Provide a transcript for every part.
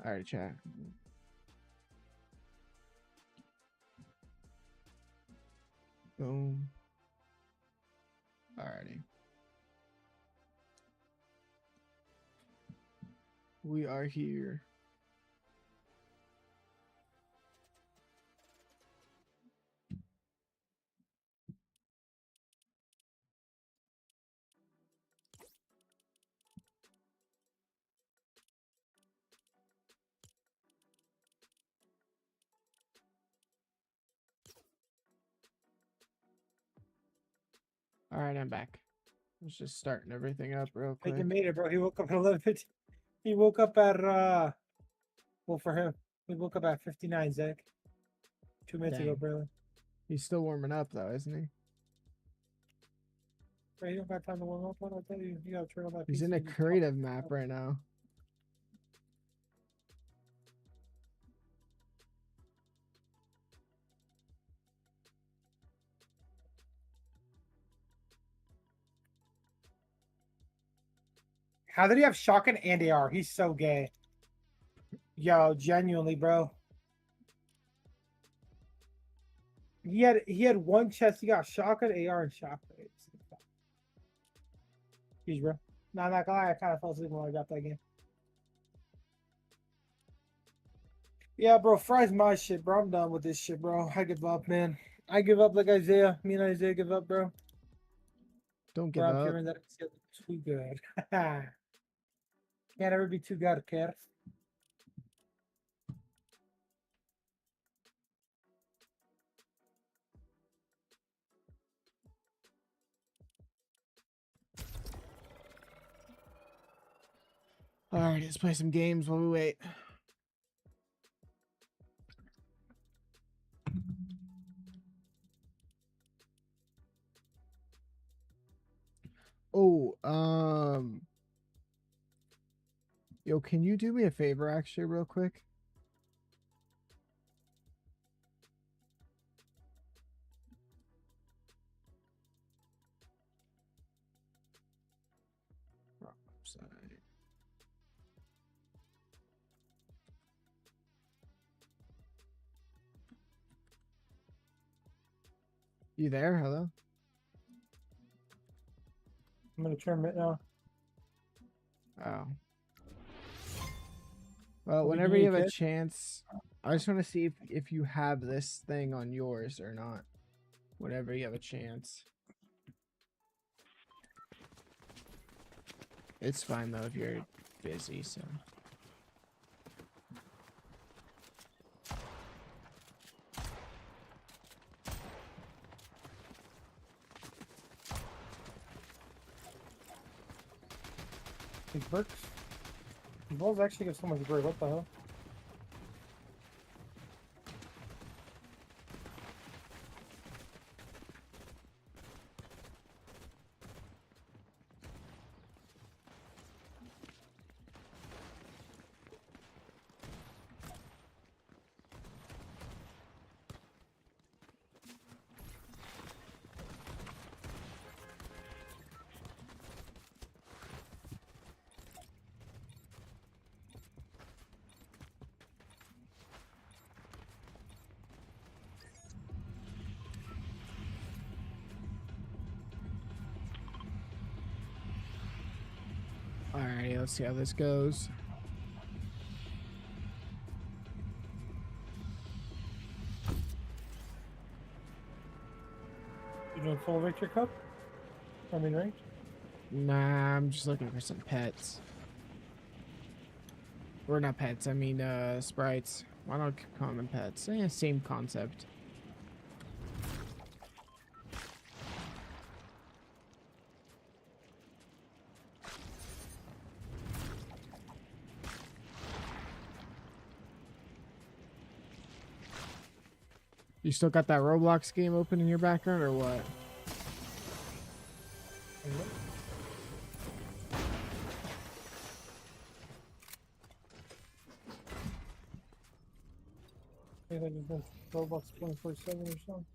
All right, chat. Boom. Alrighty. We are here. All right, I'm back. I was just starting everything up real I think quick. he made it, bro. He woke up at 11:50. He woke up at well, for him, he woke up at 59, Zach. 2 minutes ago, Dang. bro. He's still warming up though, isn't he? Bro, you don't got time to warm up. What I tell you, you gotta turn on that He's PC. in a and just talk. creative map right now. How did he have shotgun and AR? He's so gay. Yo, genuinely, bro. He had one chest. He got shotgun, AR, and shotgun. Jeez, bro. No, I'm not gonna lie. I kind of fell asleep when I got that game. Yeah, bro. Fry's my shit, bro. I'm done with this shit, bro. I give up, man. I give up like Isaiah. Me and Isaiah give up, bro. Don't give Bro, I'm up. hearing that it's too good. Can't ever be too good, kid. All right, let's play some games while we wait. Oh, yo, can you do me a favor actually real quick? Wrong side. You there? Hello? I'm gonna turn it now. Oh. Well, What we whenever you doing, have a kid? chance, I just want to see if you have this thing on yours or not. Whenever you have a chance. It's fine though if you're busy, so. These bricks. The balls actually give so much grade. What the hell? Alrighty, let's see how this goes. You doing full victory cup? I mean, right? Nah, I'm just looking for some pets. Or not pets, I mean sprites. Why not call them pets? Same concept. You still got that Roblox game open in your background or what? I think it's been Roblox 24/7 or something.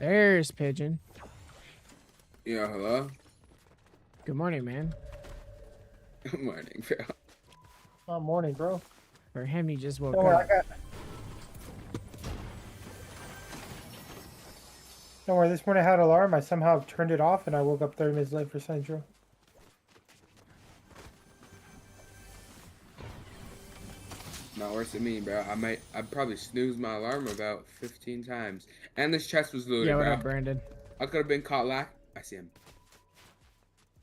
There's Pigeon. Yeah, hello? Good morning, man. Good morning, bro. Oh, morning, bro. For him, he just woke Don't worry, up. Don't worry, this morning I had an alarm. I somehow turned it off and I woke up 30 minutes late for Central. Not worse than me, bro. I'd probably snooze my alarm about 15 times. And this chest was looted, Yeah, what bro. up, Brandon? I could have been caught I see him.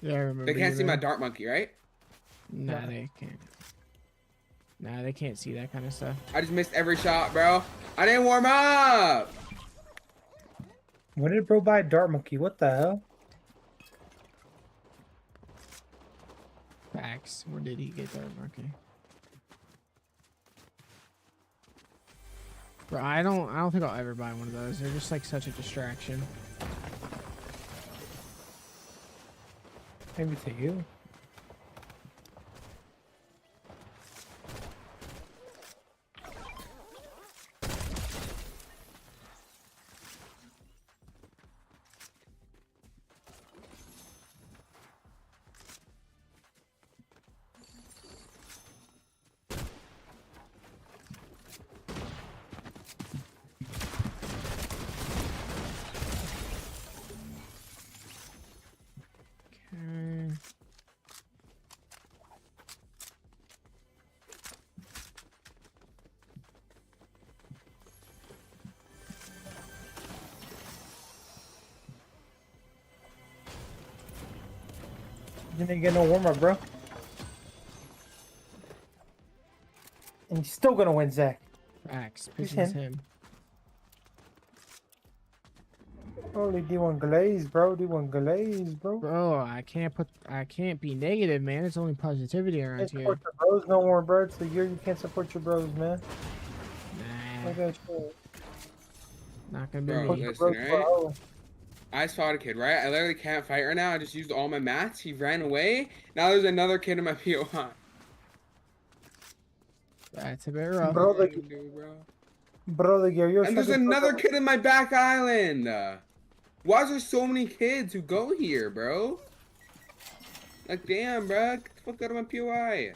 Yeah, I remember. They can't you, see my man. dart monkey, right? Nah, they can't. Nah, they can't see that kind of stuff. I just missed every shot, bro. I didn't warm up. When did bro buy a dart monkey? What the hell? Facts. Where did he get that monkey? Bro, I don't think I'll ever buy one of those. They're just like such a distraction. Maybe to you. Okay. You didn't get no warm up, bro. And you're still gonna win, Zach. Facts. Who's Pigeon's him? him. Holy D1 glaze, bro. D1 glaze, bro. Bro, I can't be negative, man. It's only positivity around Can't here. support your bros no more, bro. It's a year you can't support your bros, man. Nah, Like that shit. not gonna be Bro, me. listen, right? I spotted a kid, right? I literally can't fight right now. I just used all my mats. He ran away. Now there's another kid in my POI. That's a bit rough. Bro, What like, do I do, bro? bro, like, you're And there's another kid in my back island. Why is there so many kids who go here, bro? Like, damn, bro. Get the fuck out of my POI.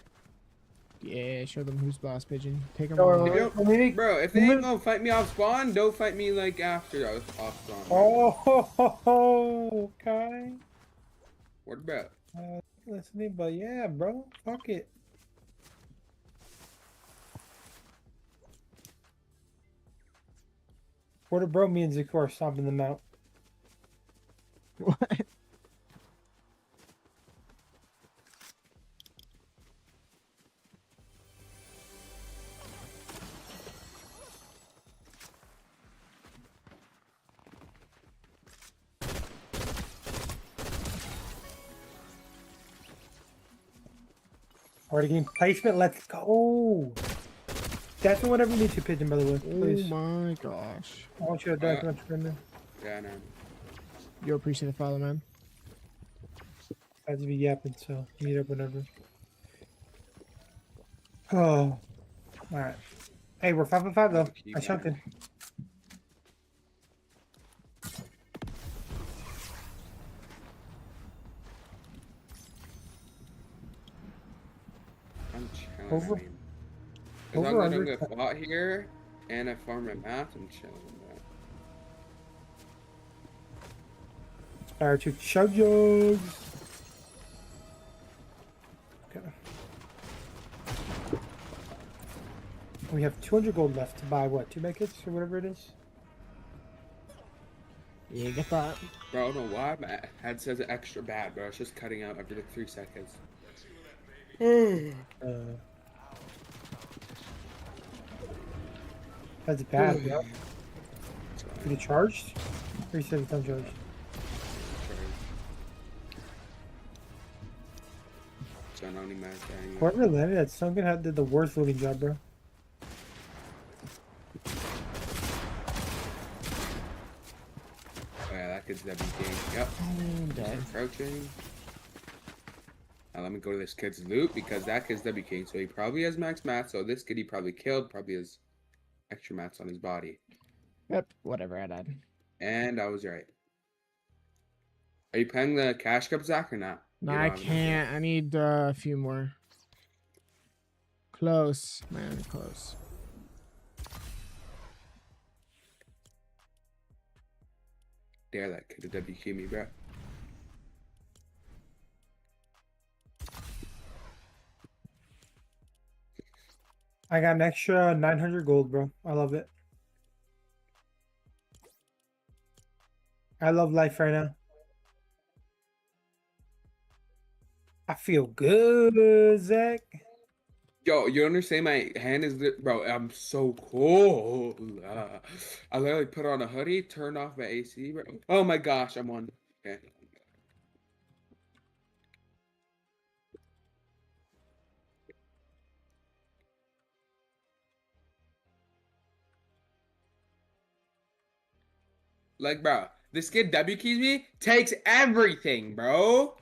Yeah, show them who's boss, Pigeon. Take them No, on. If you don't- Bro, if they ain't gonna fight me off spawn, don't fight me, like, after I was off spawn. Oh, okay. What about? Listening, but yeah, bro, fuck it. What did bro me and Zakor are stomping them out? What? Already getting placement, let's go. That's whatever you need to, Pigeon, by the way. Please. Oh my gosh. I want you to die much friendly. Yeah, no. You appreciate the follow, man. I have to be yapping, so meet up whenever. Oh. Alright. Hey, we're 5 for 5 though. I chunked it. I'm chilling. Over- I mean. As long as I don't get fought here and I farm my math, I'm chilling, bro. Alright, two chug jugs. Okay. We have 200 gold left to buy what? 2 medkits or whatever it is? Yeah, get that. Bro, I don't know why my head says extra bad, bro. It's just cutting out every like 3 seconds. That's bad, bro. Is it charged? Or you said it's uncharged? So I don't need my thing. Whoever landed at Sunken did the worst looting job, bro. Oh yeah, that kid's WK. Yep. Dead. Crouching. Now let me go to this kid's loot because that kid's WK, so he probably has max mats. So this kid he probably killed, probably has extra mats on his body. Yep, whatever, I died. And I was right. Are you playing the cash cup, Zach, or not? No, You I don't have enough yet. can't. I need a few more. Close, man, close. Dare that kid to WQ me, bro. I got an extra 900 gold, bro. I love it. I love life right now. I feel good, Zach. Yo, you understand my hand is bro, I'm so cold. I literally put on a hoodie, turned off my AC, bro. Oh my gosh, I'm on. Okay. Like, bro, this kid W keys me, takes everything, bro.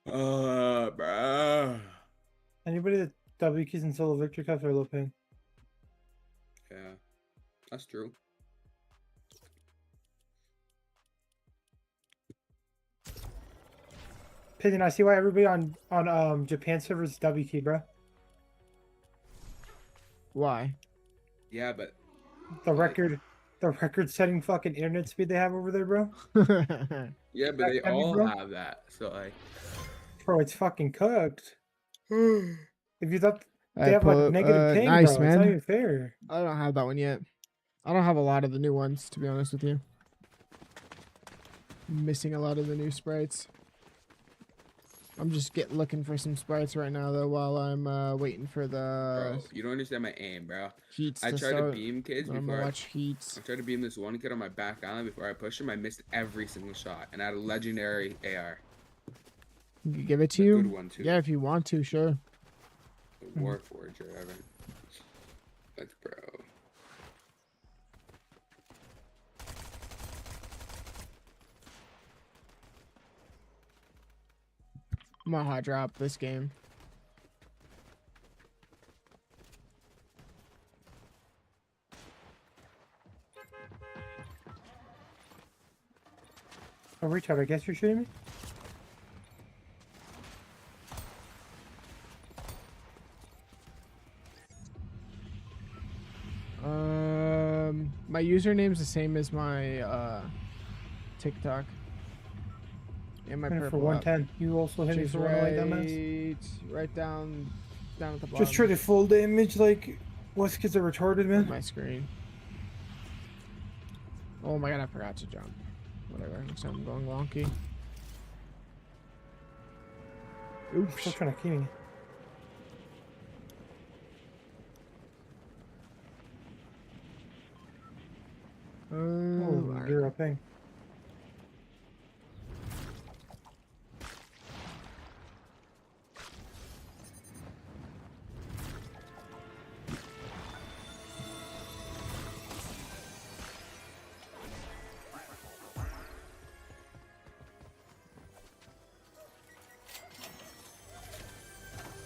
Bro. Anybody that W keys in solo victory cups are low ping. Yeah, that's true. Pidgeon, I see why everybody on Japan servers is W key, bro. Why? Yeah, but The record-setting fucking internet speed they have over there, bro. yeah, but they I mean, all bro. have that. So like, Bro, it's fucking cooked. If you thought they I have like negative ping, nice, bro, it's not man. even fair. I don't have that one yet. I don't have a lot of the new ones, to be honest with you. I'm missing a lot of the new sprites. I'm just looking for some sprites right now, though, while I'm waiting for the bro, you don't understand my aim, bro. heats I to tried to start. beam kids I'm before gonna watch heats. I tried to beam this one kid on my back island before I pushed him. I missed every single shot, and I had a legendary AR. You can give it to A you? good one too. Yeah, if you want to, sure. The Warforged or whatever. Like, bro. I'm gonna hot drop this game. Oh, retard, I guess you're shooting me? My username's the same as my TikTok. And my For purple 110. You also hit me Just for 108 dumbass. right down at the bottom. Just try to full damage like what's kids are retarded, of man. my screen. Oh my god, I forgot to jump. Whatever, looks like I'm going wonky. Oops. Still trying to kill me. Oh, Alright. you're a ping.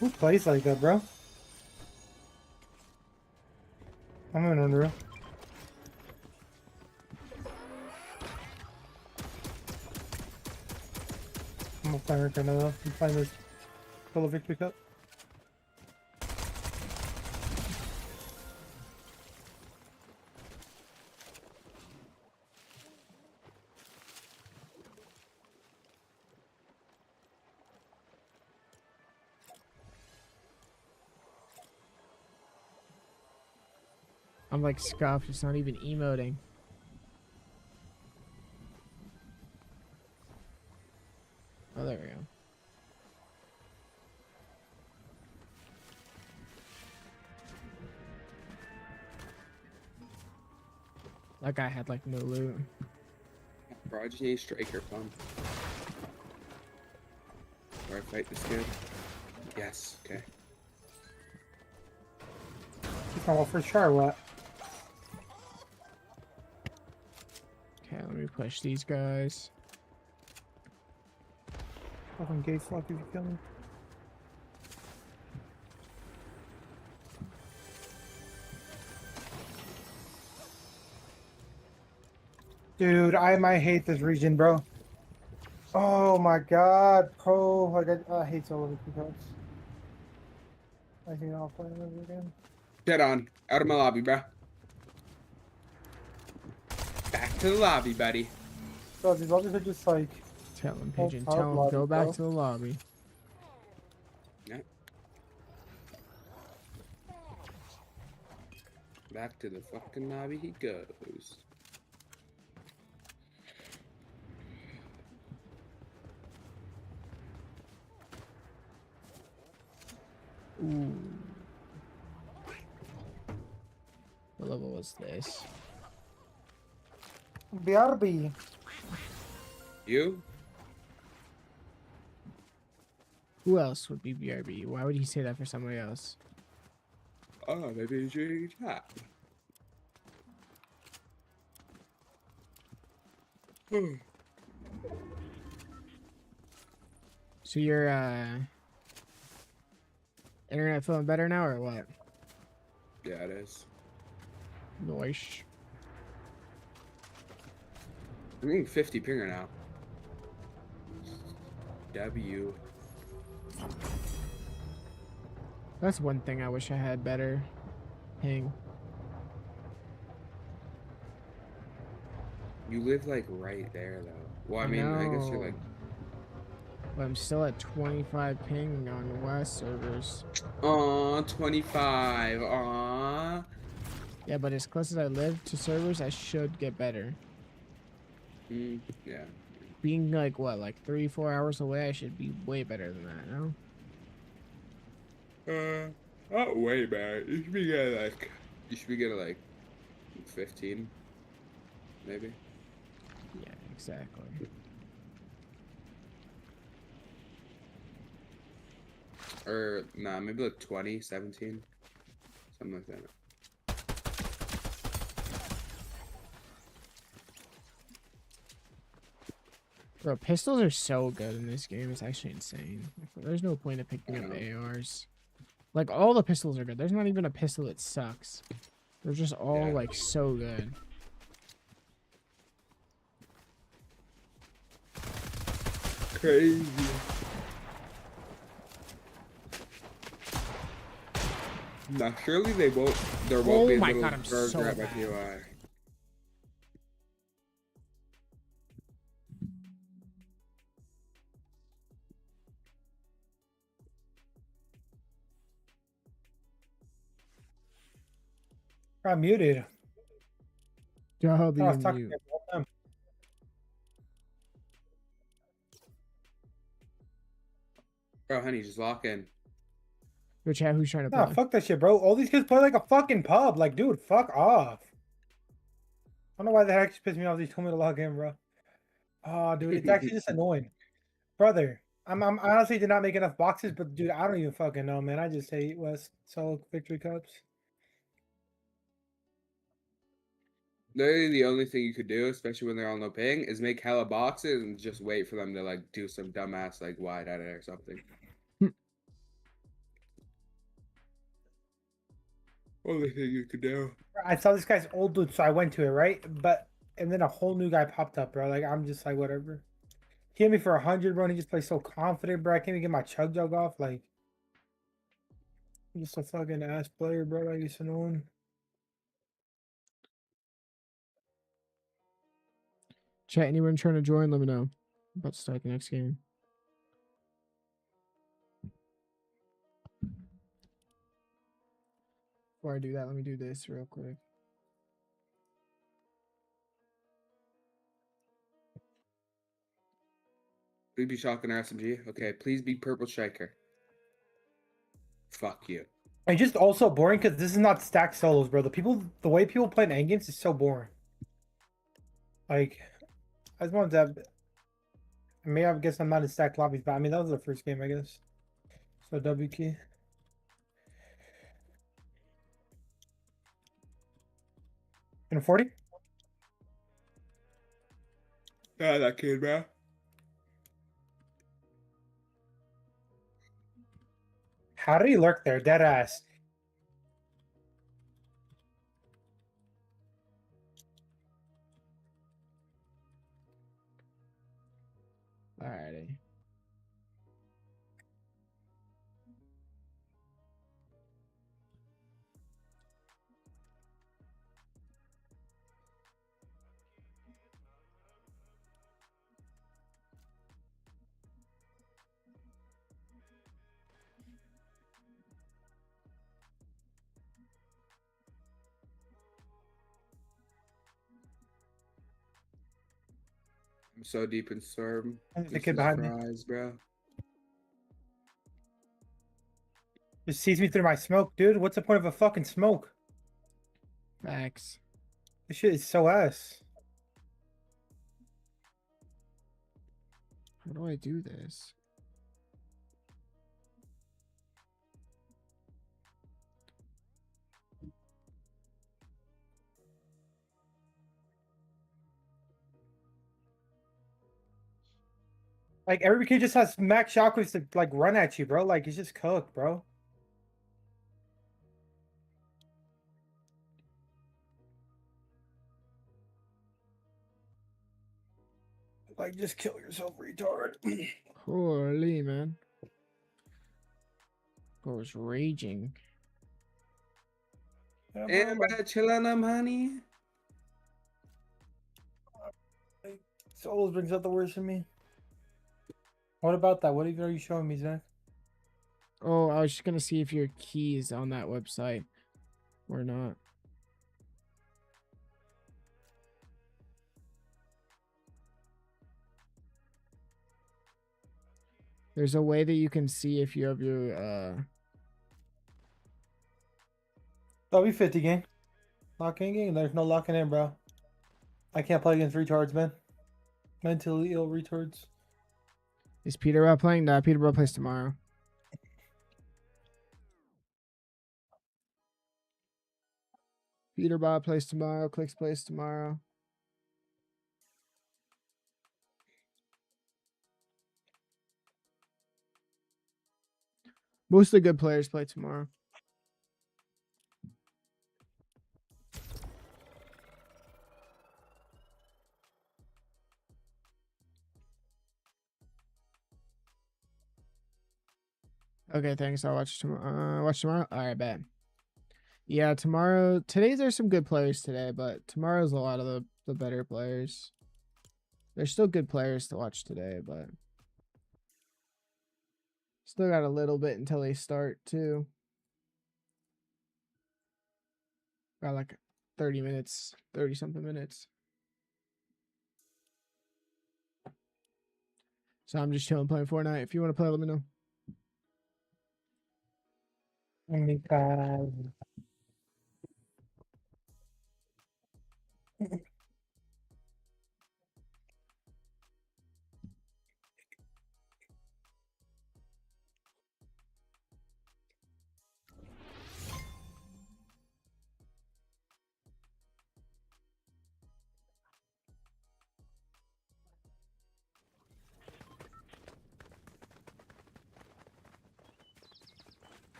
Who plays like that, bro? I'm in Unreal. I'm gonna play right now. I'm playing this solo victory cup. I'm like scuffed, it's not even emoting. Oh, there we go. That guy had like no loot. Bro, I just need a striker pump. Where I fight this kid. Yes, okay. He's going for a char, what? Okay, let me push these guys. Fucking gate flock if you kill me. Dude, I might hate this region, bro. Oh my god, pro. Like, I hate solo because I think I'll play over again. Get on. Out of my lobby, bro. Back to the lobby, buddy. Bro, these lobbies are just like Tell him, whole Pigeon. pub Tell him, lobby, go back bro. to the lobby. Yeah. Back to the fucking lobby he goes. Ooh. What level was this? BRB. You? Who else would be BRB? Why would he say that for somebody else? Oh, maybe he's reading chat. So your internet feeling better now or what? Yeah, it is. Nice. I'm getting 50 pinger now. W. That's one thing I wish I had better. Ping. You live like right there though. Well, I I mean, I guess you're like. But I'm still at 25 ping on the West servers. Aw, 25. Aw. Yeah, but as close as I live to servers, I should get better. Yeah. Being like what, like 3-4 hours away, I should be way better than that, no? Not way back. You should be getting like. You should be getting like 15, maybe. Yeah, exactly. Or nah, maybe like 20, 17, something like that. Bro, pistols are so good in this game. It's actually insane. There's no point in picking up ARs. Like, all the pistols are good. There's not even a pistol that sucks. They're just all, like, so good. Crazy. Nah, surely they won't. There won't be a my little God, I'm burger so at my bad. POI. Got muted. How do I was you talking mute? to all the time. Bro, honey, just lock in. Yo, chat, who's trying to Nah, play? fuck that shit, bro. All these kids play like a fucking pub. Like, dude, fuck off. I don't know why the heck just pissed me off. These told me to log in, bro. Oh, dude, it's actually just annoying, brother. I'm honestly did not make enough boxes, but dude, I don't even fucking know, man. I just hate West solo victory cups. Literally, the only thing you could do, especially when they're on no ping, is make hella boxes and just wait for them to like do some dumbass like wide at it or something. Only thing you could do. I saw this guy's old dude, so I went to it, right? And then a whole new guy popped up, bro. Like, I'm just like, whatever. He hit me for 100, bro, and he just plays so confident, bro. I can't even get my chug jug off. Like, I'm just a fucking ass player, bro. Like, it's annoying. Chat, anyone trying to join, let me know. I'm about to start the next game. Before I do that, let me do this real quick. Please be shotgun or SMG. Okay, please be purple striker. Fuck you. It's just also boring because this is not stacked solos, bro. The way people play in endgames is so boring. Like, I just wanted to have, maybe I guess I'm not in stacked lobbies, but I mean, that was the first game, I guess. So, W key. In 40? Ah, that kid, bro. How did he lurk there? Dead ass. Alrighty. I'm so deep in Storm. There's a This kid is behind me. fries, bro. Just sees me through my smoke, dude. What's the point of a fucking smoke? Facts. This shit is so ass. How do I do this? Like every kid just has max shockwaves to like run at you, bro. Like it's just cooked, bro. Like just kill yourself, retard. Holy man. I was raging. Yeah, Hey, bro, I'm like, about to chill on them, honey. this always brings out the worst in me. What about that? What even are you showing me, Zach? Oh, I was just gonna see if your key is on that website or not. There's a way that you can see if you have your W50 gang. Locking gang? There's no locking in, bro. I can't play against retards, man. Mentally ill retards. Is Peterborough playing? Nah, Peterborough plays tomorrow. Peterborough plays tomorrow. Clicks plays tomorrow. Most of the good players play tomorrow. Okay, thanks. I'll watch tomorrow. Watch tomorrow. All right, bet. Yeah, tomorrow. Today's there's some good players today, but tomorrow's a lot of the better players. There's still good players to watch today, but still got a little bit until they start too. Got like 30 minutes, 30 something minutes. So I'm just chilling playing Fortnite. If you want to play, let me know. Oh my god.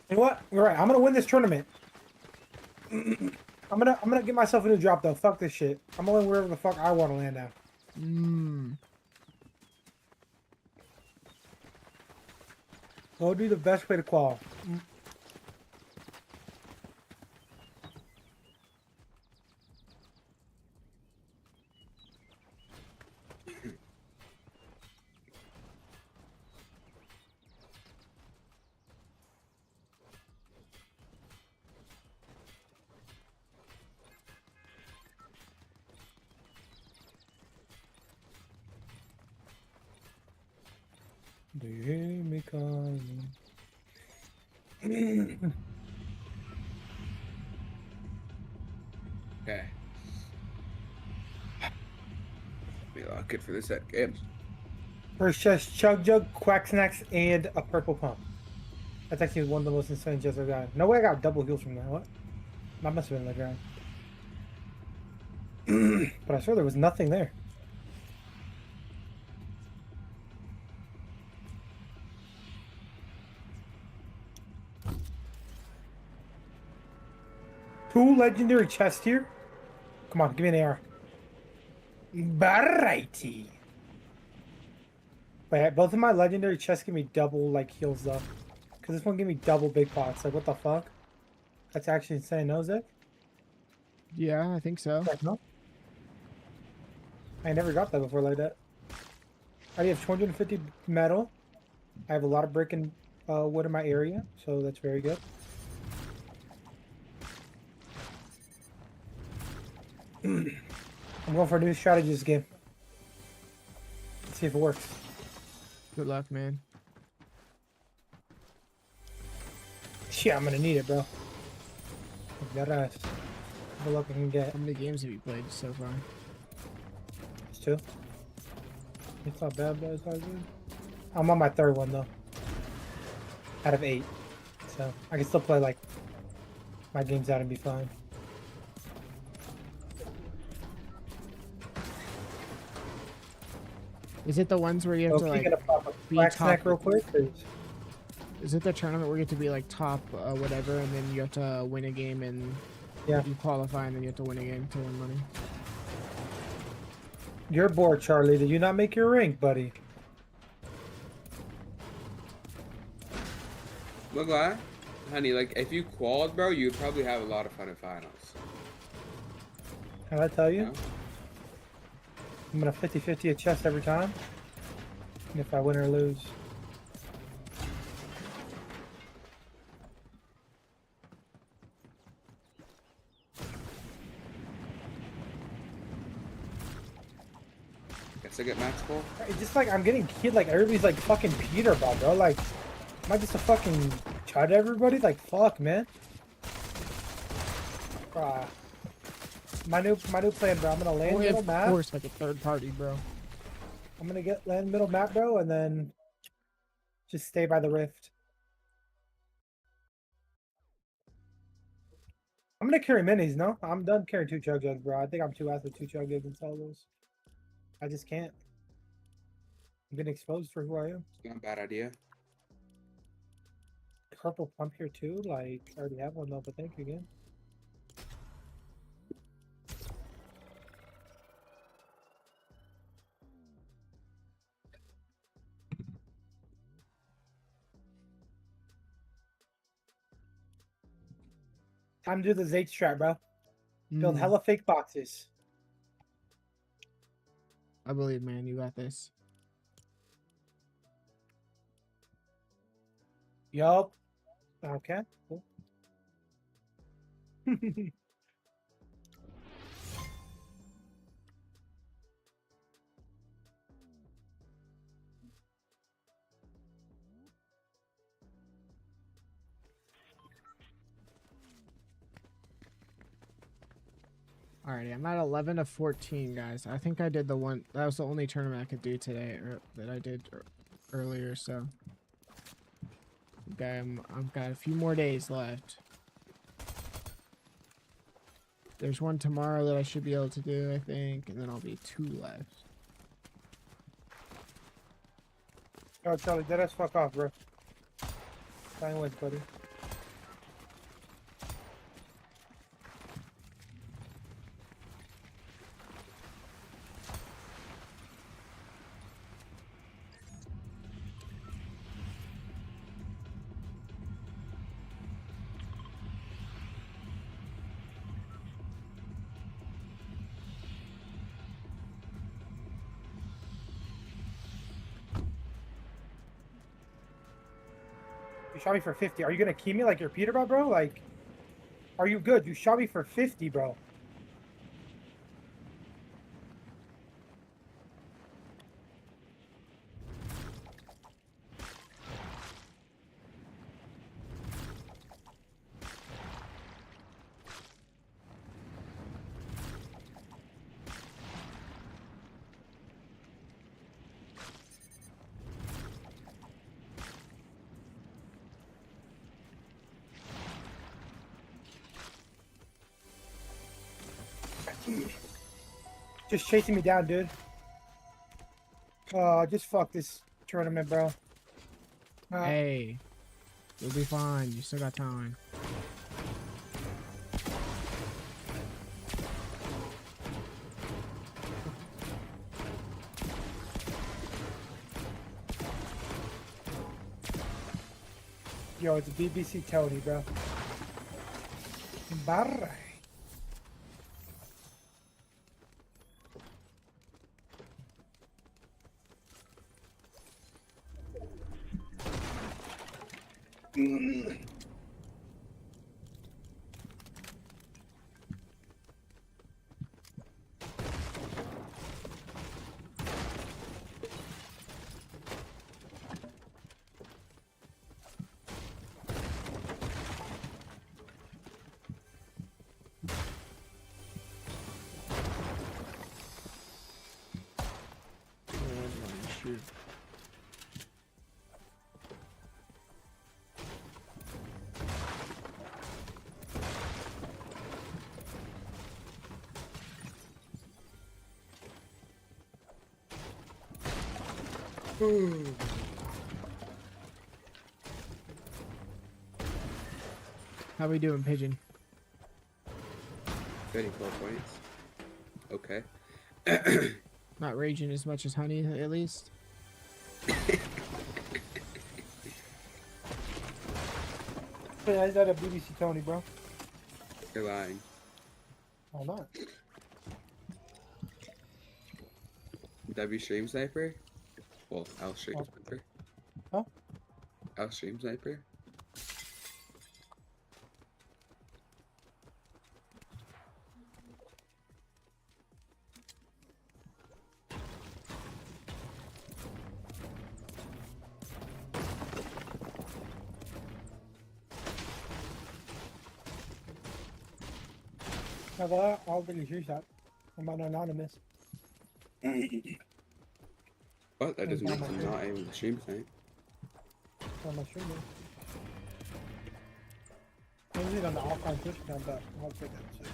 You know what? You're right. I'm gonna win this tournament. I'm gonna get myself a new drop though. Fuck this shit. I'm going wherever the fuck I want to land now. What would be the best way to qual? Do you hear me calling? Okay. Be all good for this set game. First chest, chug jug, quack snacks, and a purple pump. That's actually one of the most insane chests I've got. No way I got double heals from that. What? That must have been on the ground. But I swear there was nothing there. Two legendary chests here. Come on, give me an AR. Variety. Wait, both of my legendary chests give me double like heals though. Cause this one give me double big pots. Like what the fuck? That's actually insane, no, Zach? Yeah, I think so. Like, no? I never got that before like that. I already have 250 metal. I have a lot of brick and wood in my area, so that's very good. I'm going for a new strategy this game. Let's see if it works. Good luck, man. Yeah, I'm gonna need it, bro. That ass. Good luck I can get. How many games have you played so far? It's 2. It's not bad, but it's not good. I'm on my 3rd one though. Out of 8. So I can still play like my games out and be fine. Is it the ones where you have to like be black top? snack real quick. Is it the tournament where you have to be like top whatever, and then you have to win a game and Yeah. you qualify, and then you have to win a game to win money? You're bored, Charlie. Did you not make your rank, buddy? Look, like, honey, like if you qualified, bro, you'd probably have a lot of fun in finals. Can I tell you? Yeah. I'm gonna 50-50 a chest every time. And if I win or lose. Guess I get max full. It's just like I'm getting kid like everybody's like fucking Peter about, bro. Like, am I just a fucking chud to everybody? Like, fuck, man. My new plan, bro. I'm gonna land middle Of map. course, like a third party, bro. I'm gonna land middle map, bro, and then just stay by the rift. I'm gonna carry minis, no? I'm done carrying 2 chug jugs, bro. I think I'm too ass with 2 chug jugs and all those. I just can't. I'm getting exposed for who I am. It's not a bad idea. Purple pump here too. Like, I already have one though, but thank you again. Time to do the Zate strat, bro. Build Mm, hella fake boxes. I believe, man. You got this. Yup. Okay, cool. Alrighty, I'm at 11 of 14, guys. I think I did the one. That was the only tournament I could do today, or that I did earlier. So, okay, I've got a few more days left. There's one tomorrow that I should be able to do, I think, and then I'll be 2 left. Oh, Charlie, dead ass fuck off, bro. Fine wins, buddy. You shot me for 50. Are you gonna key me like you're Peterborough, bro? Like, are you good? You shot me for 50, bro. Just chasing me down, dude. Just fuck this tournament, bro. Hey, you'll be fine. You still got time. Yo, it's BBC Tony, bro. Barra. Shoot. How we doing, Pigeon? 34 points. Okay. Not raging as much as Honey, at least. Yeah, is that a BBC Tony, bro? You're lying. Hold on. W stream sniper? Well, L stream sniper. Huh? L stream sniper? I'll really shoot that. I'm not anonymous. What? That doesn't mean I'm not able to stream tonight. On my stream. I use it on the offline Twitch account, but I'll take that shit.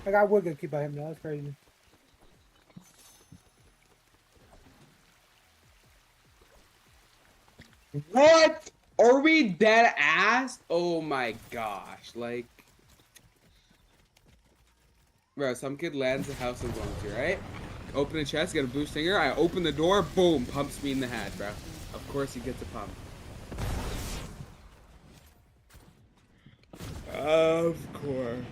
Like, I would get keep by him now. That's crazy. What? Are we dead ass? Oh my gosh. Like. Bro, some kid lands a house of volunteer, right? Open a chest, get a blue stinger. I open the door, boom, pumps me in the head, bro. Of course he gets a pump. Of course.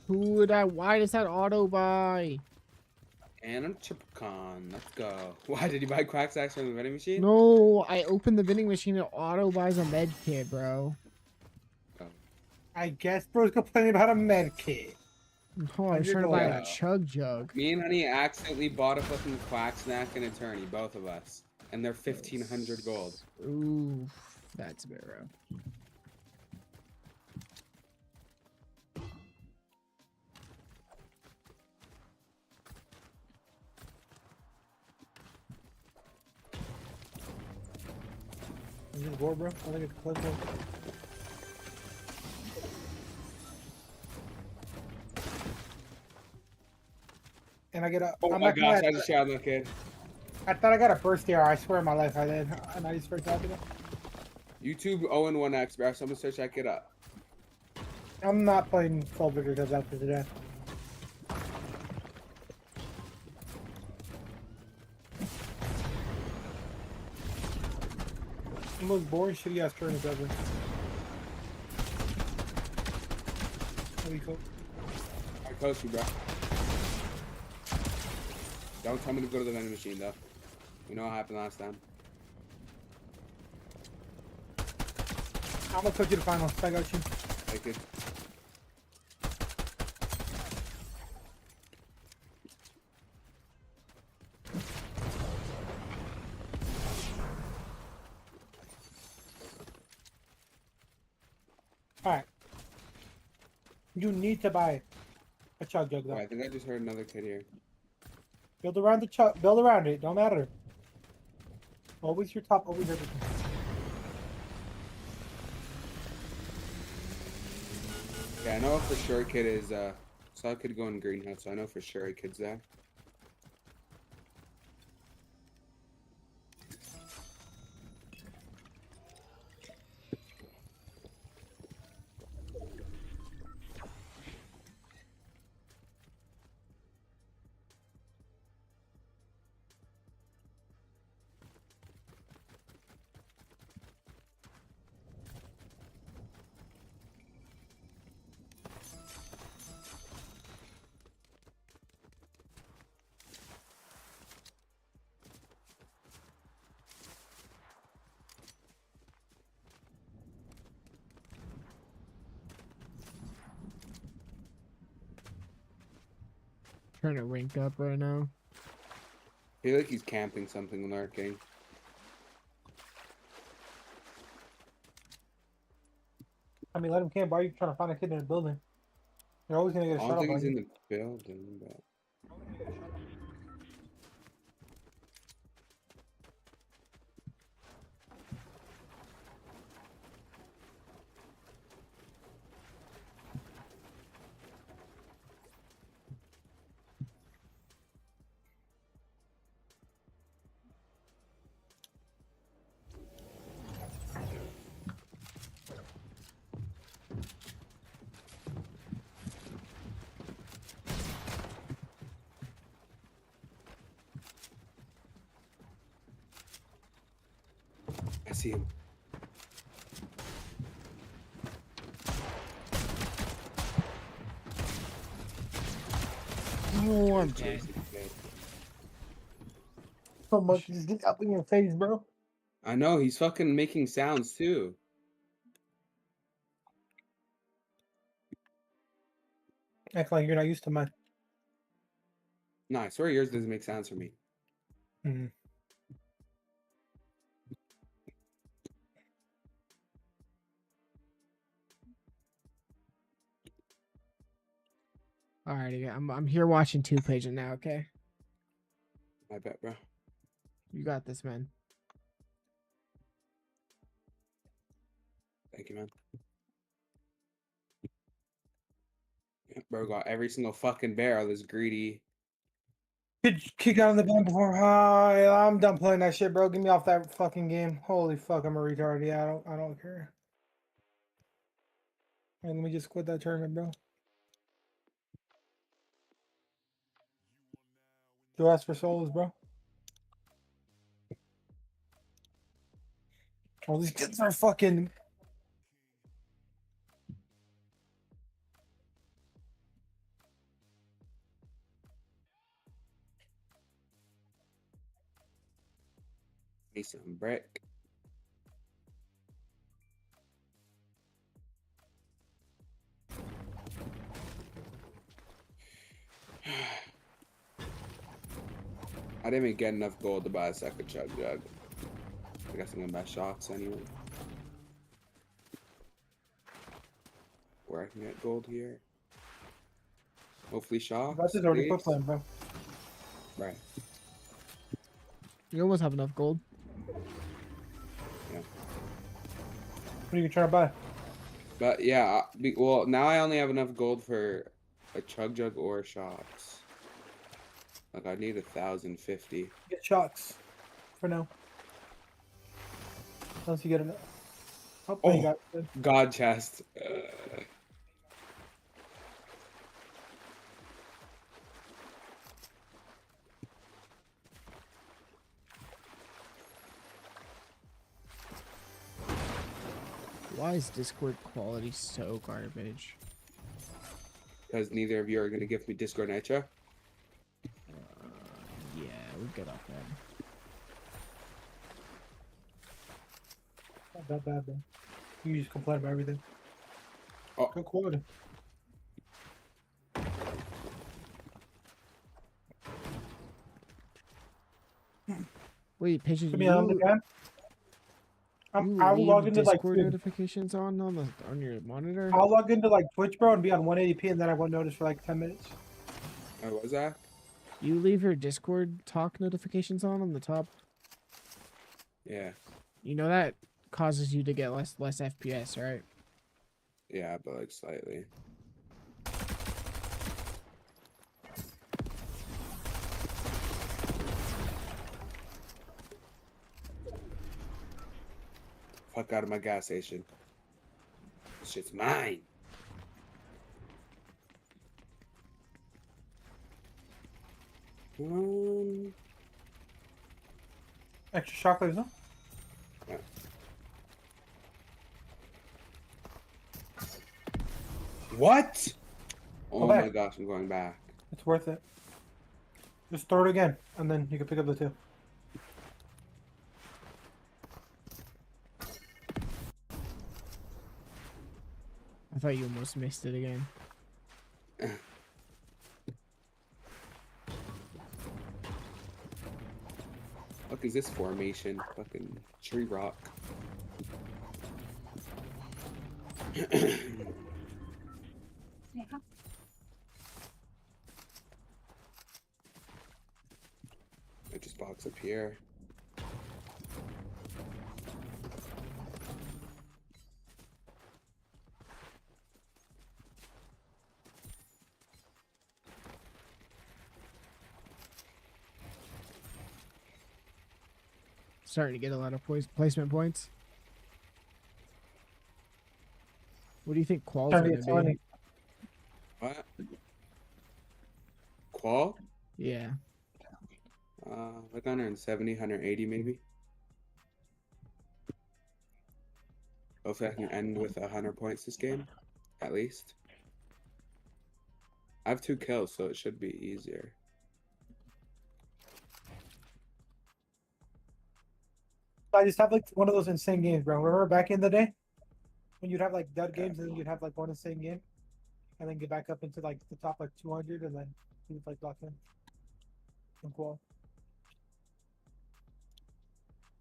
Who would I? Why does that auto buy? And I'm Chipcon. Let's go. Why did you buy Quack Sacks from the vending machine? No, I opened the vending machine and auto buys a med kit, bro. Oh. I guess bro's complaining about a med kit. Oh, I was trying to buy a chug jug. Me and Honey accidentally bought a fucking Quack Snack and Attorney, both of us. And they're 1,500 gold. Ooh, that's a bit rough. Is this war, bro? I think it's close, bro. And I get a. Oh I'm my not gosh, gonna- I just shot that kid. I thought I got a burst there. I swear in my life I did. And I just first out it. YouTube 0-1X, bro. Someone search that kid up. I'm not playing full vigor because after today. The most boring shitty ass tournament ever. That'd be cool. Coast you, bro. Don't tell me to go to the vending machine, though. You know what happened last time. I'm gonna coach you the finals. I got you. Take it. Alright. You need to buy a chug jug though. Oh, I think I just heard another kid here. Build around the chug. Build around it. Don't matter. Always your top. Always everything. Yeah, I know for sure a kid is, saw a kid go in greenhouse, so I know for sure a kid's there. Trying to rank up right now. I feel like he's camping something lurking. I mean, let him camp. Why are you trying to find a kid in a building? You're always gonna get a I shot don't up think on he's you. in the building, but... I see him. Oh, I'm dead. So much. Just get up in your face, bro. I know, he's fucking making sounds too. Act like you're not used to mine. No, I swear yours doesn't make sounds for me. Mm-hmm. Alrighty, I'm here watching Two Paging now. Okay, I bet, bro. you got this, man. Thank you, man. Yeah, bro got every single fucking barrel. This greedy. Kick out of the band before. I'm done playing that shit, bro. Get me off that fucking game. Holy fuck, I'm a retard. Yeah, I don't care. Hey, let me just quit that tournament, bro. You ask for solos, bro. All these kids are fucking. Need some brick. I didn't even get enough gold to buy a second chug jug. I guess I'm gonna buy shots anyway. Where I can get gold here. Hopefully shots. That's just already please. quit playing, bro. Right. You almost have enough gold. Yeah. What are you trying to buy? But yeah, well now I only have enough gold for a chug jug or shots. Like I need 1,050. Get shots for now. Once you get enough. Oh, you got it. God chest. Why is Discord quality so garbage? Because neither of you are gonna give me Discord Nitro. Yeah, we'll get off that. Not that bad, though. You just complain about everything. Oh. Good quality. Wait, Pigeon, To be honest, man, you I'll leave log into like Discord notifications on your monitor? I'll log into like Twitch, bro, and be on 180p, and then I won't notice for like 10 minutes. What was that? You leave your Discord talk notifications on the top. Yeah. You know that causes you to get less FPS, right? Yeah, but like slightly. Fuck out of my gas station. This shit's mine. Extra chocolates, huh? Yeah. What? Oh back. my gosh, I'm going back. It's worth it. Just throw it again, and then you can pick up the 2. I thought you almost missed it again. Fuck is this formation? Fucking tree rock. I just box up here. Starting to get a lot of placement points. What do you think Qual's Trying to gonna get be? 20. What? Qual? Yeah. Like 170, 180 maybe. Hopefully I can end with 100 points this game, at least. I have 2 kills, so it should be easier. I just have like one of those insane games, bro. Remember back in the day when you'd have like dud games and then you'd have like one insane game, and then get back up into like the top like 200, and then you'd like lock in qual.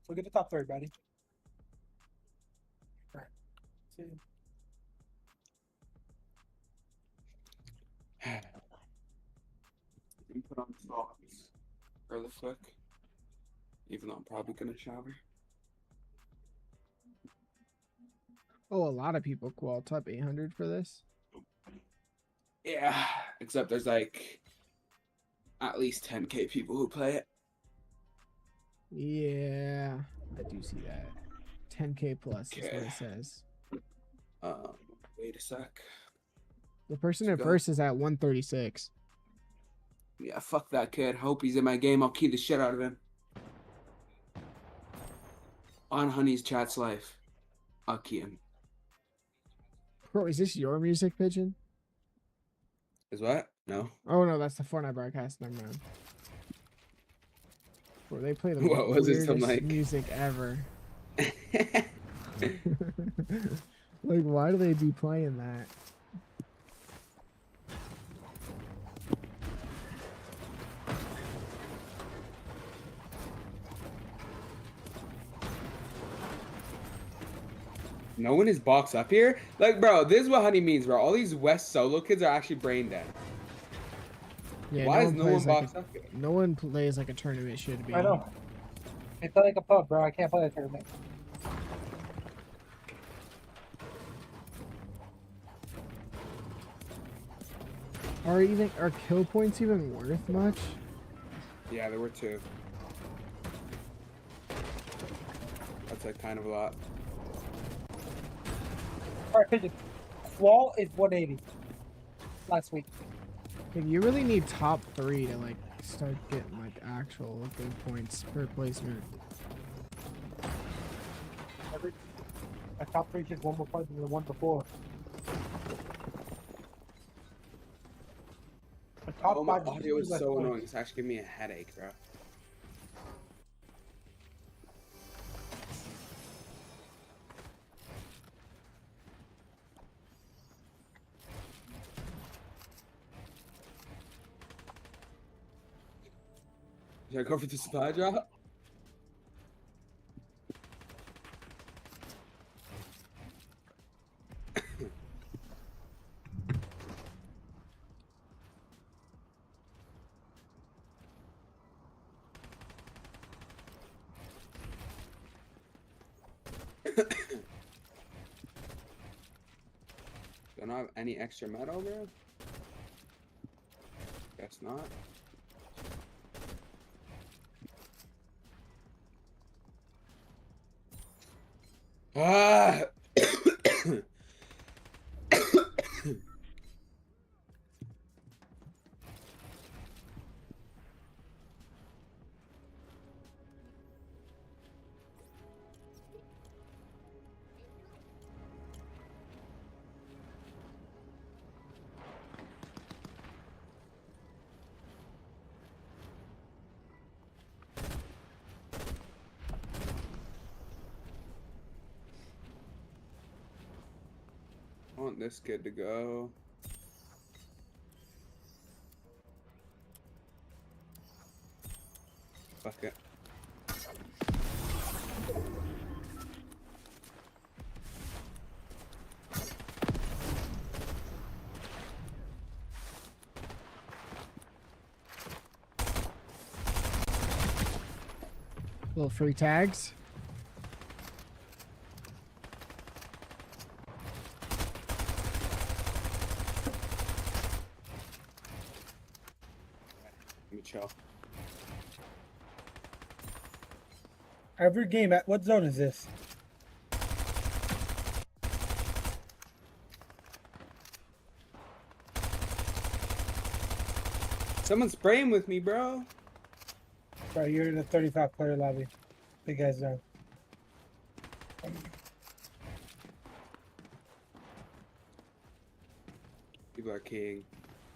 So get the top 3rd, buddy. Alright. See you. Let me put on socks really quick, even though I'm probably gonna shower. Oh, a lot of people Qual top 800 for this. Yeah, except there's like at least 10k people who play it. Yeah, I do see that. 10k plus is what Okay. it says. Wait a sec. The person Let's in go. first is at 136. Yeah, fuck that kid. Hope he's in my game. I'll key the shit out of him. On Honey's chat's life. I'll key him. Bro, is this your music, Pigeon? Is what? No. Oh no, that's the Fortnite broadcast. Never mind. Bro, they play the What was it? Some, weirdest like- music ever. Like, why do they be playing that? No one is boxed up here? Like, bro, this is what Honey means, bro. All these West solo kids are actually brain dead. Yeah, Why is no one plays like boxed up here? no one plays like a tournament should be. I know. It's like a pub, bro. I can't play that tournament. Are kill points even worth much? Yeah, there were 2. That's like kind of a lot. Alright, Pigeon. Qual is 180. Last week. Like, you really need top 3 to like start getting like actual good points per placement. My top 3 just one more point than the one before. top Oh, my 5 audio is less so points. annoying. It's actually giving me a headache, bro. Should I go for the supply drop? Don't have any extra metal, bro? Guess not. Ah! I want this kid to go. Fuck it. Little free tags. Let me chill. Every game, at what zone is this? Someone's spraying with me, bro. Bro, you're in a 35 player lobby. Big guys zone. People are king.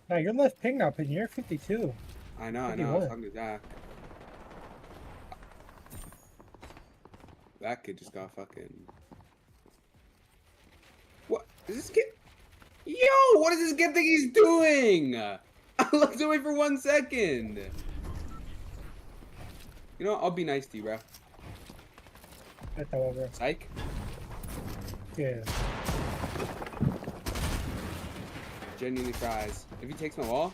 Now you're less ping now, Pin. You're 52. I know, I Maybe know. what? It's under Zach. That kid just got fucking. What is this kid? Yo, what does this kid think he's doing? I looked away for 1 second. You know what? I'll be nice to you, bro. That's however. Psych. Yeah. Genuinely fries. If he takes my wall,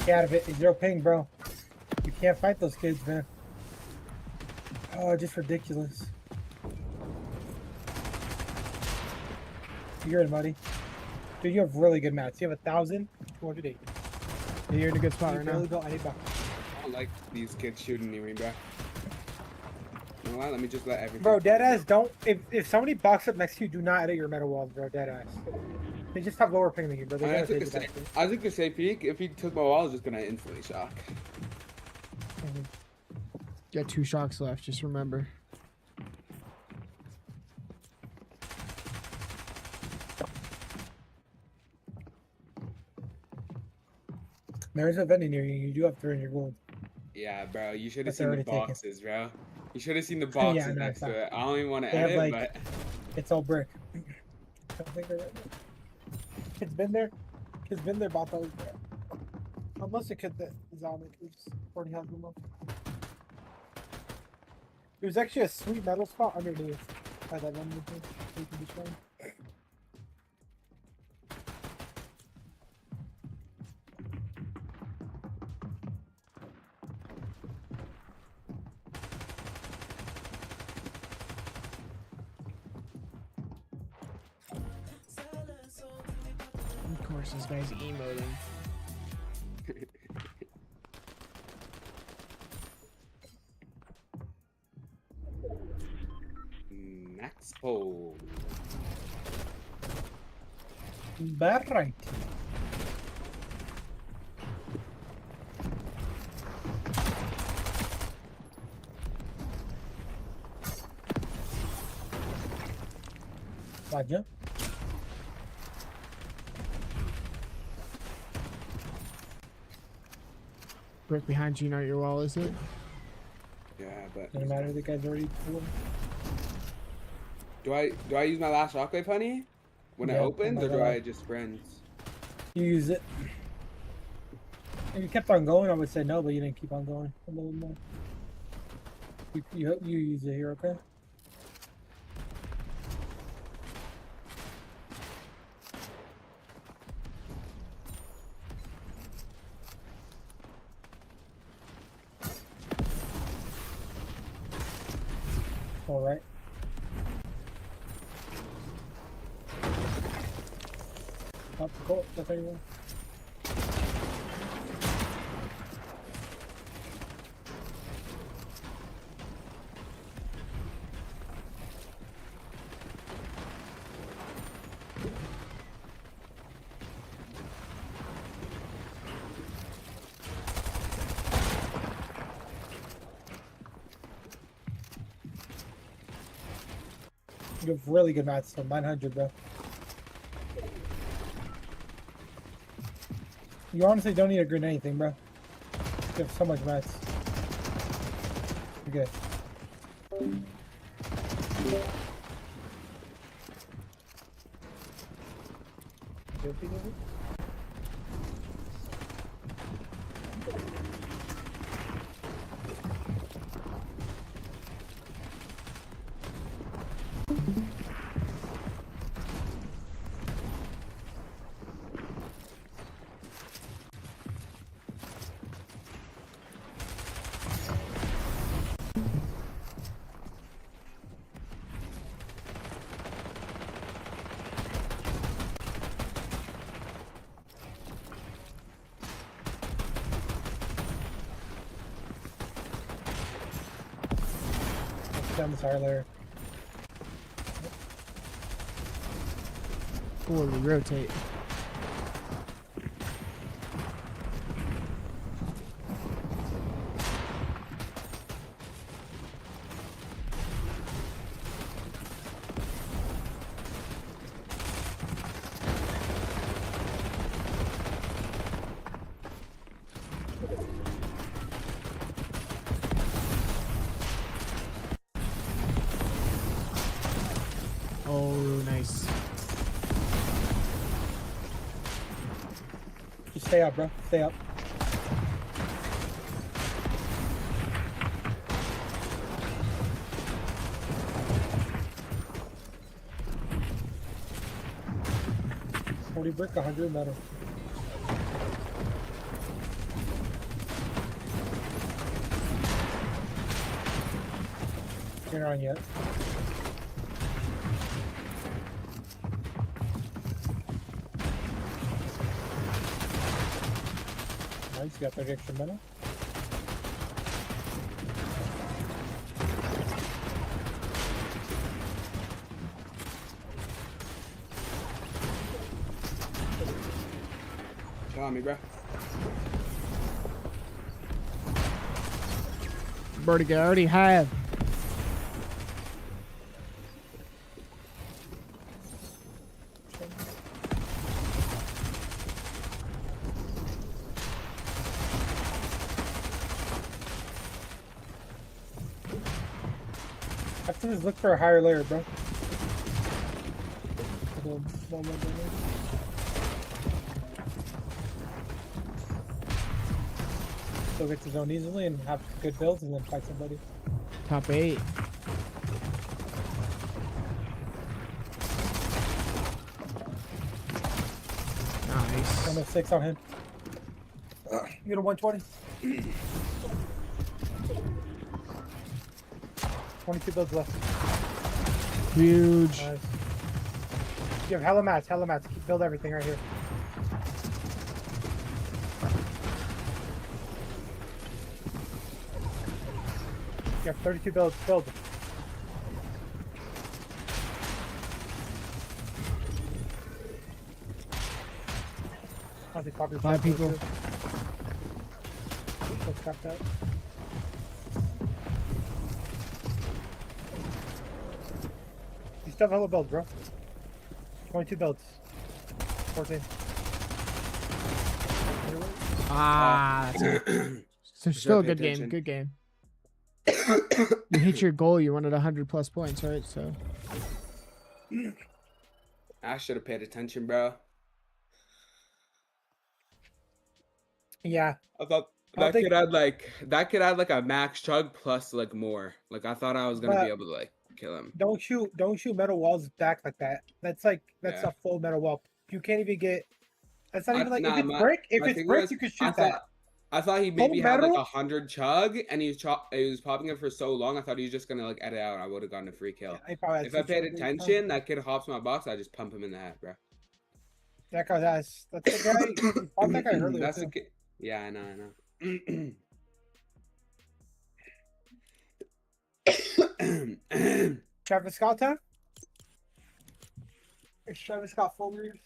Get out of it. It's 0 ping, bro. You can't fight those kids, man. Oh, just ridiculous. You're in, buddy. Dude, you have really good mats. You have 1,208. Yeah, you're in a good spot You right barely now. built any buck. I don't like these kids shooting me, bro. You know what? Let me just let everything. Bro, deadass, don't. If somebody box up next to you, do not edit your metal walls, bro. Deadass. They just have lower ping than you, bro. They I gotta took take a it back. safe. I took a safe peek. If he took my wall, I was just gonna instantly shock. You got 2 shocks left. Just remember. There's a vending near you. You do have 300 gold. Yeah, bro. You should have That's seen the already taken. boxes, bro. You should have seen the boxes no, next it's to it. I don't even want to They have, edit, like- but It's all brick. I don't think they're right there. Kid's been there. Kid's been there, about those. Unless the kid that is on it is already has them up. There's actually a sweet metal spot underneath by that one thing. You can be showing. Of course, this guy's emoting. Max Pole. Bad right. Roger. Brick behind you, not your wall, is it? Yeah, but Doesn't matter. The guy's already cool. do I use my last shockwave, honey? When it Yeah, oh opens, my or do God. I just sprints? You use it. If you kept on going, I would say no, but you didn't keep on going a little more. You use it here, okay? All right. Up, go. That's how you want. You have really good mats, so 900, bro. You honestly don't need to grenade anything, bro. You have so much mats. You're good. Down this higher layer. Forwardly rotate. Oh, nice. Just stay up, bro. Stay up. Forty brick, 100 metal. You're not on yet. Nice, you got 30 extra metal. Tell me, bro. Vertigo, I already have. I have to just look for a higher layer, bro. Still get to zone easily and have good builds and then fight somebody. Top 8. Nice. 106 on him. You get a 120. 22 builds left. Huge. Nice. You have hella mats, hella mats. Build everything right here. You have 32 builds. Build. Five people. Let's scrap that. You still have hella builds, bro. 22 builds. 14. Ah, that's it. So Should still a pay good game. attention. Good game. You hit your goal. You wanted 100+ points, right? So I should have paid attention, bro. Yeah. I thought I don't that think- could add like a max chug plus like more. Like I thought I was gonna be But- able to like kill him. Don't shoot metal walls back like that. That's Yeah. a full metal wall. You can't even get. That's not even like Nah, if it's my- brick. If my it's thing brick, was, you can I shoot that. thought I thought he maybe Full had like metal? 100 chug and he was popping it for so long. I thought he was just gonna like edit out. I would have gotten a free kill. I probably had If I two paid shots. attention, that kid hops my box. I just pump him in the head, bro. That guy's ass. That's the guy. You popped that guy earlier. That's the too. kid. Yeah, I know. Travis Scott time. Is Travis Scott full rears?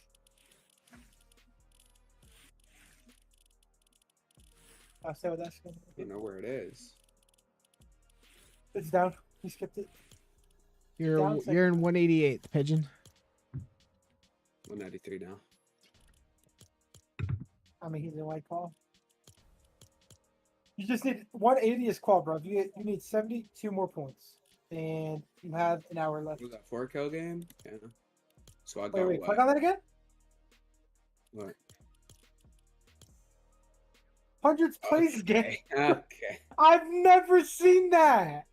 I'll say what that's going I don't know where it is. It's down. He skipped it. you're Downside- you're in 188th pigeon. 193 now. I mean, he's in white call. You just need 180 is call, bro. You need 72 more points, and you have an hour left. Was that 4-kill game? Yeah. So I got Wait, what? click on that again. What? Hundreds plays game. Okay. Okay. I've never seen that.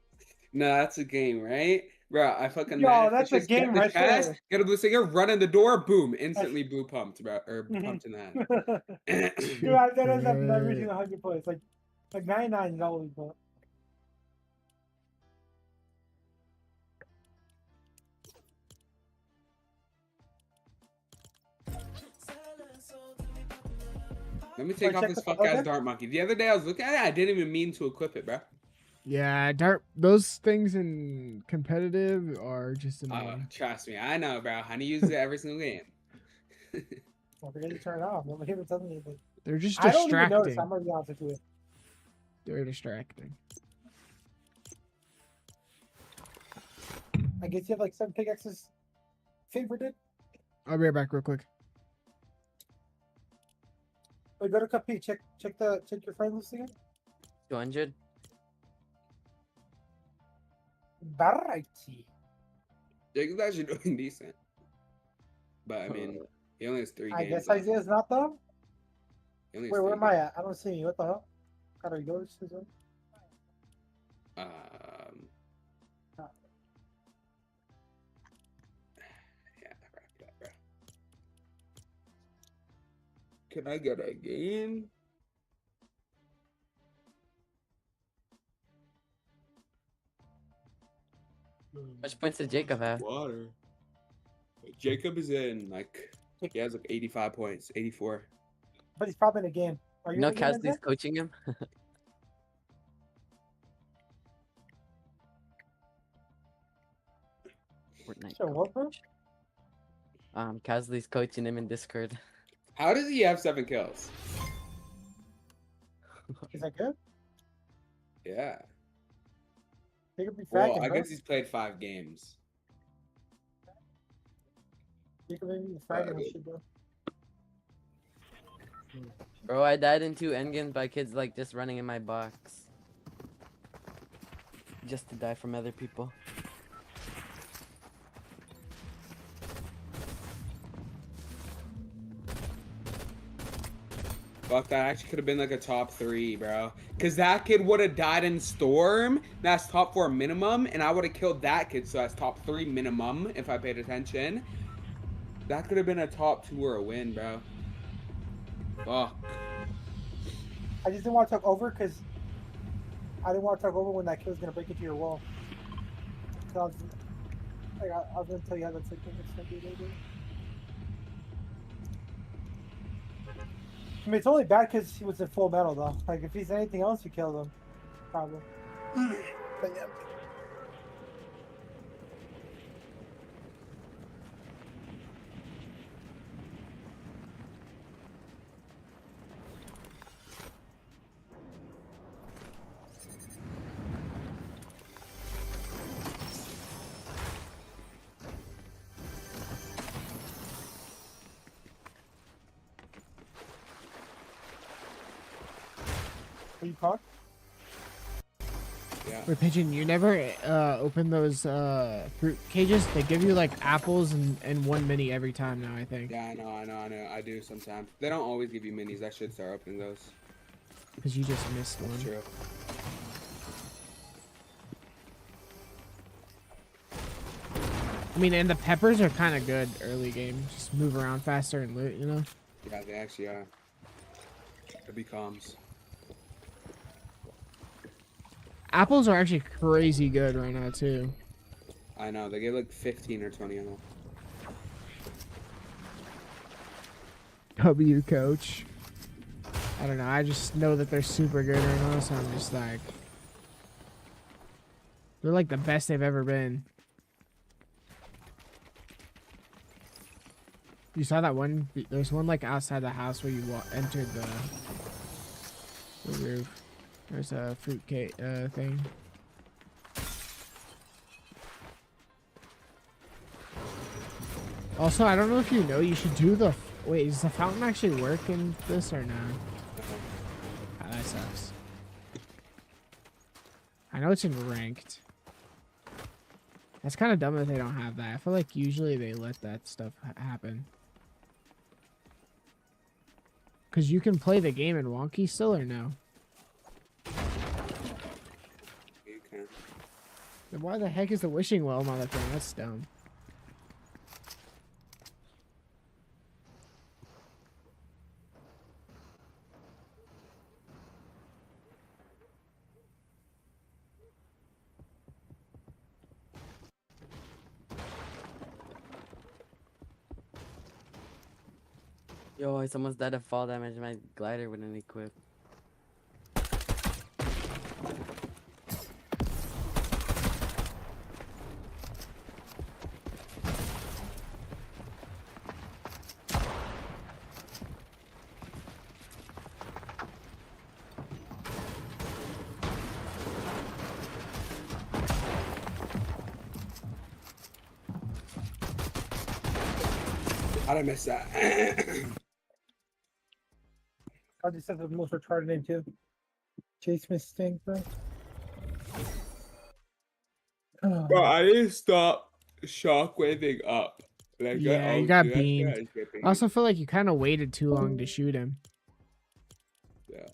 No, that's a game, right? Bro, I fucking Yo, managed to that's a just get game the right chest, there. get a blue stinger, run in the door, boom, instantly blue pumped, bro, or pumped in the head. Dude, I've never seen 100 plays. Like 99 is always, but. Let me take off check this the fuck photo ass again? dart monkey. The other day I was looking at it, I didn't even mean to equip it, bro. Yeah, those things in competitive are just annoying. Trust me, I know, bro. Honey uses it every single game. Don't forget to turn it off. Nobody ever tells me anything. They're just I don't even notice. distracting. I'm gonna be honest with you. They're distracting. I guess you have like 7 pickaxes favorited. I'll be right back real quick. Wait, go to Cup P. Check your friend list again. 200. Variety. Jacob's actually doing decent. But I mean, he only has 3 I games. guess left. Isaiah's not though. He only has Wait, where 3 am I at? I don't see you. What the hell? How do you go? Um, yeah, bro. Can I get a game? Much points did Jacob have? Water. Jacob is in like he has like 85 points, 84. But he's probably in a game. Are you You know in a game, Casley's Isaiah? coaching him? Fortnite Sure, what, bro? coach. Casley's coaching him in Discord. How does he have 7 kills? Is that good? Yeah. They could be Well, fracking, I bro. guess he's played 5 games. They could be fracking and shit, bro. Bro, I died in 2 endgames by kids like just running in my box. Just to die from other people. Fuck, that actually could have been like a top 3, bro. Because that kid would have died in Storm. That's top 4 minimum. And I would have killed that kid. So that's top 3 minimum if I paid attention. That could have been a top 2 or a win, bro. Fuck. I just didn't want to talk over because I didn't want to talk over when that kid was gonna break into your wall. So I was gonna tell you how that's like it's gonna be later. I mean, it's only bad because he was in full metal though. Like if he's anything else, you killed him, probably. But yeah. Are you caught? Yeah. Wait, Pigeon, you never open those fruit cages? They give you like apples and one mini every time now, I think. Yeah, I know. I do sometimes. They don't always give you minis. I should start opening those. Because you just missed one. That's true. I mean, and the peppers are kind of good early game. Just move around faster and loot, you know? Yeah, they actually are. It becomes. Apples are actually crazy good right now, too. I know. They give like 15 or 20 of them. W, coach. I don't know. I just know that they're super good right now, so I'm just like... They're like the best they've ever been. You saw that one? There's one like outside the house where you entered the roof. There's a fruit cake thing. Also, I don't know if you know, you should do the... Wait, does the fountain actually work in this or no? Ah, that sucks. I know it's in ranked. That's kind of dumb that they don't have that. I feel like usually they let that stuff happen. Because you can play the game in wonky still or no? You can. Then why the heck is the wishing well on the thing? That's dumb. Yo, I almost died of fall damage. My glider wouldn't equip. How did I miss that? I just said the most retarded name too. Chase Miss Stink, bro. Bro, I didn't stop shockwaving up. Like, Yeah, you got beamed. I also feel like you kind of waited too long to shoot him. Yeah.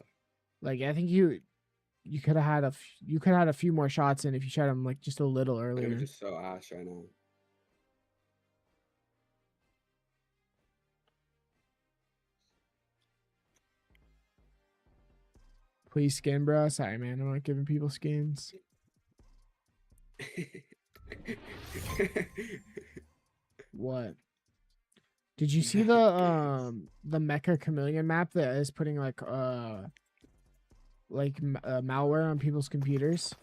Like I think you could have had a few more shots in if you shot him like just a little It earlier. was just so ash right now. Please skin, bro. Sorry, man. I'm not giving people skins. What? Did you see the Mecha Chameleon map that is putting like malware on people's computers?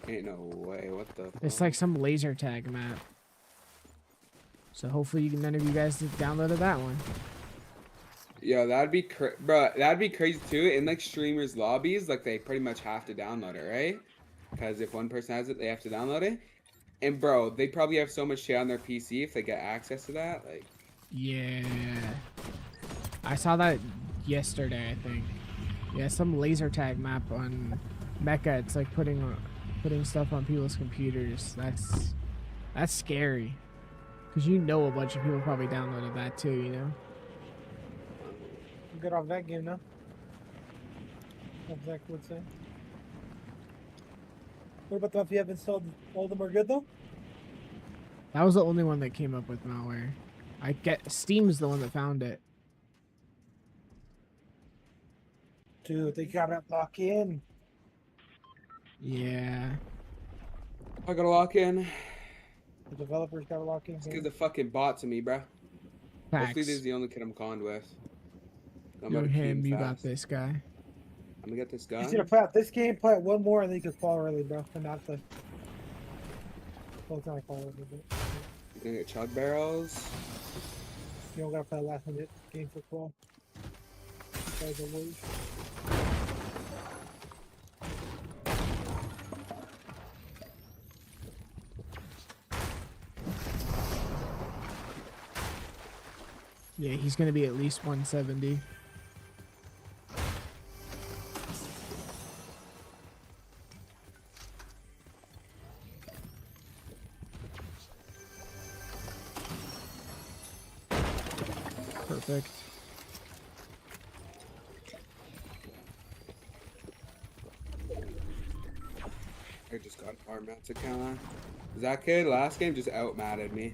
Ain't no way. What the It's fuck? like some laser tag map. So hopefully none of you guys downloaded that one. Yo, that'd be bro. That'd be crazy too. In like streamers' lobbies, like they pretty much have to download it, right? Because if one person has it, they have to download it. And bro, they probably have so much shit on their PC if they get access to that. Like, Yeah, I saw that yesterday. I think. Yeah, some laser tag map on Mecha. It's like putting stuff on people's computers. That's scary. Cause you know a bunch of people probably downloaded that too. You know. Get off that game now. What Zach would say. What about the ones you have installed? All of them are good though? That was the only one that came up with malware. Steam's the one that found it. Dude, they gotta lock in. Yeah. I gotta lock in. The developers gotta lock in. Let's give the fucking bot to me, bro. Hopefully, Facts. this is the only kid I'm conned with. I'm You're about to queue him. You got fast. this guy. I'm gonna get this You gun. need to play out this game, play it one more, and then you can fall early, bro. And not the. Well, it's not like fall early, but I'm gonna get chug barrels. you don't gotta play the last minute game for fall. You guys will lose. Yeah, he's gonna be at least 170. Perfect. I just got our Matt's account. That kid last game just out-matted me.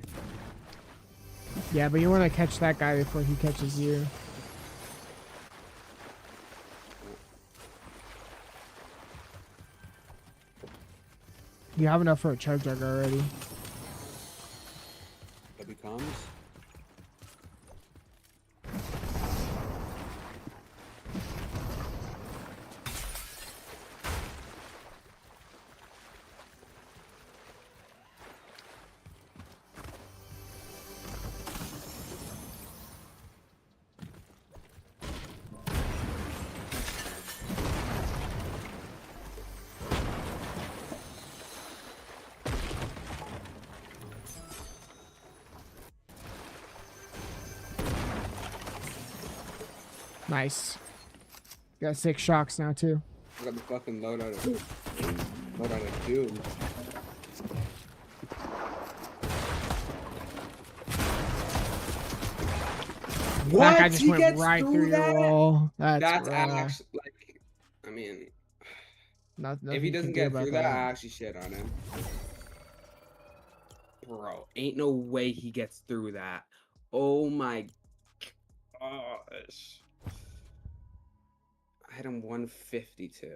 Yeah, but you want to catch that guy before he catches you. You have enough for a charge jug already. That becomes. Nice. Got 6 shocks now too. I got the fucking loadout of doom. That guy What? just He went gets right through through your that? wall. That's actually like, I mean, nothing if he you can doesn't do get about through that, I actually shit on him. Bro, ain't no way he gets through that. Oh my gosh. I hit him 152.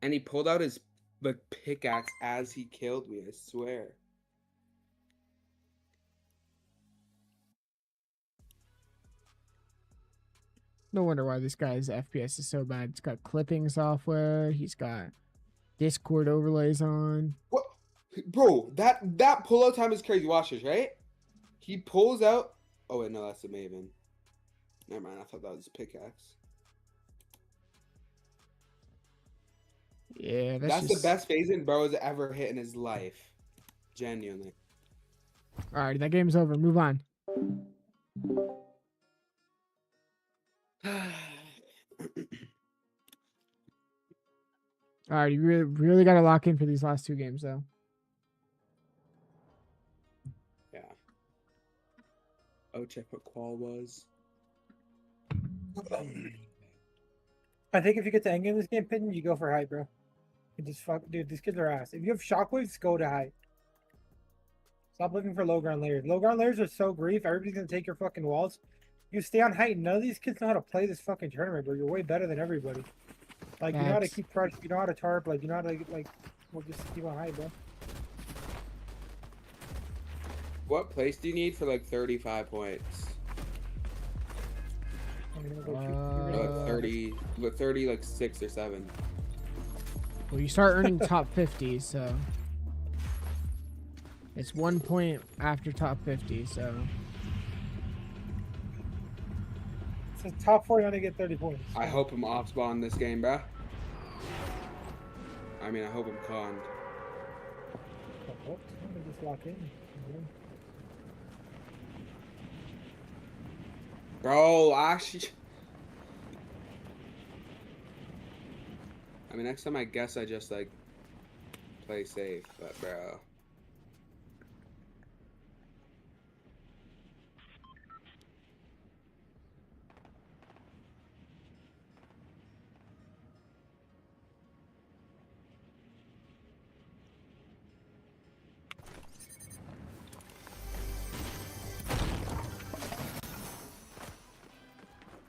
And he pulled out his like pickaxe as he killed me, I swear. No wonder why this guy's FPS is so bad. It's got clipping software. He's got Discord overlays on. What? Bro, that pull-out time is crazy. Watch this, right? He pulls out. Oh wait, no, that's the Maven. Never mind. I thought that was his pickaxe. Yeah, That's just... the best phasing bro has ever hit in his life. Genuinely. Alright, that game's over. Move on. Alright, you really got to lock in for these last 2 games, though. Yeah. Oh, check what qual was. I think if you get to endgame this game, Pigeon, you go for height, bro. You just fuck, dude. These kids are ass. If you have shockwaves, go to height. Stop looking for low ground layers. Low ground layers are so grief. Everybody's gonna take your fucking walls. You stay on height. None of these kids know how to play this fucking tournament, bro. You're way better than everybody. Like you know how to keep pressure. You know how to tarp. Like you know how to like. We'll just keep on height, bro. What place do you need for like 35 points? Or like 30, like 30, like 6 or 7. Well, you start earning top 50, so it's 1 point after top 50. So So top 40 only get 30 points. I hope I'm off spawn this game, bro. I mean, I hope I'm conned. Just lock in. Bro, actually. I mean, next time I guess I just like play safe, but bro.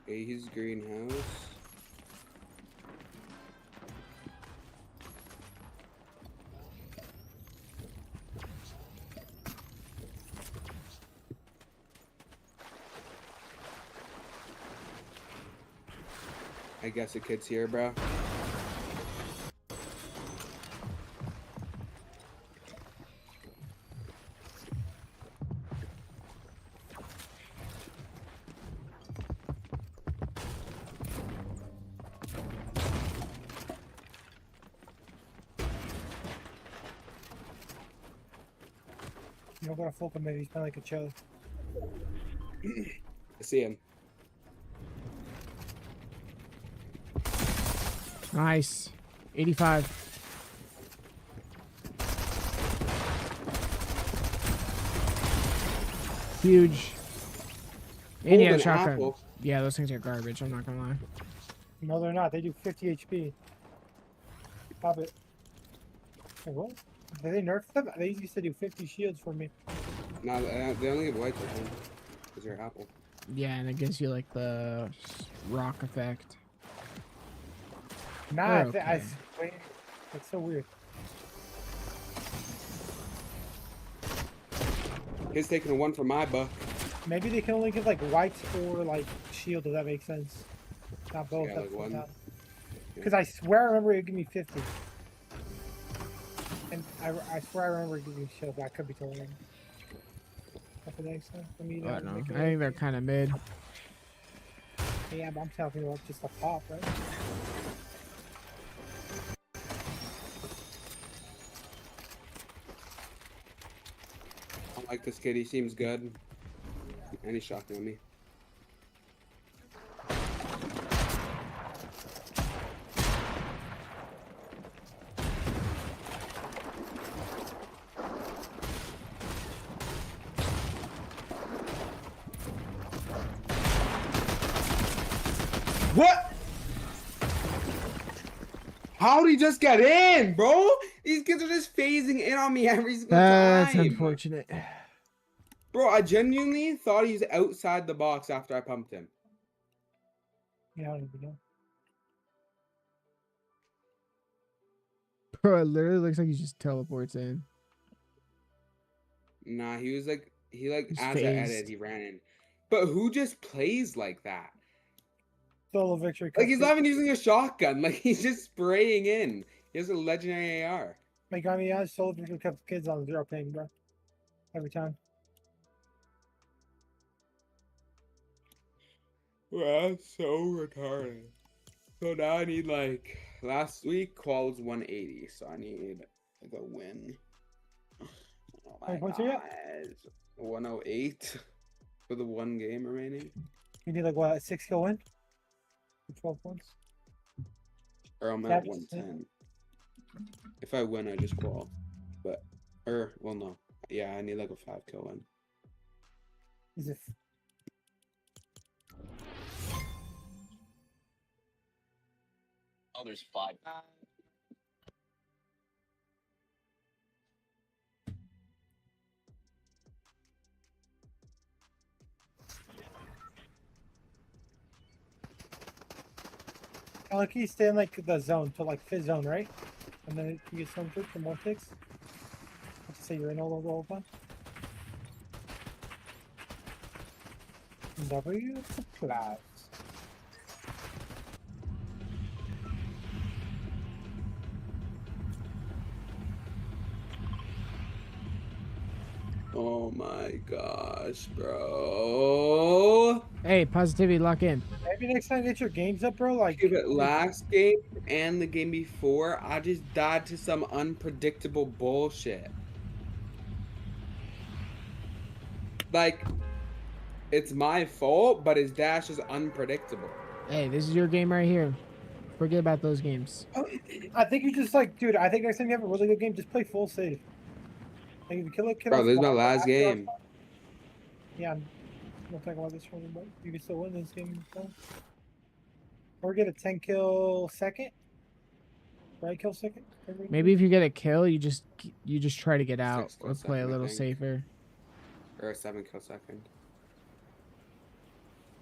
His greenhouse. I guess the kid's here, bro. You don't gotta full commit. He's playing like a chill. I see him. nice. 85. Huge. And you have a Golden shotgun. apple. Yeah, those things are garbage. I'm not gonna lie. No, they're not. They do 50 HP. Pop it. Wait, what? Did they nerf them? They used to do 50 shields for me. No, they only give white weapon. Because they're apple. Yeah, and it gives you like the rock effect. Nah, They're okay. wait, that's so weird. He's taking one for my buck. Maybe they can only give like whites or like shield, if that makes sense. Not both. Yeah, like one. Because I swear I remember it gave me 50. And I swear I remember it giving me shield, but I could be totally wrong. If that makes sense. Let me, I don't know. make it I think they're kind of mid. Yeah, but I'm talking about just a pop, right? I like this kid. He seems good. And he's shocking at me. What? How did he just get in, bro? These kids are just phasing in on me every single That's time. unfortunate. Bro, I genuinely thought he was outside the box after I pumped him. Yeah, I don't even know. Bro, it literally looks like he just teleports in. Nah, he was like, He's as I phased. edited, he ran in. But who just plays like that? Solo victory. Like, he's not even using a shotgun. Like, he's just spraying in. He has a legendary AR. Like, I mean, I solo victory kept kids on 0 ping, bro. Every time. Well, that's so retarded. So now I need, like, last week qual was 180, so I need like a win. Oh my Wait, what's your god. 108 for the one game remaining. You need like what, a 6 kill win? 12 points. Or I'm at 110. If I win, I just qual. But, well, no. Yeah, I need like a 5 kill win. Is it? Oh, there's 5. I like you stay in like the zone to like fizz zone, right? And then you get some for more ticks. Let's say you're in all the whole time. W to clouds. Oh my gosh, bro. Hey, positivity, lock in. Maybe next time get your games up, bro. Like, But last game and the game before, I just died to some unpredictable bullshit. Like, it's my fault, but his dash is unpredictable. Hey, this is your game right here. Forget about those games. I think you just like, dude. I think next time you have a really good game, just play full save. Like if you kill it, Bro, this is my last game. Yeah, I'm not talking about this one, but you can still win this game. So. Or get a 10 kill second. Right, kill second. Maybe if you get a kill, you just try to get out 6 kill or play a second, I little think. safer. Or a 7 kill second.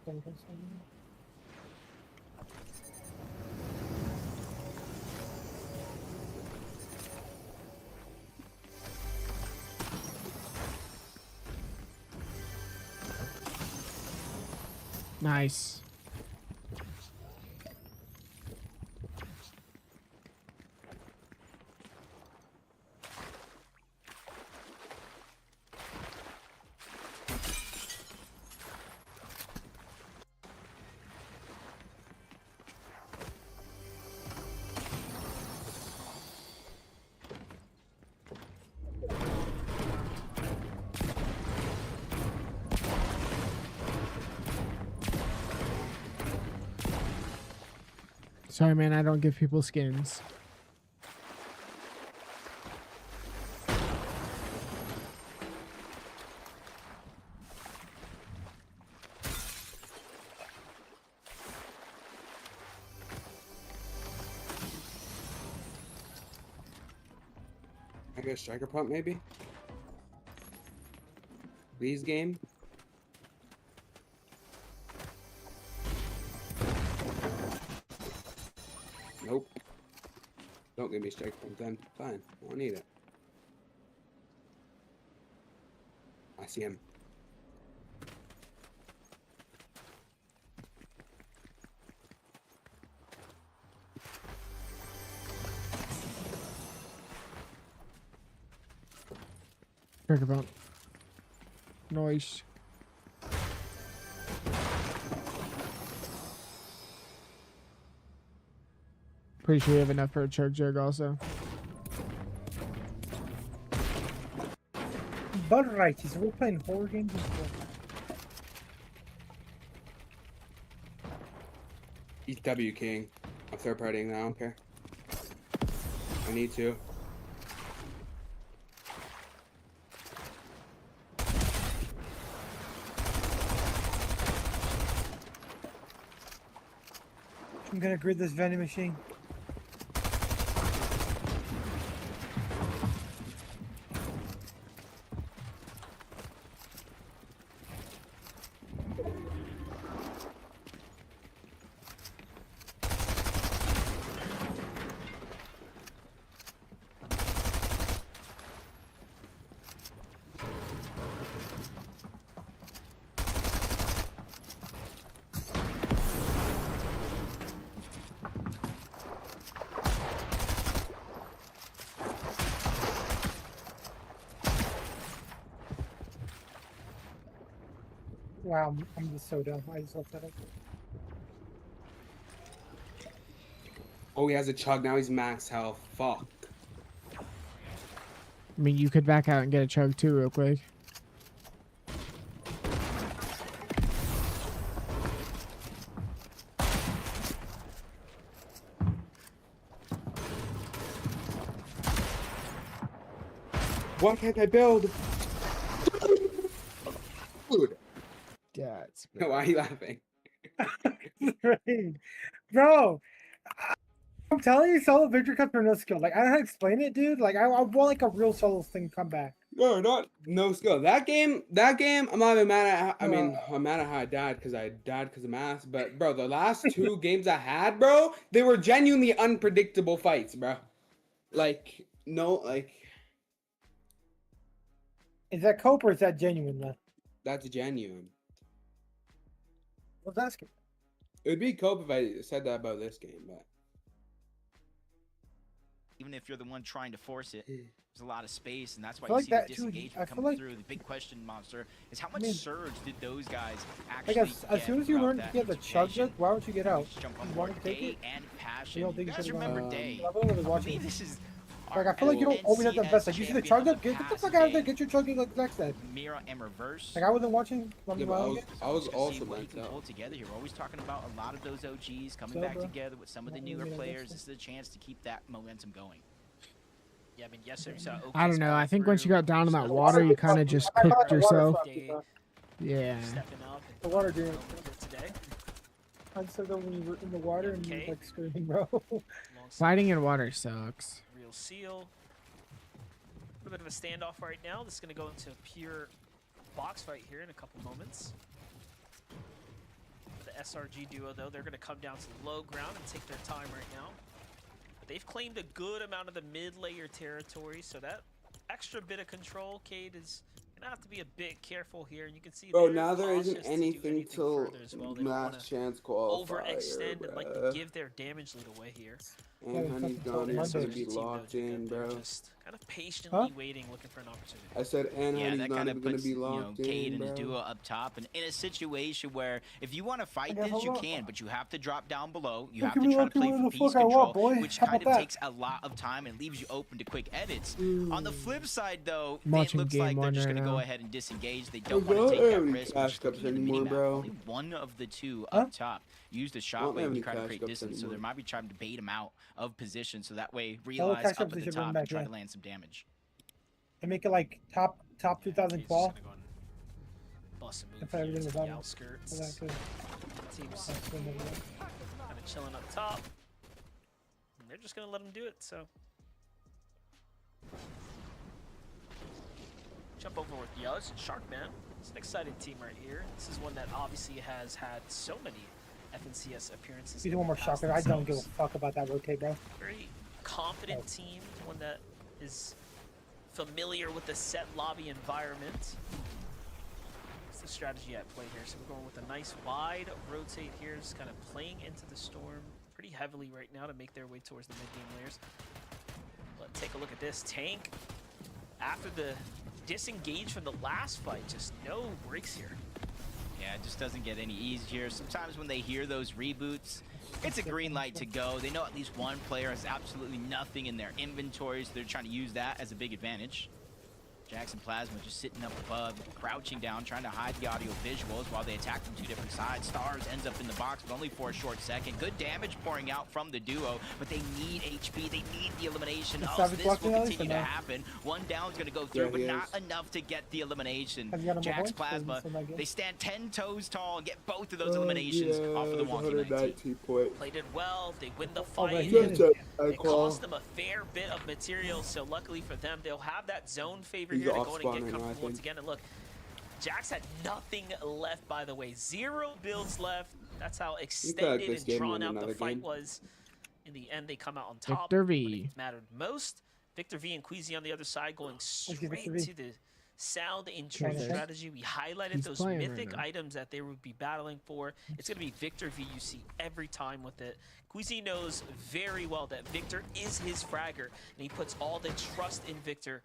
10 kill second. Nice. Sorry, man, I don't give people skins. get a striker pump maybe? Please game. Nope. Don't give me striker pump then. Fine. I don't need it. I see him. Trigger bump. Nice. Pretty sure you have enough for a chug jug also. Butter righties. We're playing horror games. He's W King. I'm third partying now. I don't care. I need to. I'm gonna grid this vending machine. Wow, I'm just so dumb. I just left that up. Oh, he has a chug. Now he's max health. Fuck. I mean, you could back out and get a chug too real quick. Why can't I build? Dude. That's Why are you laughing? Right. Bro, I'm telling you, solo victory comes from no skill. Like, I don't know how to explain it, dude. Like, I want like a real solo thing to come back. No, not no skill. That game, I'm not even mad at. I mean, I'm mad at how I died because of math. But bro, the last two games I had, bro, they were genuinely unpredictable fights, bro. Like, no, like Is that cope or is that genuine, though? that's genuine. I was asking. It would be cope if I said that about this game, but Even if you're the one trying to force it, there's a lot of space, and that's why feel you like see that the too, disengagement I feel coming like- through. The big question, Monster, is how much mean, surge did those guys actually Like, as soon as you throughout learn to that get the chug jug, integration? why don't you get out? Just jump on You board want to take Day it? and You Passion. don't You think you guys should remember go? Day? I really was I watching. believe this is Like, I feel like you don't always have to invest. Like, you see the chug jug, get the fuck out of there, get your chug jug like Zach said. Mira and Reverse. Like, I wasn't watching. yeah, but I was also what he meant can pull to. together here. We're always talking about a lot of those OGs coming So, back bro, together with some of the I newer mean, I guess players. so. This is a chance to keep that momentum going. Yeah, I mean, yesterday we saw Oakland's I don't know. I come think once you through, got down in that so water, you kind of just I thought cooked the water yourself. fucked you, bro. Yeah. stepping up and The water doing. today. I said that when you were in the water and you were Okay. like screaming, bro. Alongside Fighting in water sucks. Real Seal. A little bit of a standoff right now. This is going to go into a pure box fight here in a couple moments. The SRG duo, though, they're going to come down to the low ground and take their time right now. But they've claimed a good amount of the mid-layer territory, so that extra bit of control, Cade, is going to have to be a bit careful here. And you can see Bro, they're now there isn't cautious to do anything till further as well. They don't wanna last chance qualifier. overextend and like to bruh. give their damage lead away here. And Honey's gone Yeah, is so gonna the be locked in, bro. Just kind of patiently waiting, looking for an opportunity. I said, and Yeah, Honey's that not kind even of gonna puts be you know locked Cade in, and his bro. duo up top, and in a situation where if you want to fight Okay, this, hold you up. can, but you have to drop down below. You Look have at to me try to like play doing for the piece fuck I control, want, boy. which How kind about of that? takes a lot of time and leaves you open to quick edits. On the flip side, though, I'm it watching looks game like they're one just right going to go now. ahead and disengage. They don't Bro, want to I take don't that have any risk. cash cups anymore, bro. Only one of the two Huh? up top used the don't have shockwave any to try to cash create cups distance, so anymore. they might be trying to bait him out of position, so that way cash realize cups up they at the should bring top back, and try yeah. to land some damage. And make it like top Cade's 2012. just gonna go and bust a move If here everything to was the on- outskirts. So that could- Team's that's good, maybe. kind of chilling up top. And they're just gonna let him do it. So matchup over with Yuz and Sharkman. It's an exciting team right here. This is one that obviously has had so many FNCS appearances. You in do one the more past shot, I don't give a themselves. fuck about that rotate, bro. Very confident team, one that is familiar with the set lobby environment. What's the strategy at play here? So we're going with a nice wide rotate here, just kind of playing into the storm pretty heavily right now to make their way towards the mid-game layers. Let's take a look at this. Tank, after the disengage from the last fight, just no breaks here. Yeah, it just doesn't get any easier. Sometimes when they hear those reboots, it's a green light to go. They know at least one player has absolutely nothing in their inventory, so they're trying to use that as a big advantage. Jackson Plasma just sitting up above, crouching down, trying to hide the audio visuals while they attack from two different sides. Stars ends up in the box, but only for a short second. Good damage pouring out from the duo, but they need HP. They need the elimination. Oh, so this will continue to happen. One down is going to go through, but not enough to get the elimination. Jax Plasma, they stand 10 toes tall and get both of those eliminations off of the wonky 19. Played it well. They win the fight. It cost them a fair bit of material, so luckily for them, they'll have that zone favor here to go in and get comfortable once again. And look, Jax had nothing left, by the way. 0 builds left. That's how extended and drawn out the fight was. In the end, they come out on top. Victor V. Mattered most. Victor V and Queasy on the other side going straight to the sound and true strategy. We highlighted those mythic items that they would be battling for. It's going to be Victor V you see every time with it. Queasy knows very well that Victor is his fragger, and he puts all the trust in Victor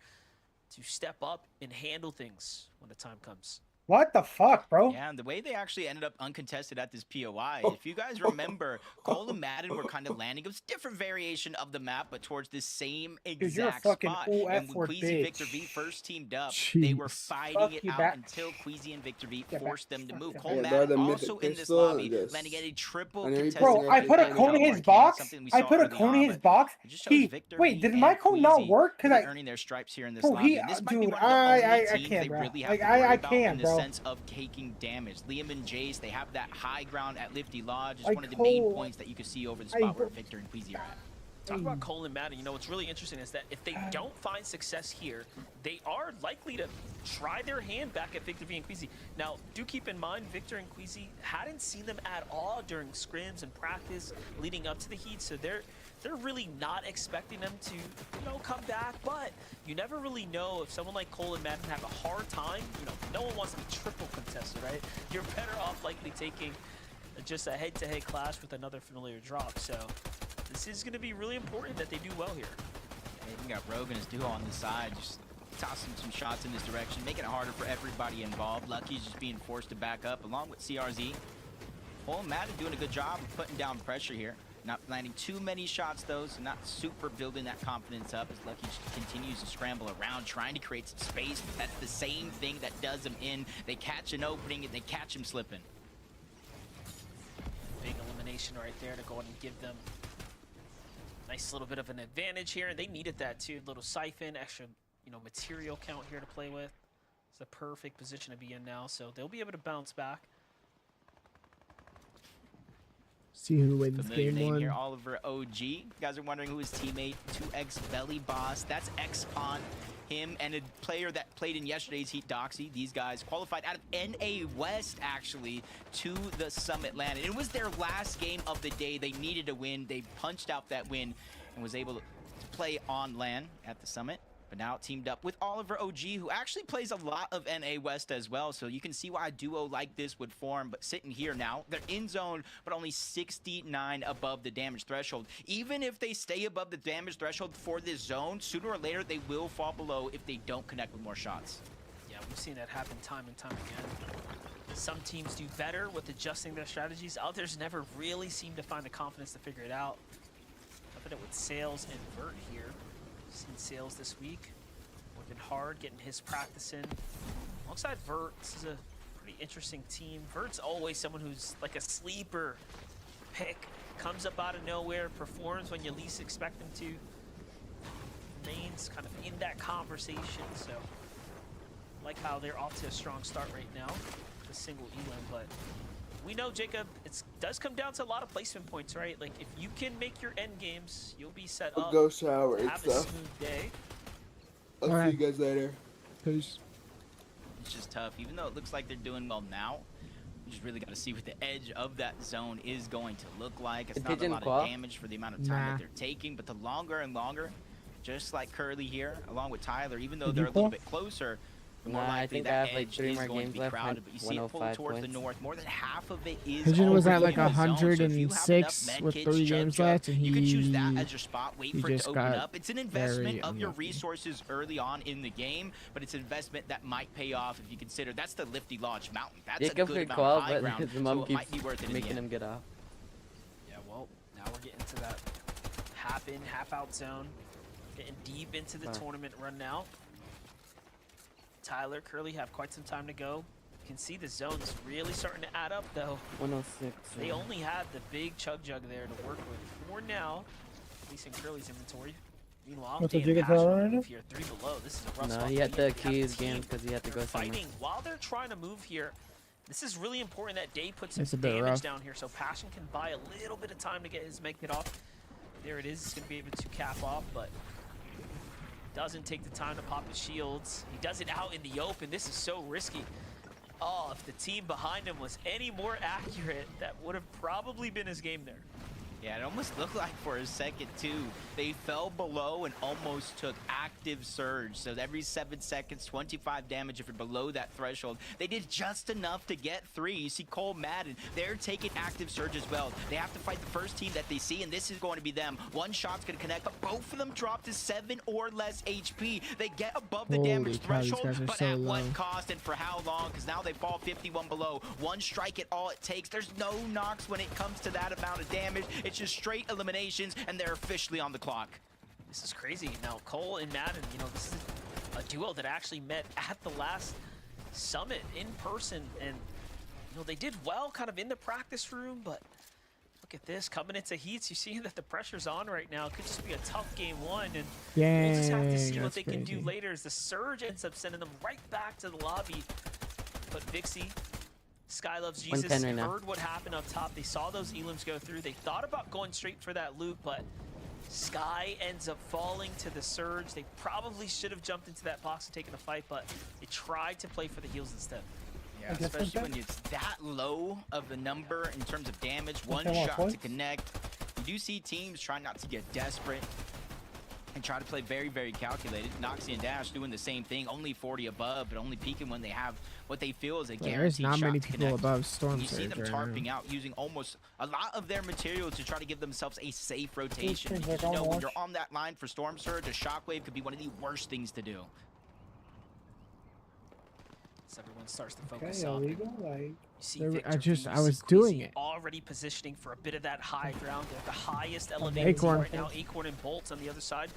to step up and handle things when the time comes. What the fuck, bro? Yeah, and the way they actually ended up uncontested at this POI, if you guys remember, Cole and Madden were kind of landing. It was a different variation of the map, but towards the same exact spot. And when Queasy and Victor V first teamed up, they were fighting it out until Queasy and Victor V forced them to move. Cole Madden also in this lobby, landing at a triple contested. Bro, I put a cone in his box. I put a cone in his box. Wait, did my cone not work? Because I earning their stripes here in this lobby. This might be one of the only teams they really have to worry about in the sense of taking damage. Liam and Jace, they have that high ground at Lifty Lodge. It's one of the main points that you can see over the spot where Victor and Queasy are at. Talk about Cole and Madden. You know, what's really interesting is that if they don't find success here, they are likely to try their hand back at Victor V and Queasy. Now, do keep in mind, Victor and Queasy hadn't seen them at all during scrims and practice leading up to the heat, so they're really not expecting them to, you know, come back. But you never really know if someone like Cole and Madden have a hard time. You know, no one wants to be triple contested, right? You're better off likely taking just a head-to-head clash with another familiar drop. So this is going to be really important that they do well here. We got Rogan as duo on the side, just tossing some shots in this direction, making it harder for everybody involved. Lucky's just being forced to back up along with CRZ. Cole and Madden doing a good job of putting down pressure here. Not landing too many shots, though, so not super building that confidence up as Lucky just continues to scramble around, trying to create some space, but that's the same thing that does them in. They catch an opening, and they catch him slipping. Big elimination right there to go in and give them a nice little bit of an advantage here, and they needed that, too. Little siphon, extra, you know, material count here to play with. It's a perfect position to be in now, so they'll be able to bounce back. See who wins Familiar game name one. Here, Oliver OG. You guys are wondering who his teammate, 2X Belly Boss. That's X-Pon. Him and a player that played in yesterday's Heat, Doxy. These guys qualified out of NA West, actually, to the Summit LAN. And it was their last game of the day. They needed a win. They punched out that win and was able to play on LAN at the Summit. But now teamed up with Oliver OG, who actually plays a lot of NA West as well. So you can see why a duo like this would form. But sitting here now, they're in zone, but only 69 above the damage threshold. Even if they stay above the damage threshold for this zone, sooner or later they will fall below if they don't connect with more shots. Yeah, we've seen that happen time and time again. Some teams do better with adjusting their strategies. Others never really seem to find the confidence to figure it out. Happened with Sales and Vert here. Seen Sales this week, working hard, getting his practice in. Alongside Vert, this is a pretty interesting team. Vert's always someone who's like a sleeper pick. Comes up out of nowhere, performs when you least expect him to. Remains kind of in that conversation, so like how they're off to a strong start right now. The single elim, but we know, Jacob, it does come down to a lot of placement points, right? Like, if you can make your end games, you'll be set up. Go shower and have stuff. a smooth day. I'll see you guys later. Peace. it's just tough. Even though it looks like they're doing well now, you just really got to see what the edge of that zone is going to look like. It's not a lot of damage for the amount of time that they're taking, but the longer and longer, just like Curly here, along with Tyler, even though they're a little bit closer, the more likely I think I that have like edge 3 is more going to games be left. crowded. But you see it pull towards the north. More than half of it is Pigeon was at already like in the zone, so if you have enough 106 med with kits, 3 chug games chug, left, and you can choose that as your spot. Wait for it just to open got up. It's an investment of your unlucky. resources early on in the game, but it's an investment that might pay off if you consider that's the Lifty Lodge Mountain. That's a Jacob good could amount of call, high but ground, the mom so it might be keeps worth it in the making end. him get off. Yeah, well, now we're getting to that half in, half out zone. Getting deep into the tournament run now. Tyler, Curly have quite some time to go. You can see the zone's really starting to add up, though. 106. They only had the big chug jug there to work with for now, at least in Curly's inventory. Meanwhile, What's the Dan Jigga Passion Tower right now? move here, 3 below. This is a rough No, spot. he to had be to in. You have key the his game team because he had to go somewhere. fighting while they're trying to move here. This is really important that Day puts some It's a bit damage rough. down here so Passion can buy a little bit of time to get his make it off. There it is. He's going to be able to cap off, but doesn't take the time to pop his shields. He does it out in the open. This is so risky. Oh, if the team behind him was any more accurate, that would have probably been his game there. Yeah, it almost looked like for a second, too. They fell below and almost took active surge. So every 7 seconds, 25 damage if you're below that threshold. They did just enough to get 3. You see Cole Madden, they're taking active surge as well. They have to fight the first team that they see, and this is going to be them. One shot's going to connect, but both of them drop to 7 or less HP. They get above the damage Holy cow, these threshold, guys are but so at low. what cost and for how long? Because now they fall 51 below. One strike at all it takes. There's no knocks when it comes to that amount of damage. It's just straight eliminations, and they're officially on the clock. This is crazy. Now, Cole and Madden, you know, this is a duo that actually met at the last summit in person, and, you know, they did well kind of in the practice room, but look at this. Coming into heats, you're seeing that the pressure's on right now. It could just be a tough game 1, and we'll just have to see what that's they can do crazy. later as the surge ends up sending them right back to the lobby. But Vixie, Sky Loves Jesus, 110 right now. heard what happened up top. They saw those elims go through. They thought about going straight for that loot, but Sky ends up falling to the surge. They probably should have jumped into that box and taken a fight, but they tried to play for the heals instead. Yeah, especially when it's that low of a number in terms of damage. One shot to connect. You do see teams trying not to get desperate and try to play very, very calculated. Noxy and Dash doing the same thing, only 40 above, but only peaking when they have what they feel is a guaranteed There's not shot many to people connect. above Storm You see Surge them right tarping now. out, using almost a lot of their material to try to give themselves a safe rotation. Things Because like you know, when almost. you're on that line for Storm Surge, a shockwave could be one of the worst things to do. So everyone starts to focus Okay, up. illegal, like. You see There- Victor I V's was doing Queasy it. already positioning for a bit of that high ground. They're the highest elevated Acorn. right now. Acorn and Bolts on the other side.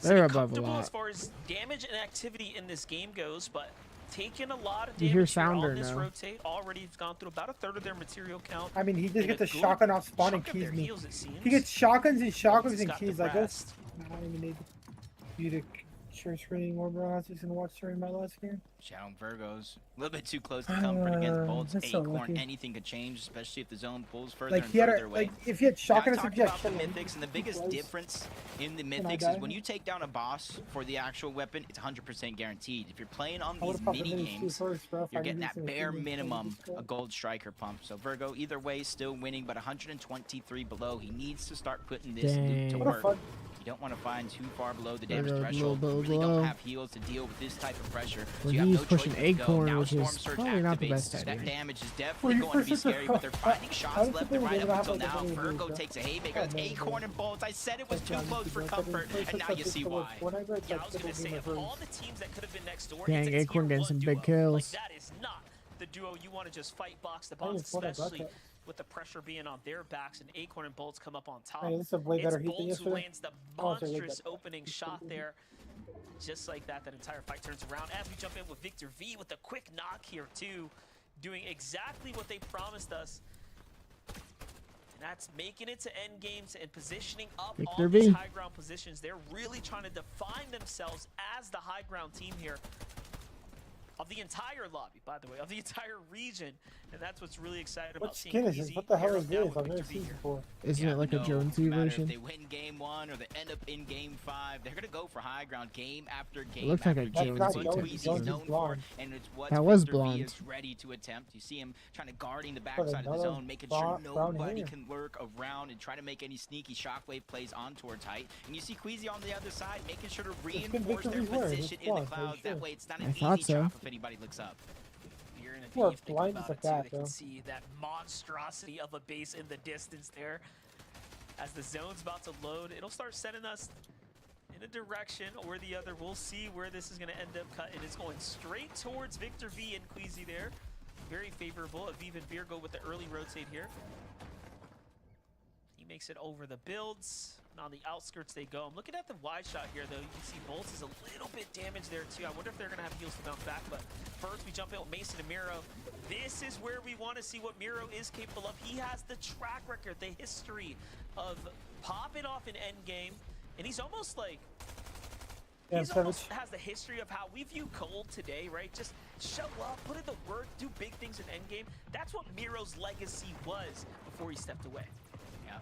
They're Sitting above a comfortable lot. as far as damage and activity in this game goes, but taking a lot of You damage hear here Sounder on this now. rotate. Already has gone through about a third of their material count. I mean, he just and gets a a good shotgun off spawn and chunk of their keys me. heals, it seems. He gets shotguns and Bolts shotguns has and got the keys. Like, go. rest. I don't even need you to share screen anymore, bro. I was just gonna watch during my last game. Shadow Virgos, a little bit too close to comfort against Bolts. That's so Acorn, lucky. anything could change, especially if the zone pulls further Like and he had further a, away. like if he had Now, shotgun I and talked yeah, about the kill him. mythics, and the biggest Close. difference in the I mythics die? is when you take down a boss for the actual weapon, it's 100% guaranteed. If you're playing on I would've these popped the mini minis too games, first, bro, if you're I getting knew that this was bare gonna be minimum, this a gold striker pump. So Virgo, either way, still winning, but 123 below. He needs to start putting this loot to Dang. What the work. fuck? You don't want to find too far below the damage Virgo's a threshold. little You bit really below. don't have heals to deal with this type of pressure. So Well, you have he's no choice pushing but to go. Acorn, Now which Storm is Surge probably not the activates. best That idea. damage is Well, definitely you going to be first scary, but they're finding how shots does left people and right even up have, until like, now. the mini Virgo boots, takes a bro? haymaker. That's Oh, man, Acorn bro. and Bolts. I said it was too That's close for not comfort, good. and now you see why. Whenever it's Yeah, like I was gonna triple say, game of of all the teams that could have been next door, Dang, it's a Acorn tier getting 1 some duo. big kills. Like, that is not the duo you want to just fight box to I box, just thought about especially that. with the pressure being on their backs and Acorn and Bolts come up on top. Hey, this is a way better It's heat than Bolts who yesterday. lands the Oh, it's a way monstrous better. opening shot there. Just like that, that entire fight turns around as we jump in with Victor V with a quick knock here too, doing exactly what they promised us. And that's making it to end games and positioning up Victor on these V. high ground positions. They're really trying to define themselves as the high ground team here. of the entire lobby, by the way, of the entire region, and that's what's really exciting What about seeing skin is this? Queasy What the hell pair is up now this? with I've never Victor V seen this here. before. Isn't Yeah, it like no a Jonesy matter version? If they win game 1 or they end up in game 5, they're gonna go for high ground game after game. looks like a after That's game. not It's what Jonesy. Queasy's Jonesy's known for, blonde. and it's what That was Victor V blonde. is ready to attempt. You see him trying to guarding the But backside of the another zone, making sure brown nobody hair. can lurk around and try to make any sneaky shockwave plays on towards height. And you see Queasy on the other side, making sure to skin reinforce Victor their V's wearing, position it's in the blonde, are you clouds. That sure? way, it's not I an thought easy so. chop if anybody looks up. You're in a Well, cave, think blind about is it like too. that, They can though. see that monstrosity of a base in the distance there. As the zone's about to load, it'll start sending us in a direction or the other. We'll see where this is going to end up cutting. It's going straight towards Victor V and Queasy there. Very favorable. Aviv and Beer go with the early rotate here. He makes it over the builds. And on the outskirts they go. I'm looking at the wide shot here, though. You can see Bolts is a little bit damaged there, too. I wonder if they're going to have heals to bounce back. But first, we jump in with Mason and Miro. This is where we want to see what Miro is capable of. He has the track record, the history of popping off in endgame. And he's almost like... Yeah, He's Savage. almost has the history of how we view Cold today, right? Just show up, put in the work, do big things in endgame. That's what Miro's legacy was before he stepped away. Yeah,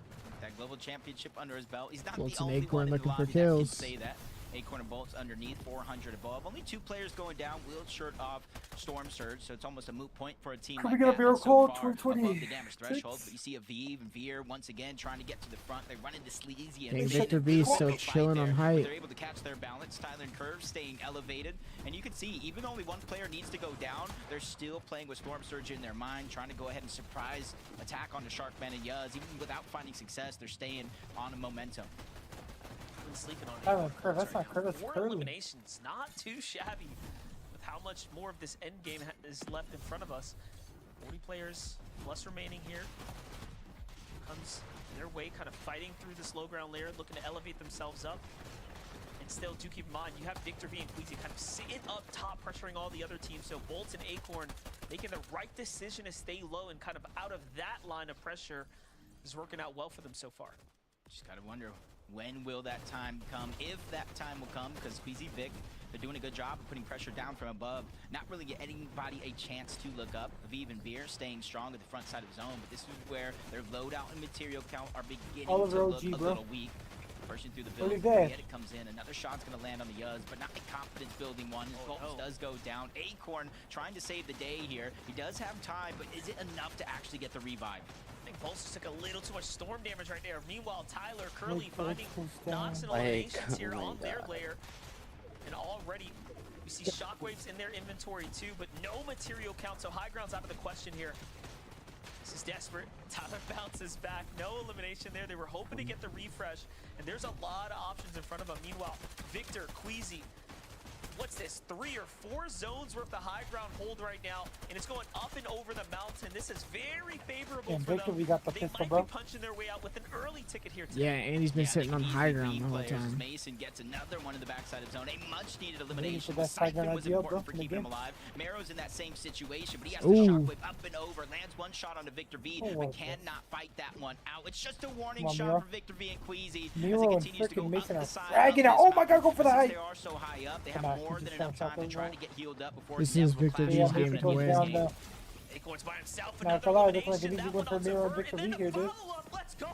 that global championship under his belt. He's not Bolts the and only Acorn one in the looking for lobby that can kills. say that. Acorn and Bolts underneath, 400 above. Only 2 players going down. Wheeled shirt off, Storm Surge. So it's almost a moot point for a team Can like we get a that. Miro But so Cold far, 220? above the damage threshold. But you see Aviv and Veer once again trying to get to the front. They run into Sleazy and Dang, Finn. Victor V is still Fight chilling on there, but height. They're able to catch their balance. Tyler and Curve staying elevated. And you can see, even though only one player needs to go down, they're still playing with Storm Surge in their mind, trying to go ahead and surprise attack onto Sharkman and Yuz. Even without finding success, they're staying on a momentum. Been sleeping on Tyler, Acorn Curve, Bolts that's not now. Curve, that's 4 Curly. eliminations, not too shabby with how much more of this end game is left in front of us. 40 players plus remaining here. Comes their way, kind of fighting through this low ground layer, looking to elevate themselves up. And still, do keep in mind, you have Victor V and Queasy kind of sitting up top, pressuring all the other teams. So Bolts and Acorn making the right decision to stay low and kind of out of that line of pressure is working out well for them so far. Just gotta wonder, when will that time come? If that time will come, because Queasy Vic, they're doing a good job of putting pressure down from above. Not really getting anybody a chance to look up. Aviv and Beer staying strong at the front side of zone, but this is where their loadout and material count are beginning Oliver to look OG, a bro. little weak. Pushing through the What build, is that? it comes in. Another shot's gonna land on the Yuz, but not a confidence building one. His Bolts no. does go down. Acorn trying to save the day here. He does have time, but is it enough to actually get the revive? I think Bolts just took a little too much storm damage right there. Meanwhile, Tyler, Curly Bolts finding goes down. knocks and Like, eliminations here oh my on their God. layer. And already we see shockwaves in their inventory too, but no material count, so high ground's out of the question here. This is desperate. Tyler bounces back. No elimination there. They were hoping to get the refresh, and there's a lot of options in front of them. Meanwhile, Victor, Queasy, what's this, 3 or 4 zones worth of high ground hold right now, and it's going up and over the mountain. This is very favorable And for Victor, them. we got the They pistol, might bro. be punching their way out with an early ticket here today. Yeah, and he's been Yeah, sitting the on easy high ground lead the whole players as time. Mason gets another one in the backside of zone. A much needed the elimination. best high ground Siphon was ideal, important bro, for in the keeping him game. alive. Marrow's in that same situation, but he has to Ooh. shockwave up and over. Lands one shot onto Victor V, Oh, but okay. cannot fight that one out. It's just a warning Come on, shot Miro. for Victor V and Queasy as Miro he and continues to go freaking up Mason the are side fragging of out. this Oh my God, go for the Since height. They are so high up. They Come have on, more he's than just enough trying time to to try shot to get healed up before This the is inevitable Victor clash V's Yeah, happens game in to Victor this win. goes down game. though. Acorn's by himself. Nah, Another it's a lie. It looks like elimination. an easy That win one for on Miro and Subvert, Victor and V then here, the dude. follow-up. Let's go,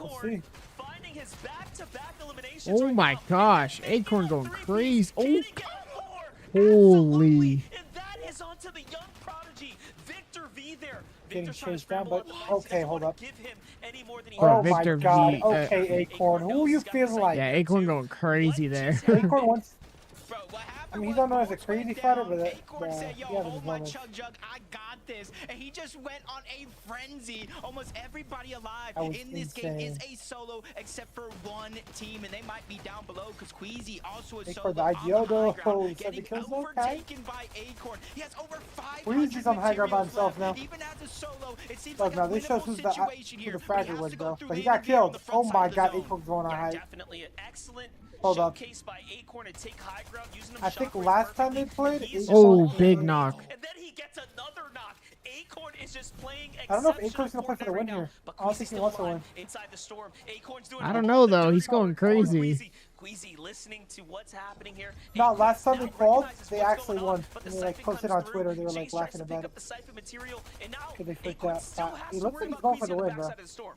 Let's Acorn. see. Finding his back-to-back eliminations Oh right my now. gosh, Making Acorn a going three-piece. crazy. Can Oh, he get more? holy. Absolutely. And that is onto the young prodigy, Victor V there. Getting Victor's trying to chased down, scramble but up the heights. okay, Doesn't hold wanna up. give him any more than he Bro, Oh has. my Victor God. V, Okay, Acorn. Who you feel like? Yeah, Acorn going crazy there. Acorn wants. Bro, what happened I mean, he's was not known as a Bolts crazy went fighter, down, but Acorn said, yo, he had his hold my moments. chug jug, I got this. And he just went on a frenzy. Almost everybody alive That was in this game is insane. a solo except for one team, and they might be down below because Queasy also is Acorn, solo the on IGL the high though, ground, he said getting the kills, okay. overtaken by Acorn. He has over 500 Queasy's on high ground by materials himself left. now. Even as a solo, it seems Look, like now a this shows winnable who the situation here. But he fragger has was, to go bro. through But he the got interview on killed. the front Oh side my of the God, zone. Acorn's going on Yeah, high. definitely an excellent Hold up. showcase by Acorn to take high ground, using them I think shockwaves last time they perfectly. played, He's Acorn- Oh, just big all knock. in. And then he gets another knock. Acorn is is just playing I don't know if exceptional Acorn's gonna play for the Fortnite win right now, here. but I don't Queasy's think he still wants to alive win. inside the storm. Acorn's doing I don't all know the though. He's dirty going work for crazy. Queasy listening to what's happening here. No, Acorn last time now they called, recognizes they what's actually going on, won. but the And they like siphon posted comes on through. Twitter. They were like Jace tries laughing to about pick it. up the siphon material, and now Cause they freaked Acorn out. still has He to looks worry like he's about going for Queasy the on the win, bro. backside of the storm.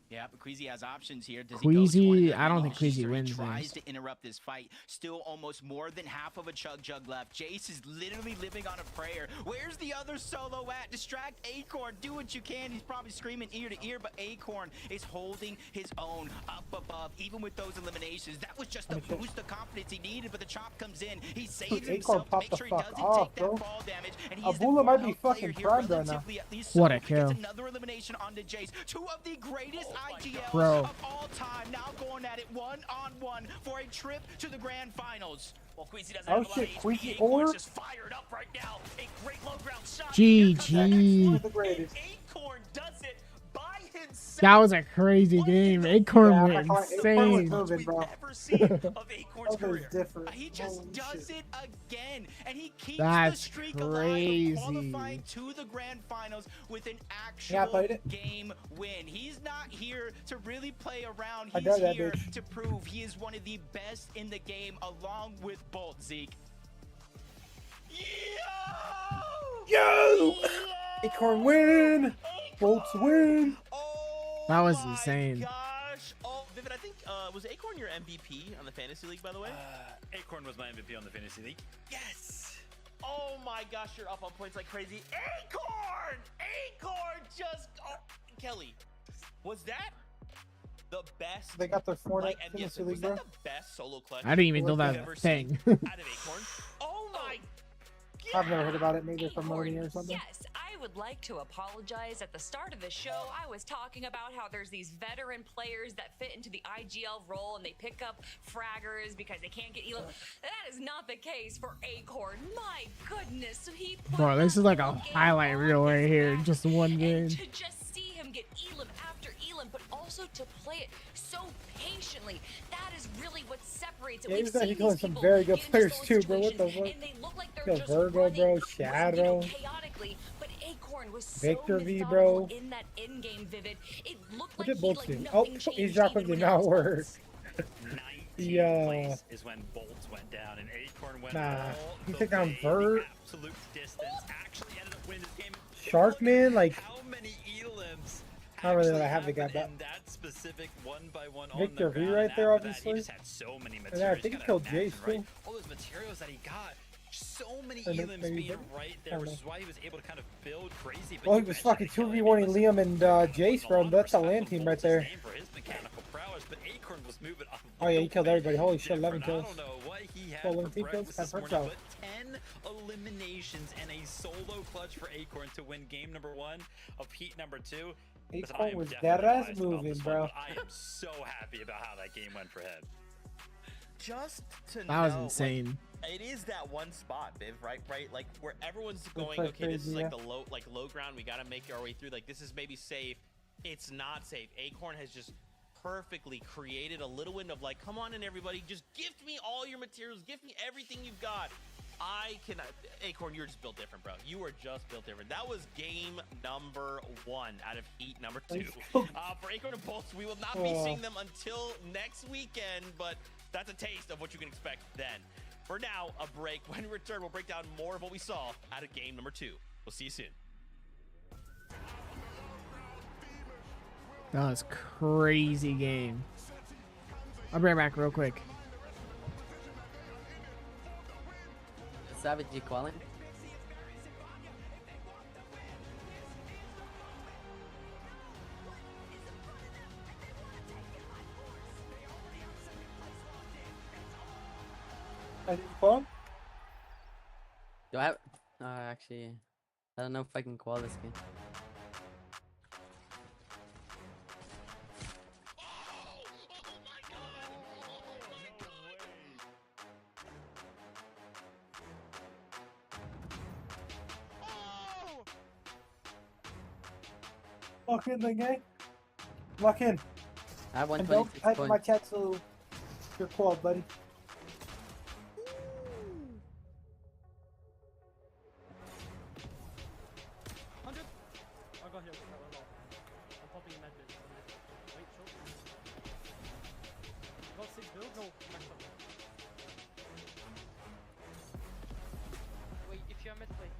Yeah, but Queasy has options here. Does he go to one of Queasy, the I don't mid think lanes, Queasy or he wins tries this. to interrupt this fight. Still almost more than half of a chug left. Jace is literally living on a prayer. Where's the other solo at? Distract Acorn. Do what you can. He's probably screaming ear to ear, but Acorn is holding his own up above, even with those eliminations. That was just the boost of confidence he needed, but the chop comes in. He saves Acorn himself to popped make the sure he fuck doesn't off, take that bro. fall damage, and he's the Abula might be full health fucking player here, primed right now. relatively at least. What a Gets kill. another elimination onto Jace. Two of the greatest IGLs Bro. of all time now going at it one-on-one for a trip to the grand finals. Well, Queasy doesn't Oh have a lot shit, of Queasy HP. Acorn's or- just fired up right now. A great low ground shot. GG. Here comes The greatest. Acorn does it by himself. That was a crazy game. Acorn Yeah, went I thought Acorn was insane. moving, we've bro. ever seen of Acorn's That was career. different. He just Holy does shit. it again, and he keeps That's the streak alive crazy. of qualifying to the grand finals with an Yeah, I actual played it. game win. He's not here to really play around. I He's dug that here bitch. to prove he is one of the best in the game, along with Bolt. Zeke. Yo! Acorn win! Bolts win! Oh That was my insane. Gosh. Oh, Vivid, I think, was Acorn your MVP on the Fantasy League, by the way? Acorn was my MVP on the Fantasy League. Yes! Oh my gosh, you're up on points like crazy. Acorn! Acorn just... Oh, Kelly, was that the best... They got their Fortnite like, and yes, Fantasy was League, that bro. the best solo clutch I didn't even know You've that ever was a thing. seen out of Acorn? Oh my... I've never heard about it. Maybe from Acorn, Moni or something. yes, I would like to apologize. At the start of the show, I was talking about how there's these veteran players that fit into the IGL role and they pick up fraggers because they can't get Elam. That is not the case for Acorn. My goodness, so he put Bro, this that is like a whole game highlight on reel right his here. back. Just one And game. to just see him get Elam after Elam, but also to play it so patiently, that is really what separates it. Yeah, We've he's got- seen he's got these some people very good get into players those too, bro. What the situations, fuck? and they look like Yo, they're just Virgo, running, bro, you know, Shadow. chaotically, but Acorn was so Victor V, methodical bro. in that in-game Vivid. It looked What like did Bolts he, do? like Oh, nothing changed his drop even did when it not was work. Bolts. 19th Yeah. place is when Bolts went down, and Acorn went Nah, all he the took down way, Vert. the absolute distance. Actually ended up winning this game. Sharkman, like, How many elims I don't really actually have the guy happened back. in that specific one-by-one on Victor the V ground, right and there, after that, obviously. He just had so many And materials. then I think he gotta killed imagine, Jace, right? too. All those materials that he got. So many Or elims maybe being Vert. right I there, don't which know. is why he was able to kind of build crazy. But Well, you he was mentioned fucking it, Kelly. 2v1ing Liam and Jace, bro. That's a LAN team right there. For his mechanical prowess, but Acorn was moving up Oh, yeah, he killed everybody. Holy shit, different. 11 kills. I don't know what he had Well, for 11 kills, breakfast that's this hurt morning, though. but 10 eliminations and a solo clutch for Acorn to win game number 1 of heat number 2. Listen, I Acorn am was definitely dead ass biased about moving, this one, bro. but I am so happy about how that game went for him. Just to That was know, like, insane. it is that one spot, Viv, right? Like where everyone's Looks going, like okay, this is crazy, like yeah. the low ground. We gotta make our way through. Like this is maybe safe. It's not safe. Acorn has just perfectly created a little window of like, come on in, everybody, just gift me all your materials, gift me everything you've got. I cannot. Acorn, you're just built different, bro. You are just built different. That was game number 1 out of heat number 2. For Acorn and Bolts, we will not be seeing them until next weekend, but that's a taste of what you can expect then. For now, a break. When we return, we'll break down more of what we saw out of game number 2. We'll see you soon. That was crazy game. I'll be right back real quick. Savage, you calling? I think phone? Do I have... actually, I don't know if I can call this game. Lock in the game. Lock in. I have And don't 126 type in my points. chat so you're called, buddy. got hit with that one off. I'm popping a med bit. Wait, short. Got 6 builds? No, max up. Wait, if you're mid, wait.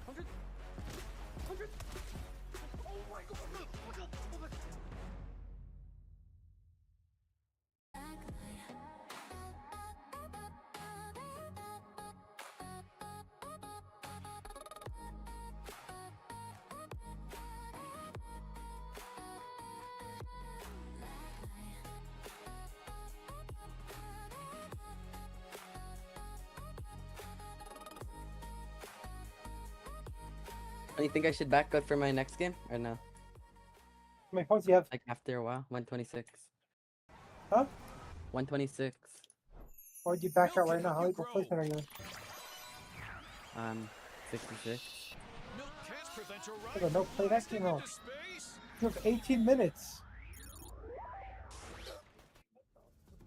100! 100! Oh my god! Oh my god! Oh my god! Do you think I should back up for my next game or no? How many points do you have? Like after a while, 126. Huh? 126. Why'd you back out right now? How many placement are you in? 66. No, play that game wrong. You have 18 minutes.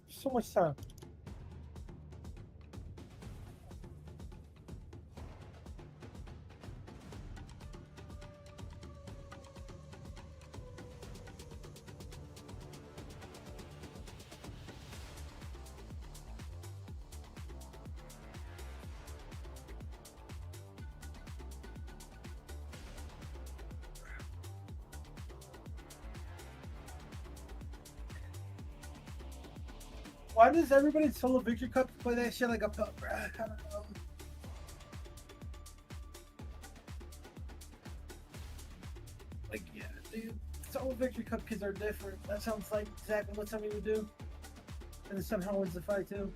So much time. Why does everybody in Solo Victory Cup play that shit like a pup, bruh? I don't know. Like, yeah, dude. Solo Victory Cup kids are different. That sounds like exactly what somebody would do. And then somehow wins the fight, too.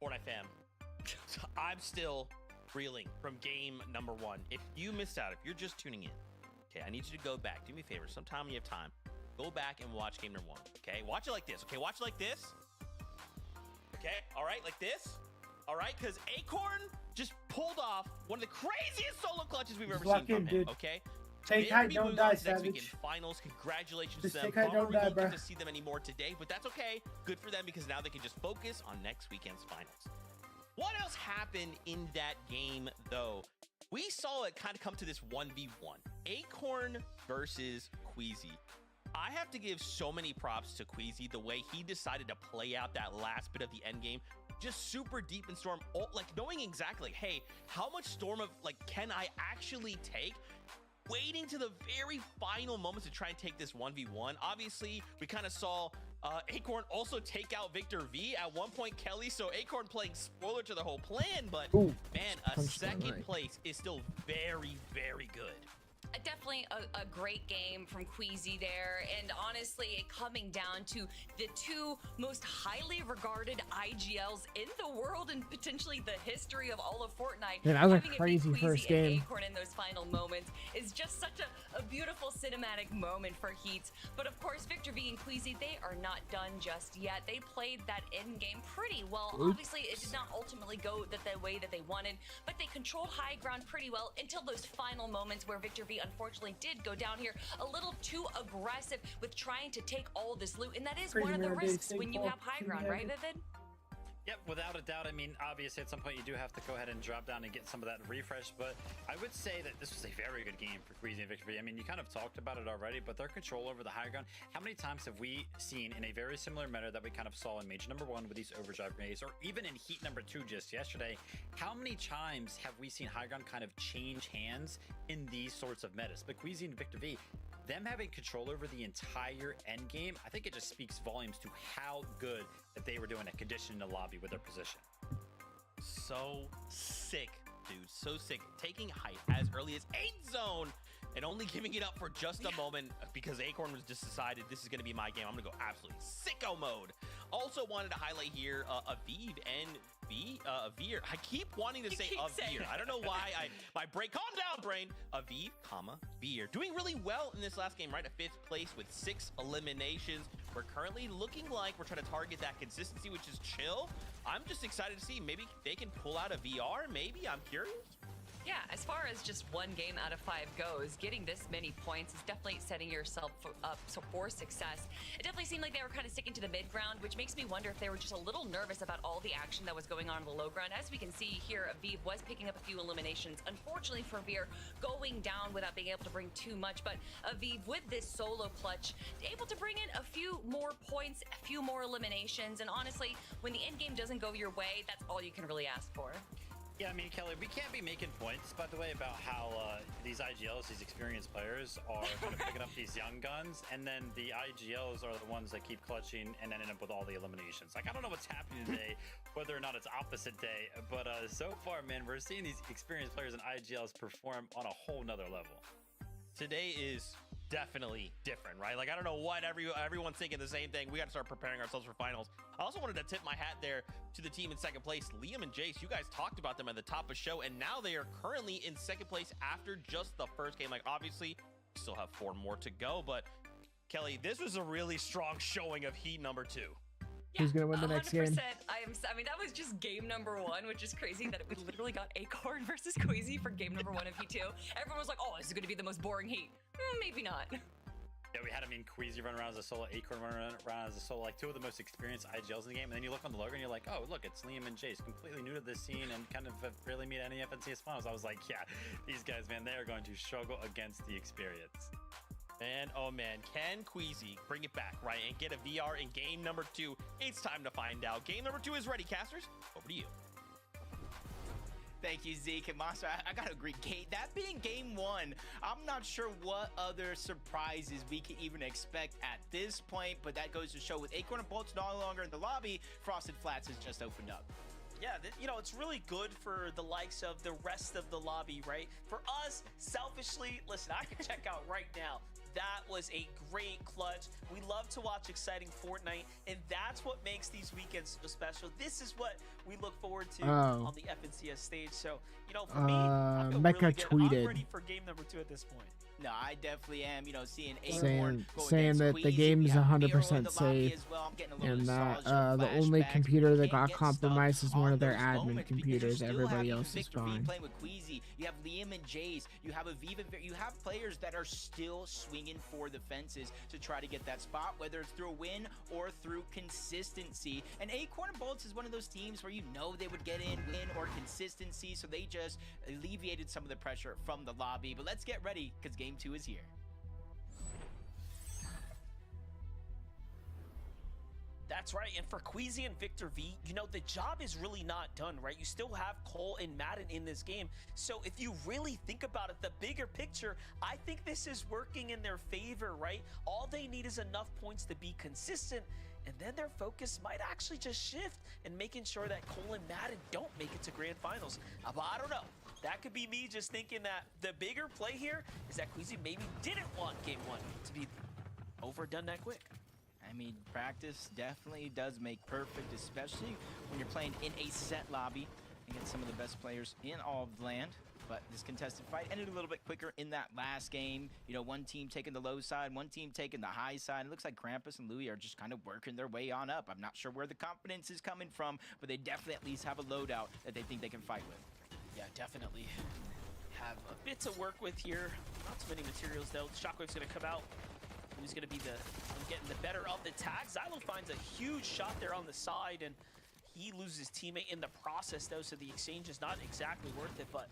Fortnite fam, I'm still reeling from game number 1. If you missed out, if you're just tuning in, okay, I need you to go back. Do me a favor, sometime when you have time, go back and watch game number 1, okay? Watch it like this, okay? Watch it like this. Okay, all right, like this. All right, because Acorn just pulled off one of the craziest solo clutches we've ever seen from him, okay? Take height, don't die, next week in Savage. finals. Congratulations Just to them. take height, don't We die, won't bro. get to see them anymore today, but that's okay. Good for them because now they can just focus on next weekend's finals. What else happened in that game, though? We saw it kind of come to this 1v1. Acorn versus Queasy. I have to give so many props to Queasy, the way he decided to play out that last bit of the end game. Just super deep in Storm, like knowing exactly, hey, how much Storm of, like, can I actually take? Waiting to the very final moments to try and take this 1v1. Obviously, we kind of saw Acorn also take out Victor V at one point, Kelly. So Acorn playing spoiler to the whole plan, but man, a second place is still very, very good. Definitely a great game from Queasy there, and honestly, it coming down to the 2 most highly regarded IGLs in the world and potentially the history of all of Fortnite. Yeah, that was a Having it be crazy Queasy first and game. Acorn in those final moments is just such a beautiful cinematic moment for Heats. But of course, Victor V and Queasy, they are not done just yet. They played that end game pretty well. Oops. Obviously, it did not ultimately go the way that they wanted, but they controlled high ground pretty well until those final moments where Victor V unfortunately did go down here a little too aggressive with trying to take all this loot, and that is one of the risks when you have high ground, right, Vivid? Yep, without a doubt. I mean, obviously, at some point, you do have to go ahead and drop down and get some of that refresh, but I would say that this was a very good game for Queasy and Victor V. I mean, you kind of talked about it already, but their control over the high ground, how many times have we seen in a very similar meta that we kind of saw in Major number 1 with these overdrive grenades, or even in Heat number 2 just yesterday, how many times have we seen high ground kind of change hands in these sorts of metas? But Queasy and Victor V, them having control over the entire end game, I think it just speaks volumes to how good that they were doing at conditioning the lobby with their position. So sick, dude. So sick. Taking height as early as 8 zone and only giving it up for just a moment because Acorn was just decided this is going to be my game. I'm going to go absolutely sicko mode. Also wanted to highlight here Aviv and Veer. I keep wanting to say Avir. I don't know why. My brain, calm down, brain. Aviv, Veer. Doing really well in this last game, right? A 5th place with 6 eliminations. We're currently looking like we're trying to target that consistency, which is chill. I'm just excited to see maybe they can pull out a VR. Maybe, I'm curious. Yeah, as far as just 1 game out of 5 goes, getting this many points is definitely setting yourself up for success. It definitely seemed like they were kind of sticking to the mid ground, which makes me wonder if they were just a little nervous about all the action that was going on in the low ground. As we can see here, Aviv was picking up a few eliminations. Unfortunately for Veer, going down without being able to bring too much, but Aviv with this solo clutch, able to bring in a few more points, a few more eliminations, and honestly, when the end game doesn't go your way, that's all you can really ask for. Yeah, I mean, Kelly, we can't be making points, by the way, about how these IGLs, these experienced players, are kind of picking up these young guns, and then the IGLs are the ones that keep clutching and ending up with all the eliminations. Like, I don't know what's happening today, whether or not it's opposite day, but so far, man, we're seeing these experienced players and IGLs perform on a whole nother level. Today is definitely different, right? Like, I don't know what everyone's thinking the same thing. We got to start preparing ourselves for finals. I also wanted to tip my hat there to the team in second place, Liam and Jace. You guys talked about them at the top of the show, and now they are currently in second place after just the first game. Like, obviously, we still have 4 more to go, but Kelly, this was a really strong showing of heat number 2. Who's gonna win the next game? 100%. I mean, that was just game number 1, which is crazy that we literally got Acorn versus Queasy for game number 1 of Heat 2. Everyone was like, oh, this is gonna be the most boring Heat. Maybe not. Yeah, we had, I mean, Queasy run around as a solo, Acorn run around as a solo, like 2 of the most experienced IGLs in the game. And then you look on the logo and you're like, oh, look, it's Liam and Jace, completely new to this scene and kind of have barely made any FNCS finals. I was like, yeah, these guys, man, they are going to struggle against the experience. And oh man, can Queasy bring it back, right, and get a VR in game number 2? It's time to find out. Game number 2 is ready, casters. Over to you. Thank you, Zeke and Monster. I gotta agree. That being game 1, I'm not sure what other surprises we can even expect at this point, but that goes to show with Acorn and Bolts no longer in the lobby, Frosted Flats has just opened up. Yeah, you know, it's really good for the likes of the rest of the lobby, right? For us, selfishly, listen, I can check out right now. That was a great clutch. We love to watch exciting Fortnite, and that's what makes these weekends so special. This is what we look forward to on the FNCS stage. So, you know, for me, I feel Mecca really good. tweeted. I'm ready for game number 2 at this point. No, I definitely am. You know, seeing Acorn saying that the game's 100% safe, and that the only computer that got compromised is one of their admin computers. Everybody else is fine. Playing with Queasy, you have Liam and Jace, you have Aviv, you have players that are still swinging for the fences to try to get that spot, whether it's through a win or through consistency. And Acorn and Bolts is one of those teams where you know they would get in, win, or consistency, so they just alleviated some of the pressure from the lobby. But let's get ready, because game 2 is here. That's right, and for Queasy and Victor V, you know, the job is really not done, right? You still have Cole and Madden in this game. So if you really think about it, the bigger picture, I think this is working in their favor, right? All they need is enough points to be consistent, and then their focus might actually just shift in making sure that Cole and Madden don't make it to grand finals. But I don't know. That could be me just thinking that the bigger play here is that Queasy maybe didn't want game 1 to be overdone that quick. I mean, practice definitely does make perfect, especially when you're playing in a set lobby against some of the best players in all of the land. But this contested fight ended a little bit quicker in that last game. You know, one team taking the low side, one team taking the high side. It looks like Krampus and Louis are just kind of working their way on up. I'm not sure where the confidence is coming from, but they definitely at least have a loadout that they think they can fight with. Yeah, definitely have a bit to work with here. Not too many materials, though. Shockwave's going to come out. Who's going to be getting the better of the tag? Xylo finds a huge shot there on the side, and he loses his teammate in the process, though, so the exchange is not exactly worth it, but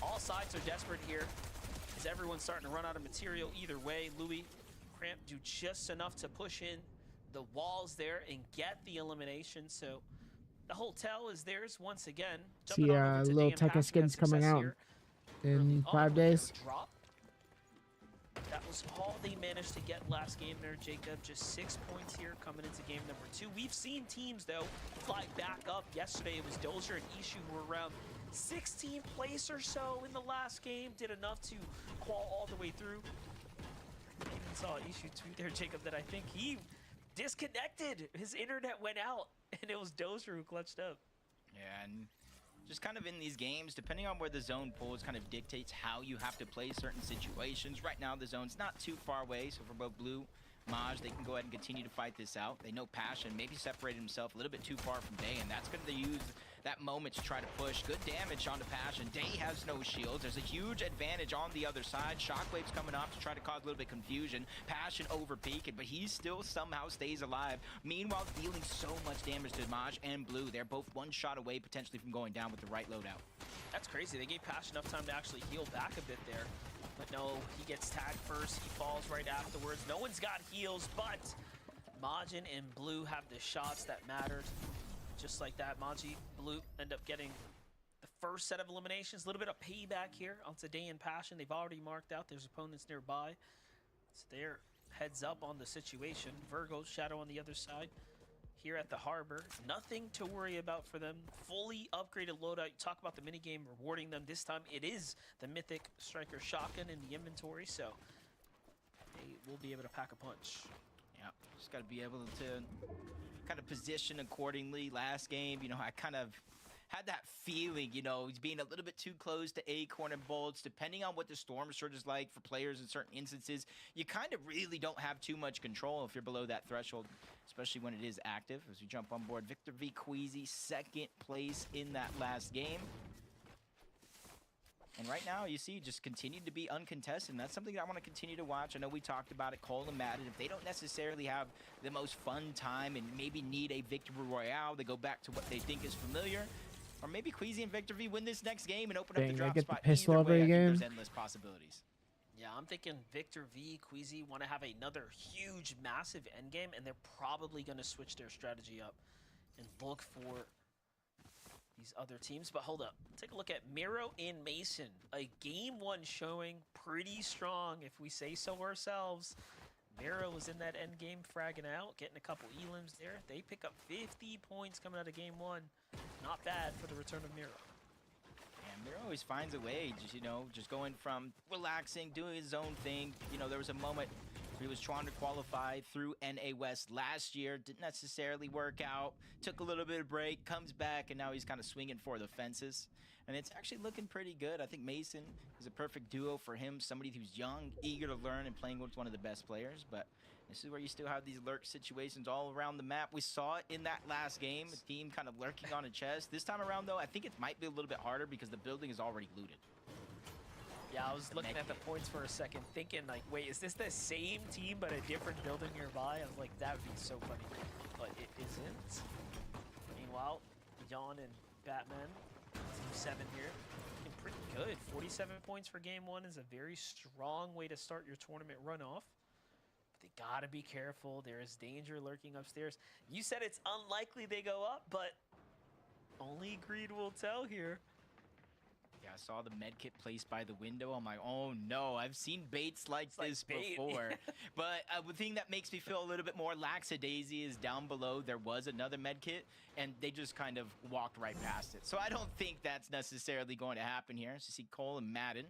all sides are desperate here as everyone's starting to run out of material either way. Louis, Cramp do just enough to push in the walls there and get the elimination, so the hotel is theirs once again. See, little Tekka skins coming out in 5 days. Drop. That was all they managed to get last game there, Jacob. Just 6 points here coming into game number 2. We've seen teams, though, fly back up. Yesterday, it was Dozier and Ishu who were around 16th place or so in the last game. Did enough to qual all the way through. I even saw Ishu tweet there, Jacob, that I think he disconnected. His internet went out, and it was Dozier who clutched up. Yeah, and just kind of in these games, depending on where the zone pulls, kind of dictates how you have to play certain situations. Right now, the zone's not too far away, so for both Blue, Maj, they can go ahead and continue to fight this out. They know Passion maybe separated himself a little bit too far from Day, and that's going to use that moment to try to push. Good damage onto Passion. Day has no shields. There's a huge advantage on the other side. Shockwave's coming off to try to cause a little bit of confusion. Passion over peaking, but he still somehow stays alive. Meanwhile, dealing so much damage to Maj and Blue. They're both one shot away potentially from going down with the right loadout. That's crazy. They gave Passion enough time to actually heal back a bit there. But no, he gets tagged first. He falls right afterwards. No one's got heals, but Majin and Blue have the shots that mattered. Just like that, Maji, Blue end up getting the first set of eliminations. A little bit of payback here onto Day and Passion. They've already marked out their opponents nearby. So they're heads up on the situation. Virgo, Shadow on the other side. Here at the harbor, nothing to worry about for them. Fully upgraded loadout. You talk about the minigame rewarding them. This time it is the mythic striker shotgun in the inventory, so they will be able to pack a punch. Yeah, just got to be able to kind of position accordingly. Last game, you know, I kind of had that feeling, you know, he's being a little bit too close to Acorn and Bolts. Depending on what the storm surge is like for players in certain instances, you kind of really don't have too much control if you're below that threshold, especially when it is active. As we jump on board, Victor V. Queasy, second place in that last game. And right now, you see, just continued to be uncontested. And that's something that I want to continue to watch. I know we talked about it, Cole and Madden. If they don't necessarily have the most fun time and maybe need a Victory Royale, they go back to what they think is familiar. Or maybe Queasy and Victor V win this next game and open up the drop get spot. The pistol Either way, every I think game. there's endless possibilities. Yeah, I'm thinking Victor V, Queasy want to have another huge, massive endgame, and they're probably going to switch their strategy up and look for these other teams. But hold up, take a look at Miro and Mason. A game one showing pretty strong, if we say so ourselves. Miro was in that end game fragging out, getting a couple elims there. They pick up 50 points coming out of game one. Not bad for the return of Miro. And Miro always finds a way, just, you know, just going from relaxing, doing his own thing. You know, there was a moment where he was trying to qualify through NA West last year. Didn't necessarily work out. Took a little bit of break, comes back, and now he's kind of swinging for the fences. And it's actually looking pretty good. I think Mason is a perfect duo for him. Somebody who's young, eager to learn, and playing with one of the best players. But this is where you still have these lurk situations all around the map. We saw it in that last game, a team kind of lurking on a chest. This time around, though, I think it might be a little bit harder because the building is already looted. Yeah, I was looking at the points for a second, thinking, like, wait, is this the same team but a different building nearby? I was like, that would be so funny. But it isn't. Meanwhile, Jan and Batman, Team 7 here, looking pretty good. 47 points for game one is a very strong way to start your tournament runoff. But they gotta be careful. There is danger lurking upstairs. You said it's unlikely they go up, but only greed will tell here. Yeah, I saw the medkit placed by the window. I'm like, oh no, I've seen baits like this before. But the thing that makes me feel a little bit more lackadaisy is down below there was another medkit, and they just kind of walked right past it. So I don't think that's necessarily going to happen here. So you see Cole and Madden.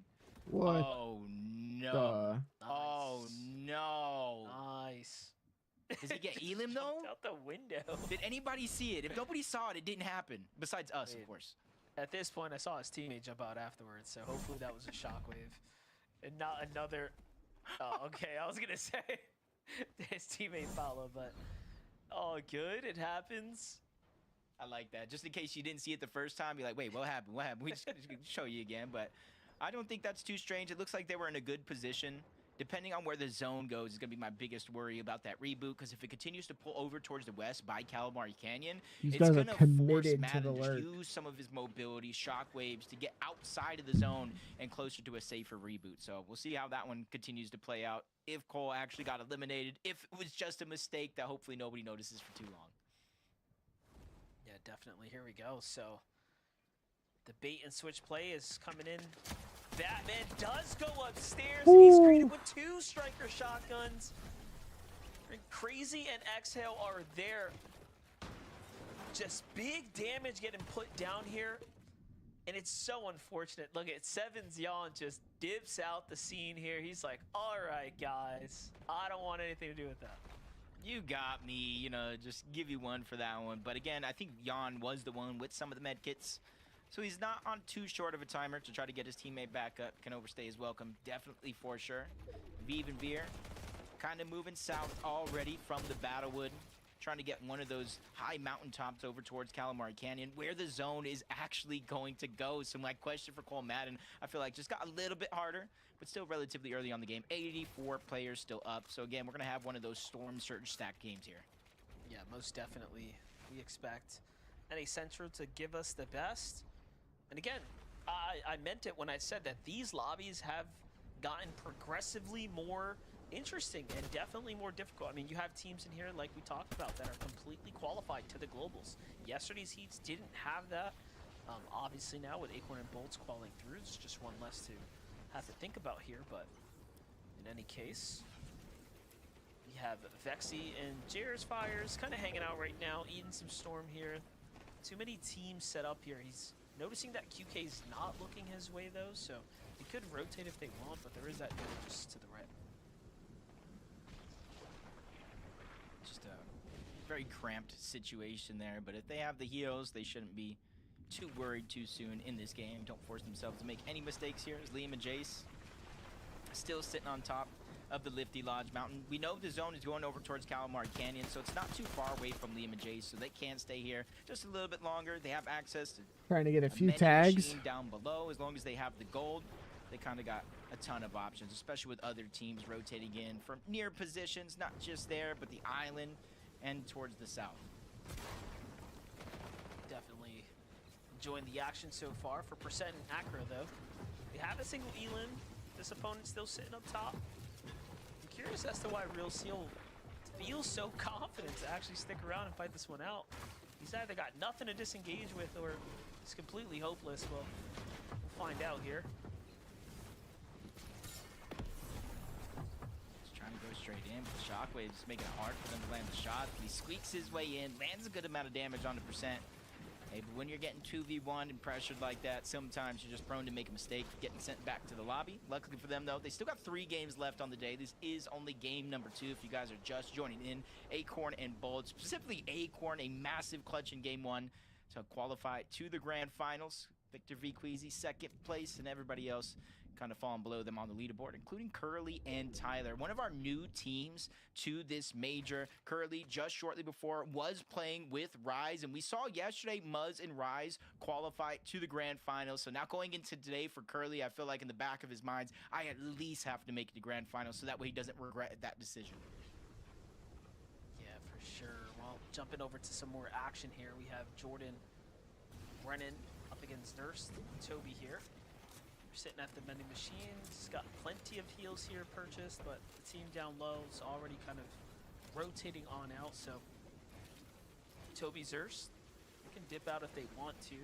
What? Oh no. Duh. Oh no. Nice. Does he get Elim though? Out the window. Did anybody see it? If nobody saw it, it didn't happen. Besides us, of course. At this point, I saw his teammate jump out afterwards, so hopefully that was a shockwave. And not another... Oh, okay, I was going to say his teammate followed, but... Oh, good, it happens. I like that. Just in case you didn't see it the first time, you're like, wait, what happened? What happened? We just show you again, but I don't think that's too strange. It looks like they were in a good position. Depending on where the zone goes is going to be my biggest worry about that reboot, because if it continues to pull over towards the west by Calamari Canyon, it's going to force Madden to use some of his mobility, shockwaves, to get outside of the zone and closer to a safer reboot. So we'll see how that one continues to play out. If Cole actually got eliminated, if it was just a mistake that hopefully nobody notices for too long. Yeah, definitely. Here we go. So the bait and switch play is coming in. Batman does go upstairs, and he's greeted with 2 striker shotguns. And Crazy and Exhale are there. Just big damage getting put down here. And it's so unfortunate. Look at Seven's Yawn just dips out the scene here. He's like, all right, guys, I don't want anything to do with that. You got me, you know, just give you one for that one. But again, I think Jan was the one with some of the med kits. So he's not on too short of a timer to try to get his teammate back up. Can overstay his welcome, definitely for sure. Vive and Veer kind of moving south already from the Battlewood. trying to get one of those high mountaintops over towards Calamari Canyon, where the zone is actually going to go. So my question for Cole Madden, I feel like just got a little bit harder, but still relatively early on the game. 84 players still up. So again, we're going to have one of those storm surge stack games here. Yeah, most definitely. We expect NA Central to give us the best. And again, I meant it when I said that these lobbies have gotten progressively more interesting and definitely more difficult. I mean, you have teams in here, like we talked about, that are completely qualified to the globals. Yesterday's heats didn't have that. Obviously now with Acorn and Bolts qualifying through, it's just one less to have to think about here. But in any case, we have Vexy and Jair's Fires kind of hanging out right now, eating some Storm here. Too many teams set up here. He's noticing that QK's not looking his way though, so he could rotate if they want, but there is that dude just to the right. Just a very cramped situation there, but if they have the heals, they shouldn't be too worried too soon in this game. Don't force themselves to make any mistakes here, as Liam and Jace still sitting on top of the Lifty Lodge Mountain. We know the zone is going over towards Calamari Canyon, so it's not too far away from Liam and Jace, so they can stay here just a little bit longer. They have access to Trying to get a few many tags. machine down below. As long as they have the gold, they kind of got a ton of options, especially with other teams rotating in from near positions, not just there, but the island and towards the south. Definitely enjoying the action so far for Percent and Acro though. We have a single Elin. This opponent's still sitting up top. I'm curious as to why Real Seal feels so confident to actually stick around and fight this one out. He's either got nothing to disengage with or he's completely hopeless. Well, we'll find out here. Just trying to go straight in, but the Shockwave's making it hard for them to land the shot. He squeaks his way in, lands a good amount of damage on the Percent. Hey, but when you're getting 2v1 and pressured like that, sometimes you're just prone to make a mistake, getting sent back to the lobby. Luckily for them, though, they still got 3 games left on the day. This is only game number 2 if you guys are just joining in. Acorn and Bold, specifically Acorn, a massive clutch in game 1 to qualify to the grand finals. Victor V. Queasy, 2nd place, and everybody else kind of falling below them on the leaderboard, including Curly and Tyler. One of our new teams to this major. Curly, just shortly before, was playing with Rise, and we saw yesterday Muzz and Rise qualify to the grand finals. So now going into today for Curly, I feel like in the back of his mind, I at least have to make it to grand finals, so that way he doesn't regret that decision. Yeah, for sure. Well, jumping over to some more action here, we have Jordan Brennan up against Nurse and Toby here. Sitting at the vending machines, got plenty of heals here purchased, but the team down low is already kind of rotating on out, so Toby Zerst can dip out if they want to.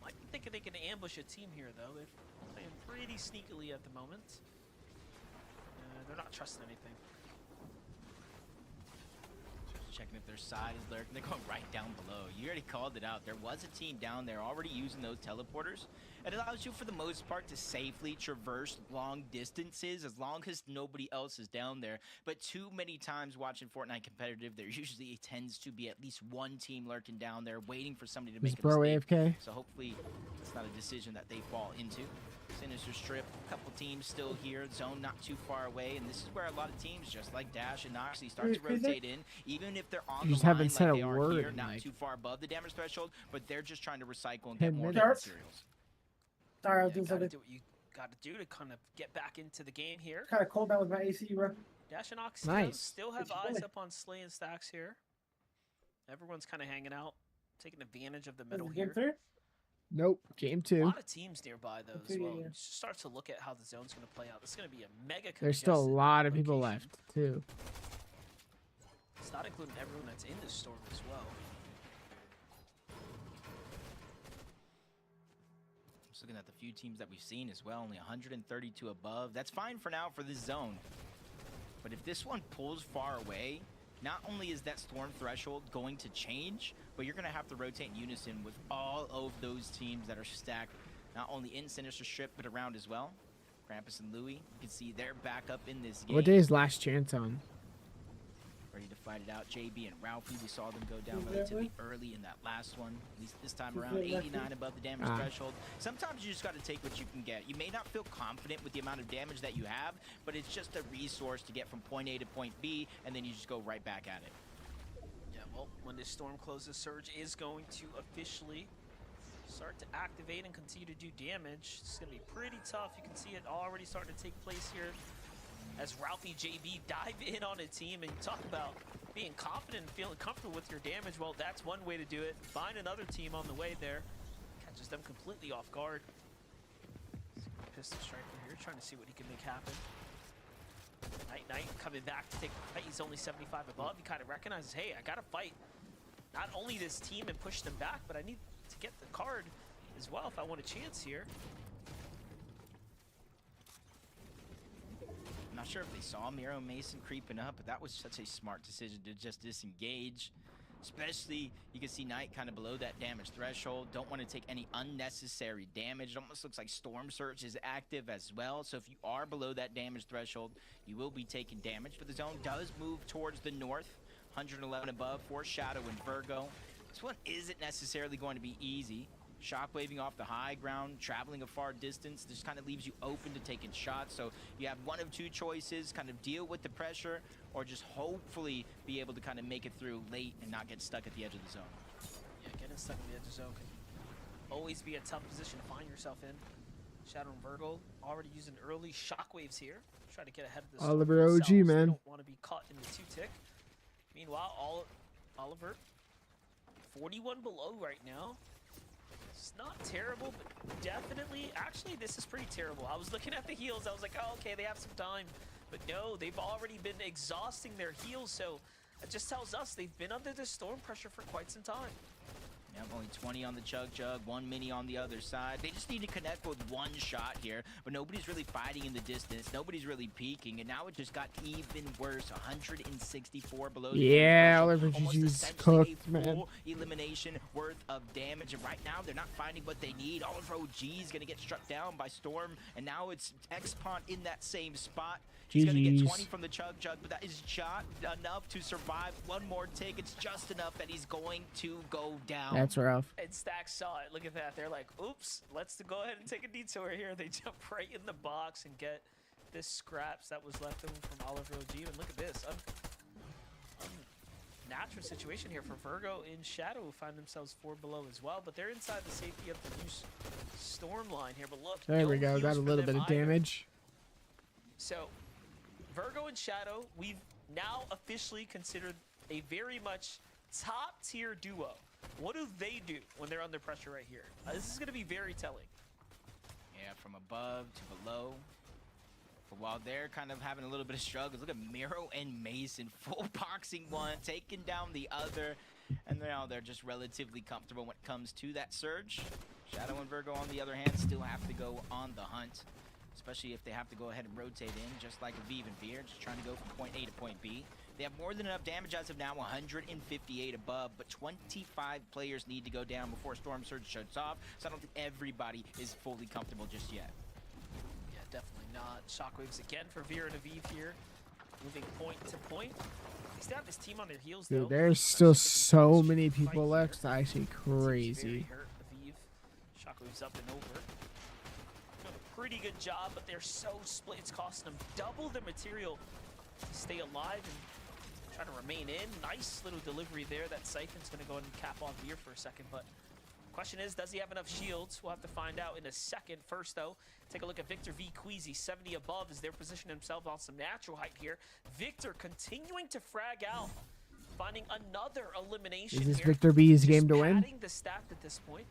Might be thinking they can ambush a team here though. They're playing pretty sneakily at the moment. They're not trusting anything. Checking if their side is lurking. They're going right down below. You already called it out. There was a team down there already using those teleporters. It allows you, for the most part, to safely traverse long distances as long as nobody else is down there. But too many times watching Fortnite competitive, there usually tends to be at least one team lurking down there waiting for somebody to make a mistake. AFK? So hopefully it's not a decision that they fall into. Sinister Strip, a couple teams still here, zone not too far away, and this is where a lot of teams, just like Dash and Noxy, start to rotate in, even if they're on the line like they are here, not too far above the damage threshold, but they're just trying to recycle and get more materials. Sorry, I was Yeah, doing gotta something. do what you gotta do to kind of get back into the game here. Kind of cold down with my AC, bro. Dash and Oxy Nice. still have Good eyes play. up on Slay and Stacks here. Everyone's kind of hanging out, taking advantage of the middle Is it game here. 3? Nope. Game A 2. lot of teams nearby though as Okay, well. yeah. You just start to look at how the zone's going to play out. This is going to be a mega. There's still a congested lot of people location. left, too. It's not including everyone that's in this storm as well. Just looking at the few teams that we've seen as well, only 132 above. That's fine for now for this zone. But if this one pulls far away, not only is that storm threshold going to change, but you're going to have to rotate in unison with all of those teams that are stacked, not only in Sinister Strip, but around as well. Krampus and Louie, you can see they're back up in this game. What day is last chance on? Ready to fight it out. JB and Ralphie, we saw them go down relatively early in that last one. At least this time around, 89 above the damage threshold. Sometimes you just got to take what you can get. You may not feel confident with the amount of damage that you have, but it's just a resource to get from point A to point B, and then you just go right back at it. when this storm closes, Surge is going to officially start to activate and continue to do damage. It's going to be pretty tough. You can see it already starting to take place here as Ralphie JB dive in on a team. And you talk about being confident and feeling comfortable with your damage. Well, that's one way to do it. Find another team on the way there. Catches them completely off guard. Pistol striker here, trying to see what he can make happen. Knight coming back to take the fight. He's only 75 above. He kind of recognizes, hey, I got to fight not only this team and push them back, but I need to get the card as well if I want a chance here. I'm not sure if they saw Miro Mason creeping up, but that was such a smart decision to just disengage. Especially, you can see Knight kind of below that damage threshold. Don't want to take any unnecessary damage. It almost looks like Storm Surge is active as well. So if you are below that damage threshold, you will be taking damage. But the zone does move towards the north. 111 above for Shadow and Virgo. This one isn't necessarily going to be easy. Shockwaving off the high ground, traveling a far distance, this kind of leaves you open to taking shots. So you have one of two choices, kind of deal with the pressure or just hopefully be able to kind of make it through late and not get stuck at the edge of the zone. Yeah, getting stuck at the edge of the zone can always be a tough position to find yourself in. Shadow and Virgo already using early shockwaves here. Try to get ahead of the storm Oliver OG, themselves. man. They don't want to be caught in the two-tick. Meanwhile, Oliver, 41 below right now. It's not terrible, but definitely, actually, this is pretty terrible. I was looking at the heals. I was like, oh, okay, they have some time. But no, they've already been exhausting their heals, so it just tells us they've been under the storm pressure for quite some time. Yep, only 20 on the Chug, one mini on the other side. They just need to connect with one shot here, but nobody's really fighting in the distance. Nobody's really peeking, and now it just got even worse. 164 below. Yeah, almost Oliver GG's essentially cooked, a man. full elimination worth of damage, and right now they're not finding what they need. Oliver OG is gonna get struck down by Storm, and now it's Xpon in that same spot. He's gonna get 20 from the Chug, but that is just enough to survive. One more tick, it's just enough that he's going to go down. That's rough. And Stax saw it. Look at that. They're like, oops, let's go ahead and take a detour here. They jump right in the box and get this scraps that was left over from Oliver OG. And look at this. Natural situation here for Virgo in Shadow, who find themselves 4 below as well. But they're inside the safety of the new storm line here. But look, There no we go. heals Got a for little them bit of either. damage. So, Virgo and Shadow, we've now officially considered a very much top-tier duo. What do they do when they're under pressure right here? This is going to be very telling. Yeah, from above to below. But while they're kind of having a little bit of struggles, look at Miro and Mason full boxing one, taking down the other. And now they're just relatively comfortable when it comes to that surge. Shadow and Virgo, on the other hand, still have to go on the hunt. Especially if they have to go ahead and rotate in, just like Aviv and Veer, just trying to go from point A to point B. They have more than enough damage as of now, 158 above, but 25 players need to go down before Storm Surge shuts off, so I don't think everybody is fully comfortable just yet. Yeah, definitely not. Shockwaves again for Veer and Aviv here, moving point to point. They still have this team on their heels, though. Dude, there's still so many people left. It's actually Very crazy. hurt. Aviv, Shockwaves up and over. Doing a pretty good job, but they're so split. It's costing them double their material to stay alive and try to remain in. Nice little delivery there. That Siphon's going to go ahead and cap on Veer for a second, but question is, does he have enough shields? We'll have to find out in a second. First, though, take a look at Victor V. Queasy, 70 above, as they're positioning themselves on some natural height here. Victor continuing to frag out, finding another elimination Is this here. Victor B's Just game to win? padding the stack at this point.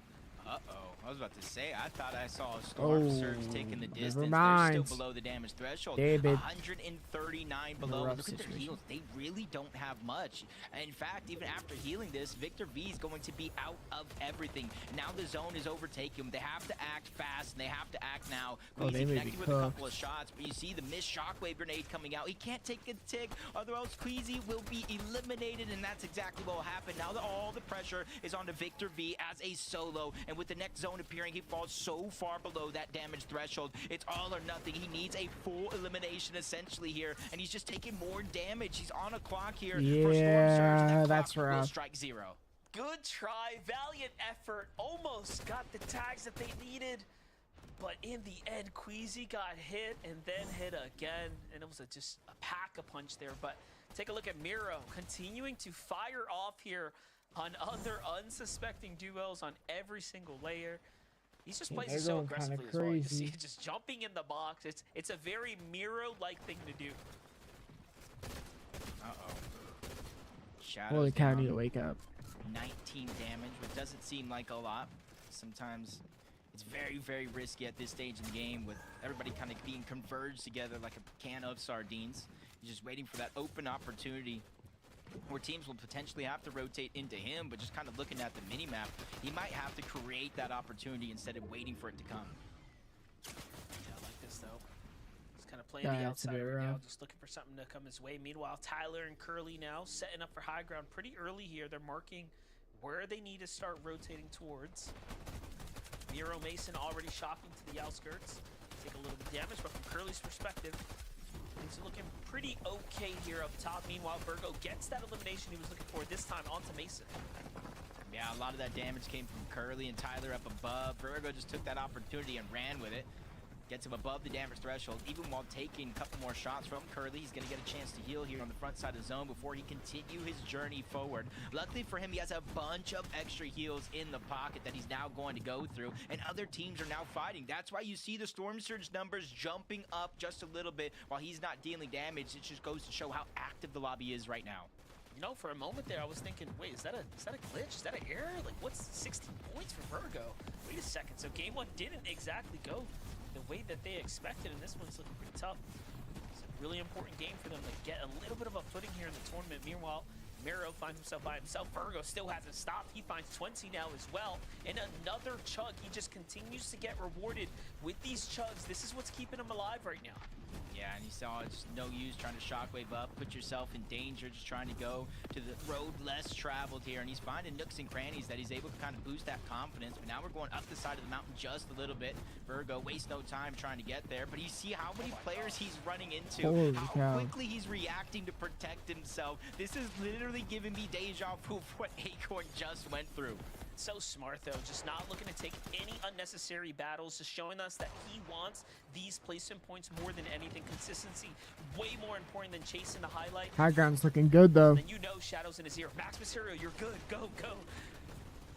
Uh-oh. I was about to say, I thought I saw a Storm Surge taking the never distance. They're mind. still below the damage threshold. David. 139 below. rough Look at their situation. heals. They really don't have much. In fact, even after healing this, Victor V is going to be out of everything. Now the zone is overtaking them. They have to act fast, and they have to act now. Oh, they Queasy may be connecting with a couple of cooked. shots, but you see the missed shockwave grenade coming out. He can't take a tick, or else Queasy will be eliminated, and that's exactly what will happen. Now that all the pressure is on to Victor V as a solo, and with the next zone appearing, he falls so far below that damage threshold. It's all or nothing. He needs a full elimination essentially here, and he's just taking more damage. He's on a clock here. For Storm Surge, Yeah, that that's clock will rough. strike 0. Good try, valiant effort, almost got the tags that they needed, but in the end, Queasy got hit and then hit again, and it was just a pack-a-punch there, but Take a look at Miro continuing to fire off here on other unsuspecting duos on every single layer. He's just plays it so going kinda aggressively as well. You can see crazy. it just jumping in the box. It's a very Miro-like thing to do. Uh-oh. Well, Shadows they kind of down. need to wake up. 19 damage, which doesn't seem like a lot. Sometimes it's very, very risky at this stage in the game with everybody kind of being converged together like a can of sardines. You're just waiting for that open opportunity where teams will potentially have to rotate into him, but just kind of looking at the mini-map, he might have to create that opportunity instead of waiting for it to come. Yeah, I like this, though. Just kind of playing Yeah, the it's a outside bit right now, rough. just looking for something to come his way. Meanwhile, Tyler and Curly now setting up for high ground pretty early here. They're marking where they need to start rotating towards. Miro Mason already shopping to the outskirts. Take a little bit of damage, but from Curly's perspective, things are looking pretty okay here up top. Meanwhile, Virgo gets that elimination he was looking for, this time onto Mason. Yeah, a lot of that damage came from Curly and Tyler up above. Virgo just took that opportunity and ran with it. Gets him above the damage threshold. Even while taking a couple more shots from Curly, he's going to get a chance to heal here on the front side of the zone before he continue his journey forward. Luckily for him, he has a bunch of extra heals in the pocket that he's now going to go through, and other teams are now fighting. That's why you see the Storm Surge numbers jumping up just a little bit while he's not dealing damage. It just goes to show how active the lobby is right now. You know, for a moment there, I was thinking, wait, is that a glitch? Is that an error? Like, what's 16 points for Virgo? Wait a second. So game one didn't exactly go the way that they expected, and this one's looking pretty tough. It's a really important game for them to get a little bit of a footing here in the tournament. Meanwhile, Miro finds himself by himself. Virgo still hasn't stopped. He finds 20 now as well. And another chug. He just continues to get rewarded with these chugs. This is what's keeping him alive right now. Yeah, and you saw it's no use trying to shockwave up, put yourself in danger, just trying to go to the road less traveled here. And he's finding nooks and crannies that he's able to kind of boost that confidence. But now we're going up the side of the mountain just a little bit. Virgo wastes no time trying to get there. But you see how many players he's running into, Holy how cow. quickly he's reacting to protect himself. This is literally giving me deja vu of what Acorn just went through. So smart, though, just not looking to take any unnecessary battles, just showing us that he wants these placement points more than anything. Consistency, way more important than chasing the highlight. High ground's looking good, though. And you know Shadow's in his ear. Max Material, you're good. Go, go.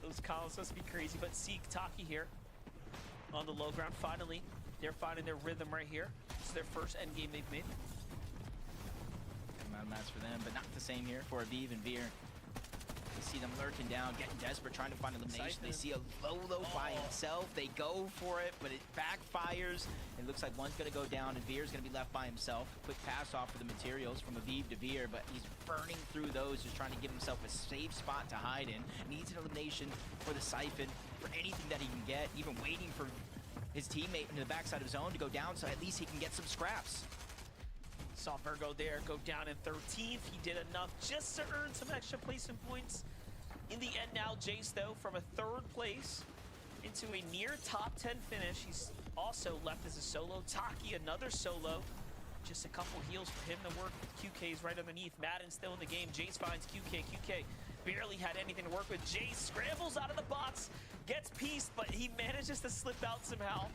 Those columns must be crazy, but Seek Taki here on the low ground. Finally, they're finding their rhythm right here. It's their first end game they've made. Amount of match for them, but not the same here for Aviv and Veer. You see them lurking down, getting desperate, trying to find elimination. They see a Lolo by himself. They go for it, but it backfires. It looks like one's going to go down, and Veer's going to be left by himself. Quick pass off for the materials from Aviv to Veer, but he's burning through those, just trying to give himself a safe spot to hide in. Needs an elimination for the Siphon, for anything that he can get, even waiting for his teammate in the backside of his own to go down, so at least he can get some scraps. Saw Virgo there go down in 13th. He did enough just to earn some extra placement points. In the end now, Jace, though, from a 3rd place into a near top 10 finish. He's also left as a solo. Taki, another solo. Just a couple heals for him to work with. QK's right underneath. Madden still in the game. Jace finds QK. QK barely had anything to work with. Jace scrambles out of the box, gets pieced, but he manages to slip out somehow.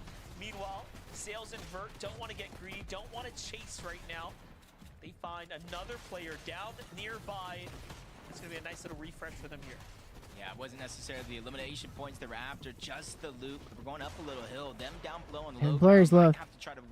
Meanwhile, Sales and Vert don't want to get greedy, don't want to chase right now. They find another player down nearby. It's going to be a nice little refresh for them here. Yeah, it wasn't necessarily the elimination points they were after, just the loop. We're going up a little hill. Them down below on the low players ground, left. might have to try to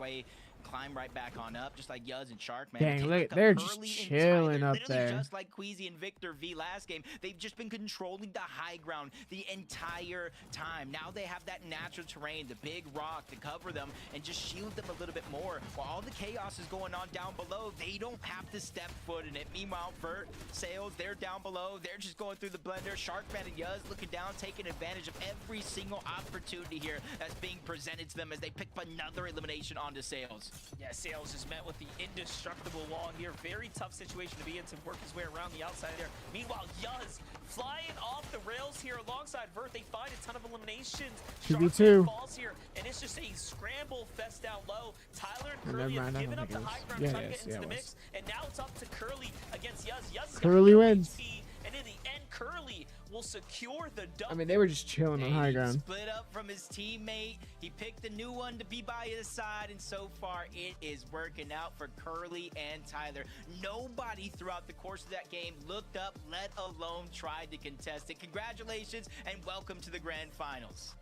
climb right back on up, just like Yuz and Shark, man. Dang, Take look, a they're Curly just and chilling Tyler, up literally there. just like Queasy and Victor V last game. They've just been controlling the high ground the entire time. Now they have that natural terrain, the big rock to cover them and just shield them a little bit more. While all the chaos is going on down below, they don't have to step foot in it. Meanwhile, Vert, Sales, they're down below. They're just going through the blender. Sharkman and Yuz looking down, taking advantage of every single opportunity here that's being presented to them as they pick up another elimination onto Sales. Yeah, Sales is met with the indestructible wall here. Very tough situation to be in to work his way around the outside there. Meanwhile, Yuz flying off the rails here alongside Vert. They find a ton of eliminations. 2v2. Falls here, and it's just a scramble fest down low. Tyler and Never Curly mind, have I given don't up think the it high was. ground, Yeah, trying to yes, get into yeah, the it mix, and now it's up to Curly against Yuz. Yuz is Curly got no wins. HP, and in the end, Curly will secure the I mean, they were just chilling on high ground. Split up from his teammate. He picked a new one to be by his side, and so far it is working out for Curly and Tyler. Nobody throughout the course of that game looked up, let alone tried to contest it. Congratulations and welcome to the grand finals.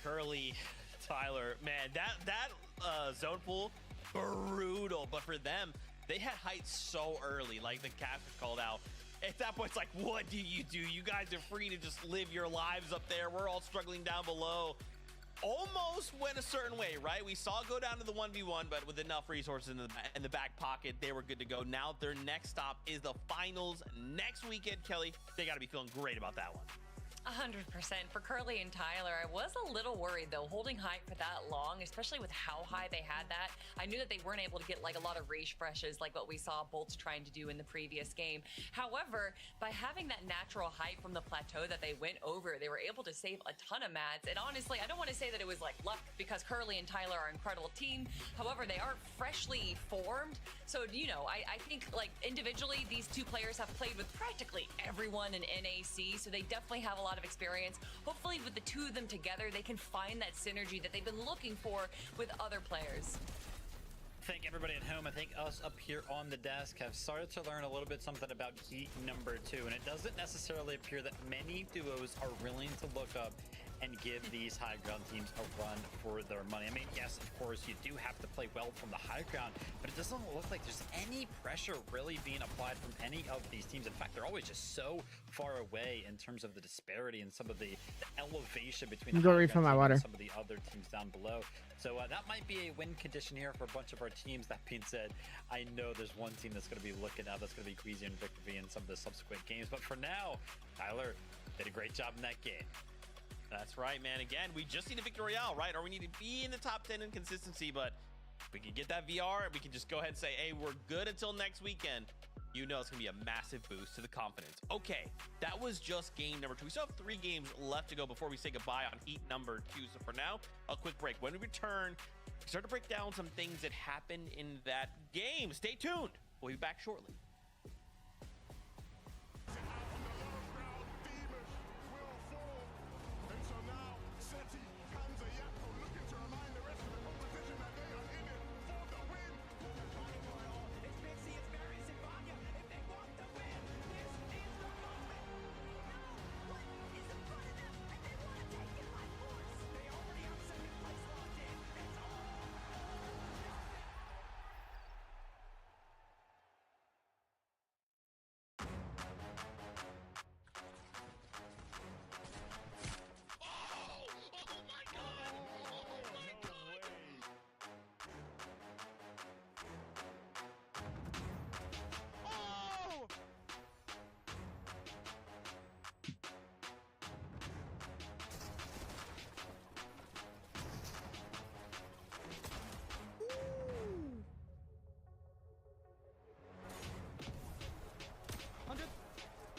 Curly, Tyler, man, that zone pool, brutal. But for them, they had height so early, like the captain called out. At that point, it's like, what do? You guys are free to just live your lives up there. We're all struggling down below. Almost went a certain way, right? We saw it go down to the 1v1, but with enough resources in the back pocket, they were good to go. Now their next stop is the finals next weekend. Kelly, they got to be feeling great about that one. 100%. For Curly and Tyler, I was a little worried though, holding height for that long, especially with how high they had that. I knew that they weren't able to get like a lot of refreshes like what we saw Bolts trying to do in the previous game. However, by having that natural height from the plateau that they went over, they were able to save a ton of mats. And honestly, I don't want to say that it was like luck, because Curly and Tyler are an incredible team. However, they are freshly formed. So, you know, I think like individually, these two players have played with practically everyone in NAC. So they definitely have a lot of experience. Hopefully with the two of them together, they can find that synergy that they've been looking for with other players. I think everybody at home, I think us up here on the desk have started to learn a little bit something about Heat number 2, and it doesn't necessarily appear that many duos are willing to look up and give these high ground teams a run for their money. I mean, yes, of course, you do have to play well from the high ground, but it doesn't look like there's any pressure really being applied from any of these teams. In fact, they're always just so far away in terms of the disparity and some of the elevation between the high ground team and some of the other teams down below. So that might be a win condition here for a bunch of our teams. That being said, I know there's one team that's going to be looking out. That's going to be Greasy and Victory in some of the subsequent games. But for now, Tyler did a great job in that game. That's right, man. Again, we just need a Victory Royale, right? Or we need to be in the top 10 in consistency, but if we can get that VR, we can just go ahead and say, hey, we're good until next weekend. You know it's going to be a massive boost to the confidence. Okay, that was just game number 2. We still have 3 games left to go before we say goodbye on Heat number 2. So for now, a quick break. When we return, we start to break down some things that happened in that game. Stay tuned. We'll be back shortly.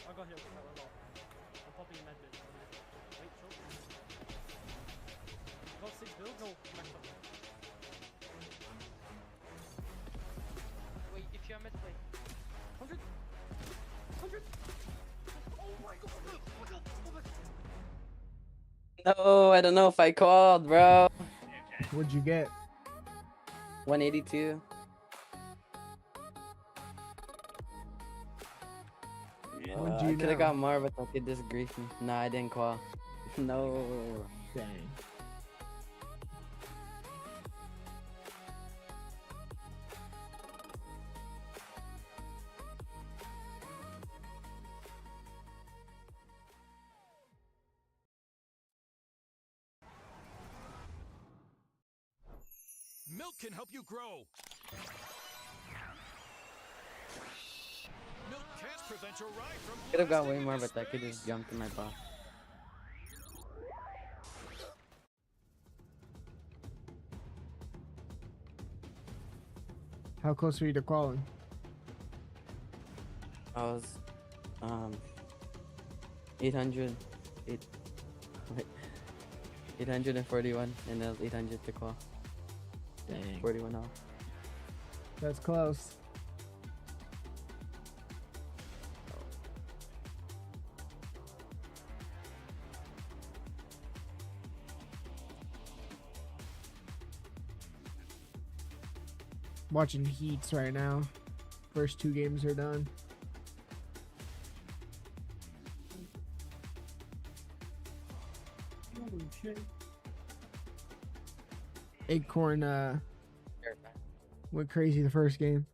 I'll go here. I'm popping in that bit. Wait, sure. Got 6 builds? No, back up. Wait, if you're mid, wait. 100? 100? Oh my god! Oh my god! Oh my god! No, I don't know if I called, bro. What'd you get? 182. I could have got more, but I could just grief me. Nah, I didn't call. No. Dang. Milk can help you grow. Milk can't prevent your ride from Could have got way more, but I could just jumped in my box. How close were you to qualifying? I was 800 wait, 841 and then 800 to qual. Dang. 41 off. That's close. Watching heats right now. First 2 games are done. Acorn went crazy the first game.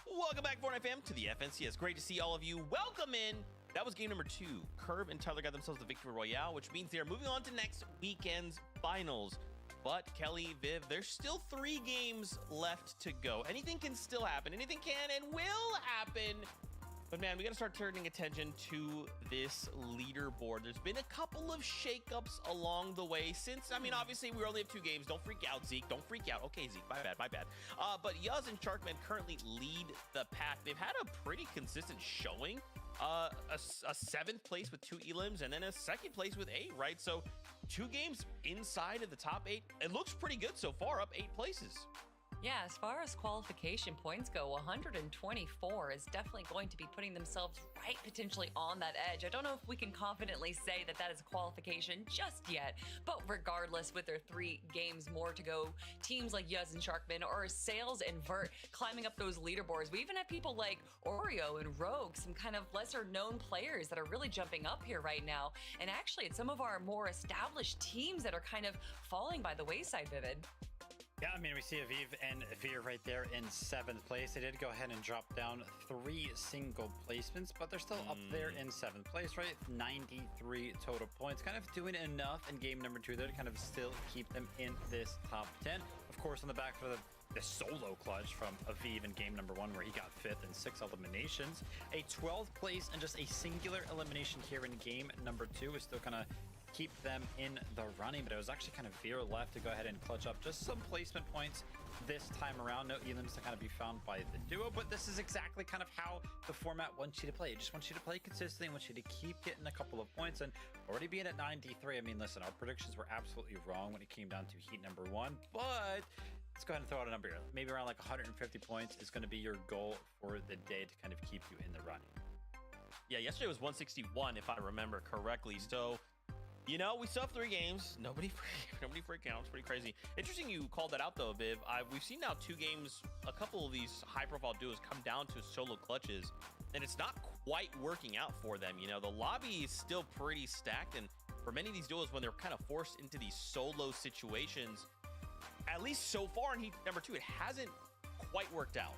Welcome back, Fortnite fam, to the FNCS. Great to see all of you. Welcome in. That was game number 2. Curb and Tyler got themselves the Victory Royale, which means they're moving on to next weekend's finals. But Kelly, Viv, there's still 3 games left to go. Anything can still happen. Anything can and will happen. But man, we got to start turning attention to this leaderboard. There's been a couple of shakeups along the way since, I mean, obviously we only have 2 games. Don't freak out, Zeke. Don't freak out. Okay, Zeke, my bad. But Yuz and Sharkman currently lead the pack. They've had a pretty consistent showing. A 7th place with 2 elims and then a 2nd place with 8, right? So 2 games inside of the top 8. It looks pretty good so far, up 8 places. Yeah, as far as qualification points go, 124 is definitely going to be putting themselves right potentially on that edge. I don't know if we can confidently say that that is a qualification just yet, but regardless, with their 3 games more to go, teams like Yuz and Sharkman or Sales and Vert climbing up those leaderboards. We even have people like Oreo and Rogue, some kind of lesser known players that are really jumping up here right now. And actually, it's some of our more established teams that are kind of falling by the wayside, Vivid. Yeah, I mean, we see Aviv and Veer right there in 7th place. They did go ahead and drop down 3 single placements, but they're still up there in 7th place, right? 93 total points. Kind of doing enough in game number 2 there to kind of still keep them in this top 10. Of course, on the back for the solo clutch from Aviv in game number 1, where he got 5th in 6 eliminations. A 12th place and just a singular elimination here in game number 2 is still kind of keep them in the running, but it was actually kind of Veer left to go ahead and clutch up just some placement points this time around. No elims to kind of be found by the duo, but this is exactly kind of how the format wants you to play. It just wants you to play consistently, wants you to keep getting a couple of points, and already being at 93, I mean, listen, our predictions were absolutely wrong when it came down to heat number 1, but let's go ahead and throw out a number here. Maybe around like 150 points is going to be your goal for the day to kind of keep you in the running. Yeah, yesterday was 161, if I remember correctly, so you know, we still have 3 games. Nobody freaking out. It's pretty crazy. Interesting you called that out, though, Viv. We've seen now 2 games, a couple of these high-profile duos come down to solo clutches, and it's not quite working out for them. You know, the lobby is still pretty stacked, and for many of these duos, when they're kind of forced into these solo situations, at least so far in heat number 2, it hasn't quite worked out.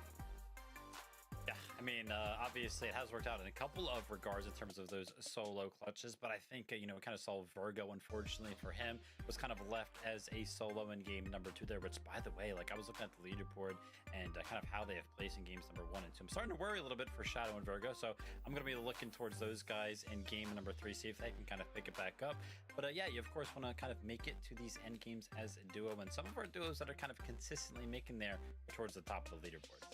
Yeah, I mean, obviously it has worked out in a couple of regards in terms of those solo clutches, but I think, you know, we kind of saw Virgo, unfortunately for him, was kind of left as a solo in game number 2 there, which, by the way, like, I was looking at the leaderboard and kind of how they have placed in games number 1 and 2. I'm starting to worry a little bit for Shadow and Virgo, so I'm going to be looking towards those guys in game number 3, see if they can kind of pick it back up. But yeah, you of course want to kind of make it to these end games as a duo, and some of our duos that are kind of consistently making there towards the top of the leaderboard.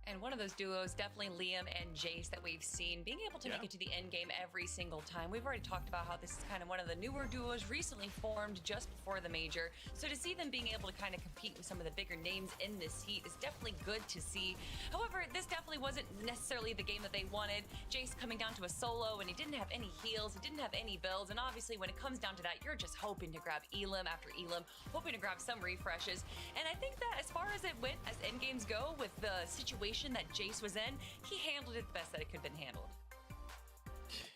And one of those duos, definitely Liam and Jace that we've seen being able to make it to the end game every single time. We've already talked about how this is kind of one of the newer duos recently formed just before the major. So to see them being able to kind of compete with some of the bigger names in this heat is definitely good to see. However, this definitely wasn't necessarily the game that they wanted. Jace coming down to a solo and he didn't have any heals, he didn't have any builds. And obviously when it comes down to that, you're just hoping to grab elim after elim, hoping to grab some refreshes. And I think that as far as it went, as end games go, with the situation that Jace was in, he handled it the best that it could have been handled.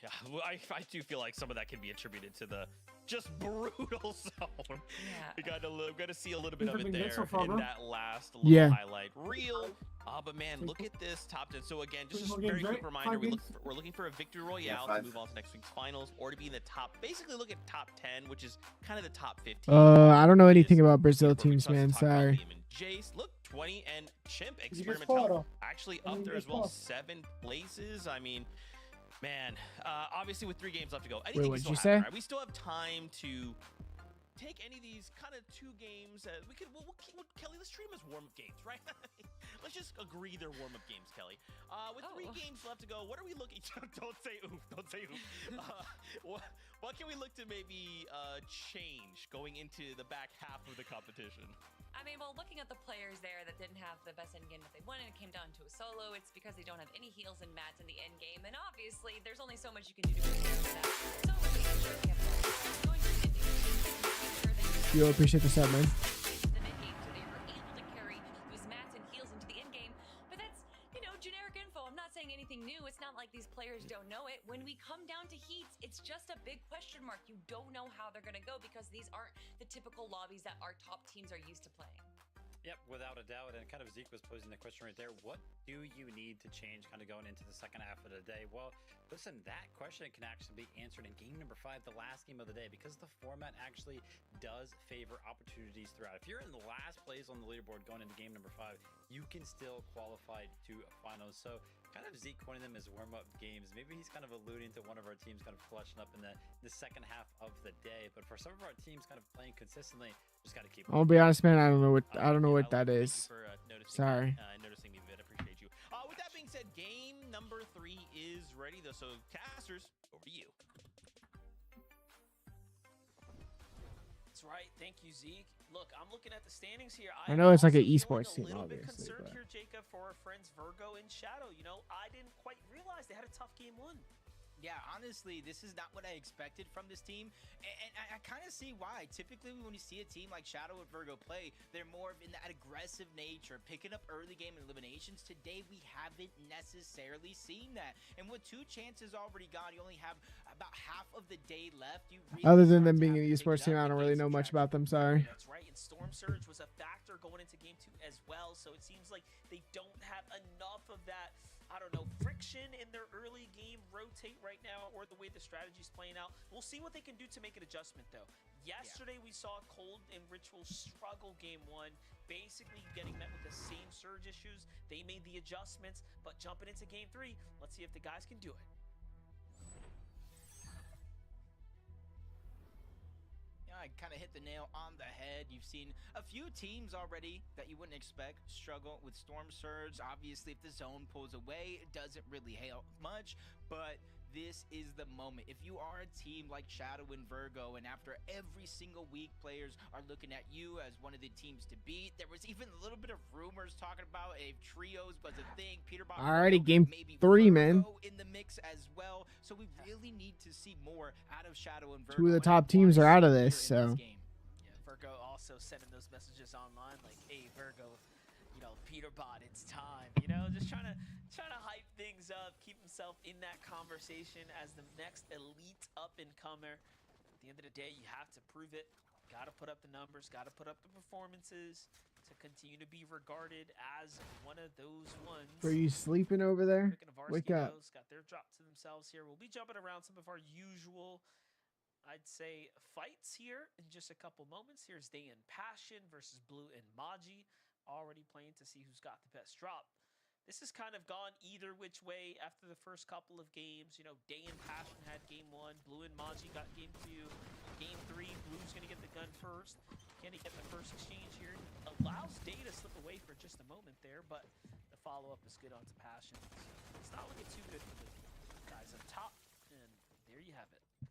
Yeah, well, I do feel like some of that can be attributed to the just brutal zone. Yeah. We got to see a little bit of it there in that last little highlight reel. But man, look at this top 10. So again, just a very quick reminder, we're looking for a victory royale to move on to next week's finals, or to be in the top, basically look at top 10, which is kind of the top 15. I don't know anything about Brazil teams, man. Sorry. Jace, look, 20, and Chimp Experimental actually up there as well, 7 places. I mean, man, obviously with 3 games left to go, anything Wait, can what'd still you happen, say? right? We still have time to take any of these kind of 2 games. We could, Kelly, let's treat them as warm-up games, right? Let's just agree they're warm-up games, Kelly. With 3 games left to go, what are we looking to? Don't say oof. Don't say oof. What can we look to maybe change going into the back half of the competition? I mean, well, looking at the players there that didn't have the best end game that they wanted, it came down to a solo. It's because they don't have any heals and mats in the end game, and obviously, there's only so much you can do to prepare for that. So, we're making sure we have going to the end game. Yo, appreciate the set, man. The mid game, so they were able to carry those mats and heals into the end game. But that's, you know, generic info. I'm not saying anything new. It's not like these players don't know it. When we come down to heats, it's just a big question mark. You don't know how they're gonna go because these aren't the typical lobbies that our top teams are used to playing. Yep, without a doubt. And kind of Zeke was posing the question right there. What do you need to change kind of going into the second half of the day? Well, listen, that question can actually be answered in game number 5, the last game of the day, because the format actually does favor opportunities throughout. If you're in the last place on the leaderboard going into game number 5, you can still qualify to finals. So kind of Zeke coining them as warm-up games. Maybe he's kind of alluding to one of our teams kind of clutching up in the second half of the day. But for some of our teams kind of playing consistently, just got to keep. I'll be honest, man. I don't know what that Thank you is. for, noticing Sorry. that, noticing me, Vid. Appreciate you. With that being said, game number 3 is ready, though. So, casters, over to you. That's right. Thank you, Zeke. Look, I'm looking at the standings here. I know it's like an also esports feeling team, a little bit obviously, concerned but- here, Jacob, for our friends Virgo and Shadow. You know, I didn't quite realize they had a tough game 1. Yeah, honestly, this is not what I expected from this team, and I kind of see why. Typically, when you see a team like Shadow and Virgo play, they're more in that aggressive nature, picking up early game eliminations. Today, we haven't necessarily seen that, and with 2 chances already gone, you only have about half of the day left. You really Other than them start to being have an to pick esports it team, up I and don't gain really some know much traction. about them. Sorry. That's right, and Storm Surge was a factor going into game 2 as well, so it seems like they don't have enough of that, I don't know, friction in their early game rotate right now, or the way the strategy's playing out. We'll see what they can do to make an adjustment, though. Yesterday, we saw Cold and Ritual struggle game 1, basically getting met with the same surge issues. They made the adjustments, but jumping into game 3, let's see if the guys can do it. I kind of hit the nail on the head. You've seen a few teams already that you wouldn't expect struggle with Storm Surge. Obviously, if the zone pulls away, it doesn't really help much, but this is the moment. If you are a team like Shadow and Virgo, and after every single week, players are looking at you as one of the teams to beat. There was even a little bit of rumors talking about if trios was a thing. Peterbach Alrighty, game maybe 3, man. Virgo in the mix as well. So we really need to see more out of Shadow and Virgo. 2 of the and I top teams wanna are out of see this, here in so. game. Yeah, Virgo also sending those messages online like, hey, Virgo, you know, Peterbot, it's time. You know, just trying to hype things up, keep himself in that conversation as the next elite up-and-comer. At the end of the day, you have to prove it. Got to put up the numbers, got to put up the performances to continue to be regarded as one of those ones. Were you sleeping over there? Speaking of Wake Varsity up. Ghosts, got their drop to themselves here. We'll be jumping around some of our usual, I'd say, fights here in just a couple moments. Here's Day and Passion versus Blue and Maji, already playing to see who's got the best drop. This has kind of gone either which way after the first couple of games. You know, Day and Passion had game 1. Blue and Maji got game 2. Game 3, Blue's going to get the gun first. Can he get the first exchange here? Allows Day to slip away for just a moment there, but the follow-up is good onto Passion. It's not looking too good for the guys up top, and there you have it.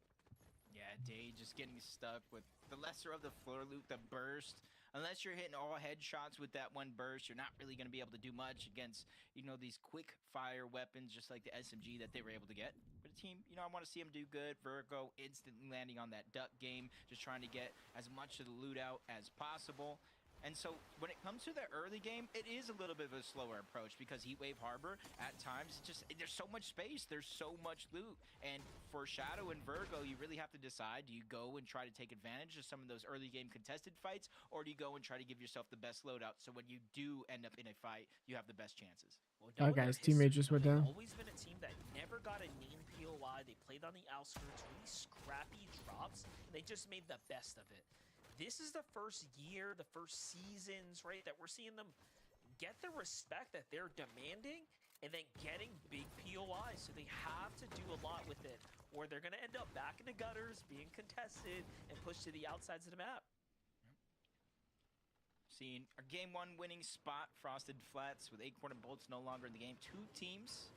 Yeah, Day just getting stuck with the lesser of the floor loop, the burst. Unless you're hitting all headshots with that one burst, you're not really going to be able to do much against, you know, these quick fire weapons, just like the SMG that they were able to get. But a team, you know, I want to see them do good. Virgo instantly landing on that duck game, just trying to get as much of the loot out as possible. And so when it comes to the early game, it is a little bit of a slower approach because Heatwave Harbor, at times, there's so much space, there's so much loot. And for Shadow and Virgo, you really have to decide, do you go and try to take advantage of some of those early game contested fights, or do you go and try to give yourself the best loadout so when you do end up in a fight, you have the best chances? Well, Oh, guys, teammate just went down. They've always been a team that never got a name POI. They played on the outskirts, really scrappy drops, and they just made the best of it. This is the first year, the first seasons, right, that we're seeing them get the respect that they're demanding and then getting big POIs. So they have to do a lot with it, or they're going to end up back in the gutters, being contested, and pushed to the outsides of the map. Seeing our game 1 winning spot, Frosted Flats, with Acorn and Bolts no longer in the game. 2 teams,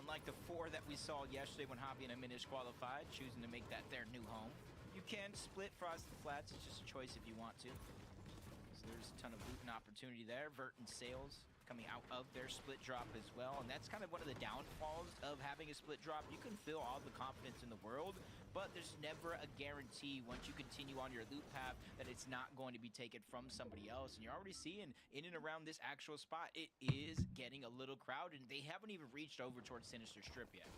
unlike the 4 that we saw yesterday when Hobby and Aminish qualified, choosing to make that their new home. You can split Frosted Flats, it's just a choice if you want to. So there's a ton of loot and opportunity there. Vert and Sales coming out of their split drop as well. And that's kind of one of the downfalls of having a split drop. You can feel all the confidence in the world, but there's never a guarantee once you continue on your loop path that it's not going to be taken from somebody else. And you're already seeing in and around this actual spot, it is getting a little crowded. And they haven't even reached over towards Sinister Strip yet.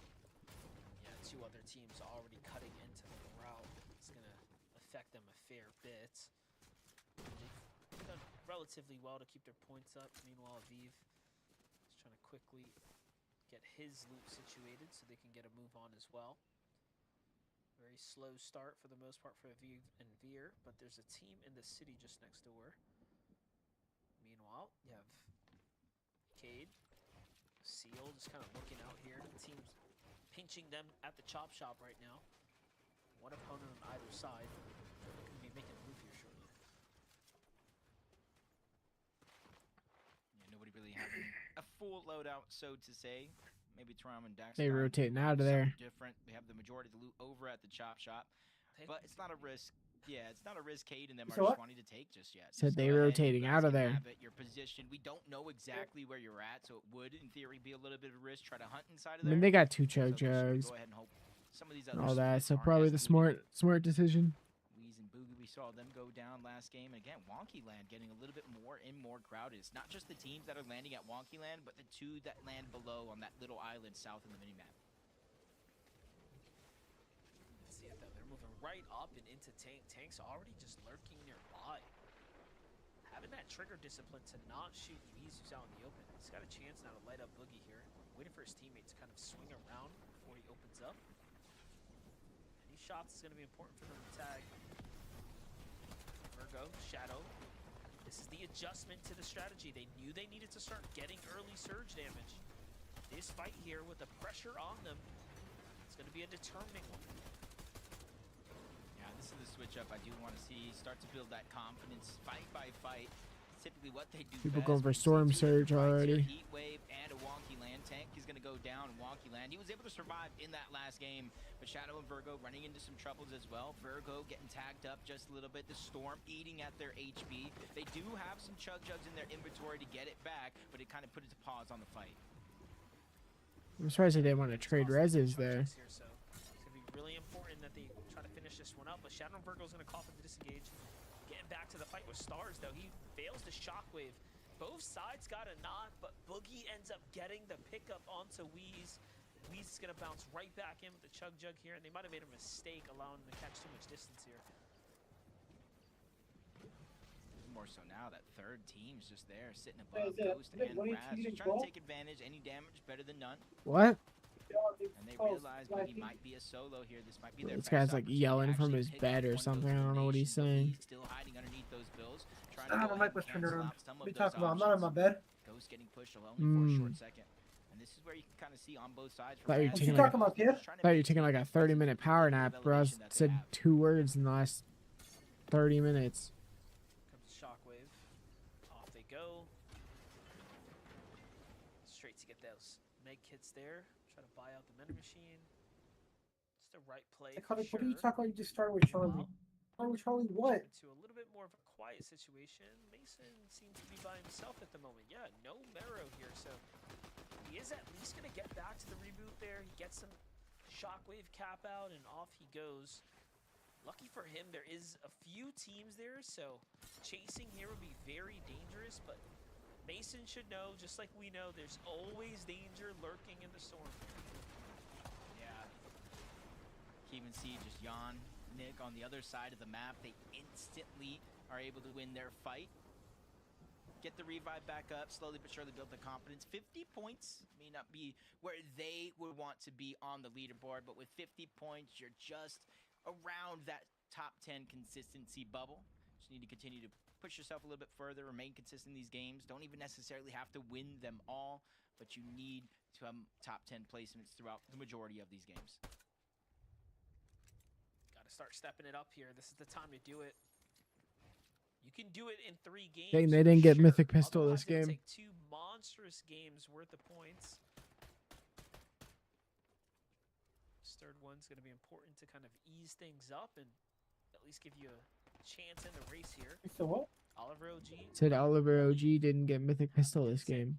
Yeah, 2 other teams already cutting into the route. It's going to affect them a fair bit. They've done relatively well to keep their points up. Meanwhile, Aviv is trying to quickly get his loot situated so they can get a move on as well. Very slow start for the most part for Aviv and Veer, but there's a team in the city just next door. Meanwhile, you have Cade, Seal just kind of looking out here. The team's pinching them at the chop shop right now. One opponent on either side. They're going to be making a move here shortly. Yeah, nobody really having a full loadout, so to say. Maybe Trom and Dax. They rotating out of there. Different. We have the majority of the loot over at the chop shop, but it's not a risk. Yeah, it's not a risk Cade and them are just wanting to take just yet. Said Just they go ahead, rotating you out guys of can there. have it, your position. We don't know exactly where you're at, so it would, in theory, be a little bit of a risk. Try to hunt inside of I there. mean, they got 2 So chug they should jugs go ahead and hope some of these and other all that, splits so aren't probably as the looted. smart decision. Weez and Boogie, we saw them go down last game. Again, Wonky Land getting a little bit more and more crowded. It's not just the teams that are landing at Wonky Land, but the 2 that land below on that little island south of the minimap. See it though, they're moving right up and into Tank. Tank's already just lurking nearby. Having that trigger discipline to not shoot Weez who's out in the open. He's got a chance now to light up Boogie here. Waiting for his teammate to kind of swing around before he opens up. Any shots is going to be important for them to tag. Virgo, Shadow. This is the adjustment to the strategy. They knew they needed to start getting early surge damage. This fight here with the pressure on them, it's going to be a determining one. Yeah, this is the switch up I do want to see. Start to build that confidence fight by fight. It's typically what they do People best. going for We've seen storm 2 different surge fights here, already. Heat Wave and a Wonky Land. Tank is going to go down in Wonky Land. He was able to survive in that last game, but Shadow and Virgo running into some troubles as well. Virgo getting tagged up just a little bit. The Storm eating at their HP. They do have some chug jugs in their inventory to get it back, but it kind of put a pause on the fight. I'm surprised they didn't want to trade reses there. Here, so it's going to be really important that they try to finish this one up, but Shadow and Virgo's going to cough and disengage. Getting back to the fight with Stars, though. He fails the shockwave. Both sides got a knock, but Boogie ends up getting the pickup onto Weez. Weez is going to bounce right back in with the chug jug here, and they might have made a mistake allowing him to catch too much distance here. More so now that third team's just there, sitting above Ghost and Raz, just trying to take advantage. Any damage, better than none. What? And they realize Boogie might be a solo here. This might be their This best guy's like opportunity yelling to from actually his pick bed up or one of something. those I don't know what he's formations. saying. He's still hiding underneath those bills, trying I to have go a mic ahead and was turned cancel around. out some What of are you those talking about? I'm not on my options. bed. Ghost getting pushed only for a short second. And this is where you can kind of see on both sides. Thought you were What taking you like, talking about, kid? thought you were taking like a 30-minute power nap, bro. I said 2 words in the last 30 minutes. Comes the shockwave. Off they go. Straight to get those meg kits there. Try to buy out the meta machine. It's the right play. What are For you sure. talking about? You just started with Charlie. Started with Charlie what? Into a little bit more of a quiet situation. Mason seems to be by himself at the moment. Yeah, no Mero here, so he is at least going to get back to the reboot there. He gets some shockwave cap out, and off he goes. Lucky for him, there is a few teams there, so chasing here would be very dangerous, but Mason should know, just like we know, there's always danger lurking in the storm. Yeah. Can't even see just Jan, Nick on the other side of the map. They instantly are able to win their fight. Get the revive back up, slowly but surely build the confidence. 50 points may not be where they would want to be on the leaderboard, but with 50 points, you're just around that top 10 consistency bubble. Just need to continue to push yourself a little bit further, remain consistent in these games. Don't even necessarily have to win them all, but you need to have top 10 placements throughout the majority of these games. Got to start stepping it up here. This is the time to do it. You can do it in 3 games. Dang, they didn't get sure. Mythic Pistol Otherwise, this it'll game. take 2 monstrous games worth of points. This third one's going to be important to kind of ease things up and at least give you a chance in the race here. So what? Oliver OG. Said Oliver OG didn't get Mythic Pistol this game.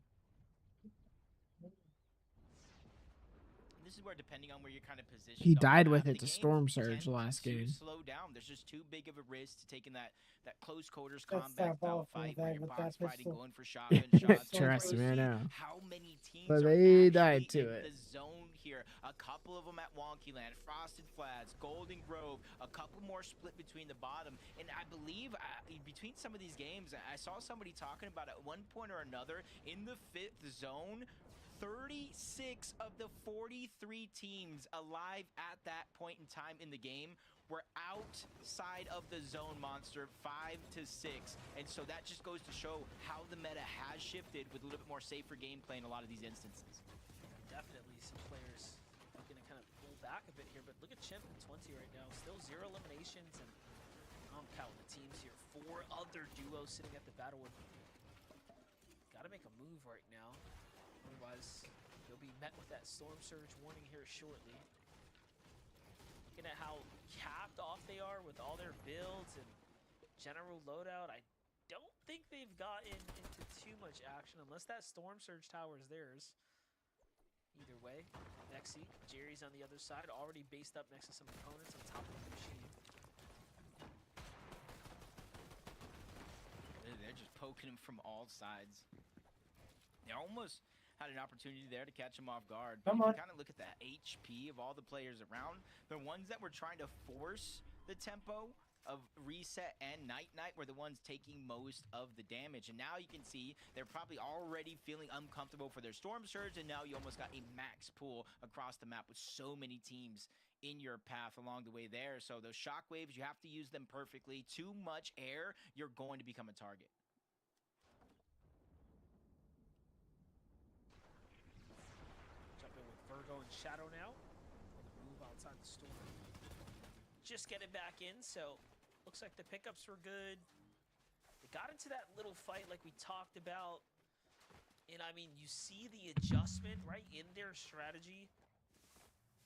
This is where, depending on where you're kind of positioned, He on the died map, with the it to game Storm Surge tends last to game. slow down. There's just too big of a risk to taking that close quarters Let's combat stop off style fight with where that you're with box that fighting, pistol. going for shotgun shots. Trust me, I Crazy know. how many teams But are they actually died to in it. the zone here. A couple of them at Wonky Land, Frosted Flats, Golden Grove, a couple more split between the bottom. And I believe between some of these games, I saw somebody talking about at one point or another in the 5th zone, 36 of the 43 teams alive at that point in time in the game were outside of the zone, Monster, 5 to 6. And so that just goes to show how the meta has shifted with a little bit more safer gameplay in a lot of these instances. Definitely some players are going to kind of pull back a bit here, but look at Chimp in 20 right now. Still 0 eliminations, and I'm counting the teams here. 4 other duos sitting at the Battlewood. Got to make a move right now. Otherwise, you'll be met with that Storm Surge warning here shortly. Looking at how capped off they are with all their builds and general loadout, I don't think they've gotten into too much action unless that Storm Surge tower is theirs. Either way, Nexi, Jerry's on the other side, already based up next to some opponents on top of the machine. They're just poking him from all sides. They almost had an opportunity there to catch him off guard. But if you kind of look at the HP of all the players around, the ones that were trying to force the tempo of Reset and Night were the ones taking most of the damage. And now you can see they're probably already feeling uncomfortable for their Storm Surge, and now you almost got a max pool across the map with so many teams in your path along the way there. So those shockwaves, you have to use them perfectly. Too much air, you're going to become a target. Virgo and Shadow now. Move outside the storm. Just getting back in, so looks like the pickups were good. They got into that little fight like we talked about. And I mean, you see the adjustment right in their strategy.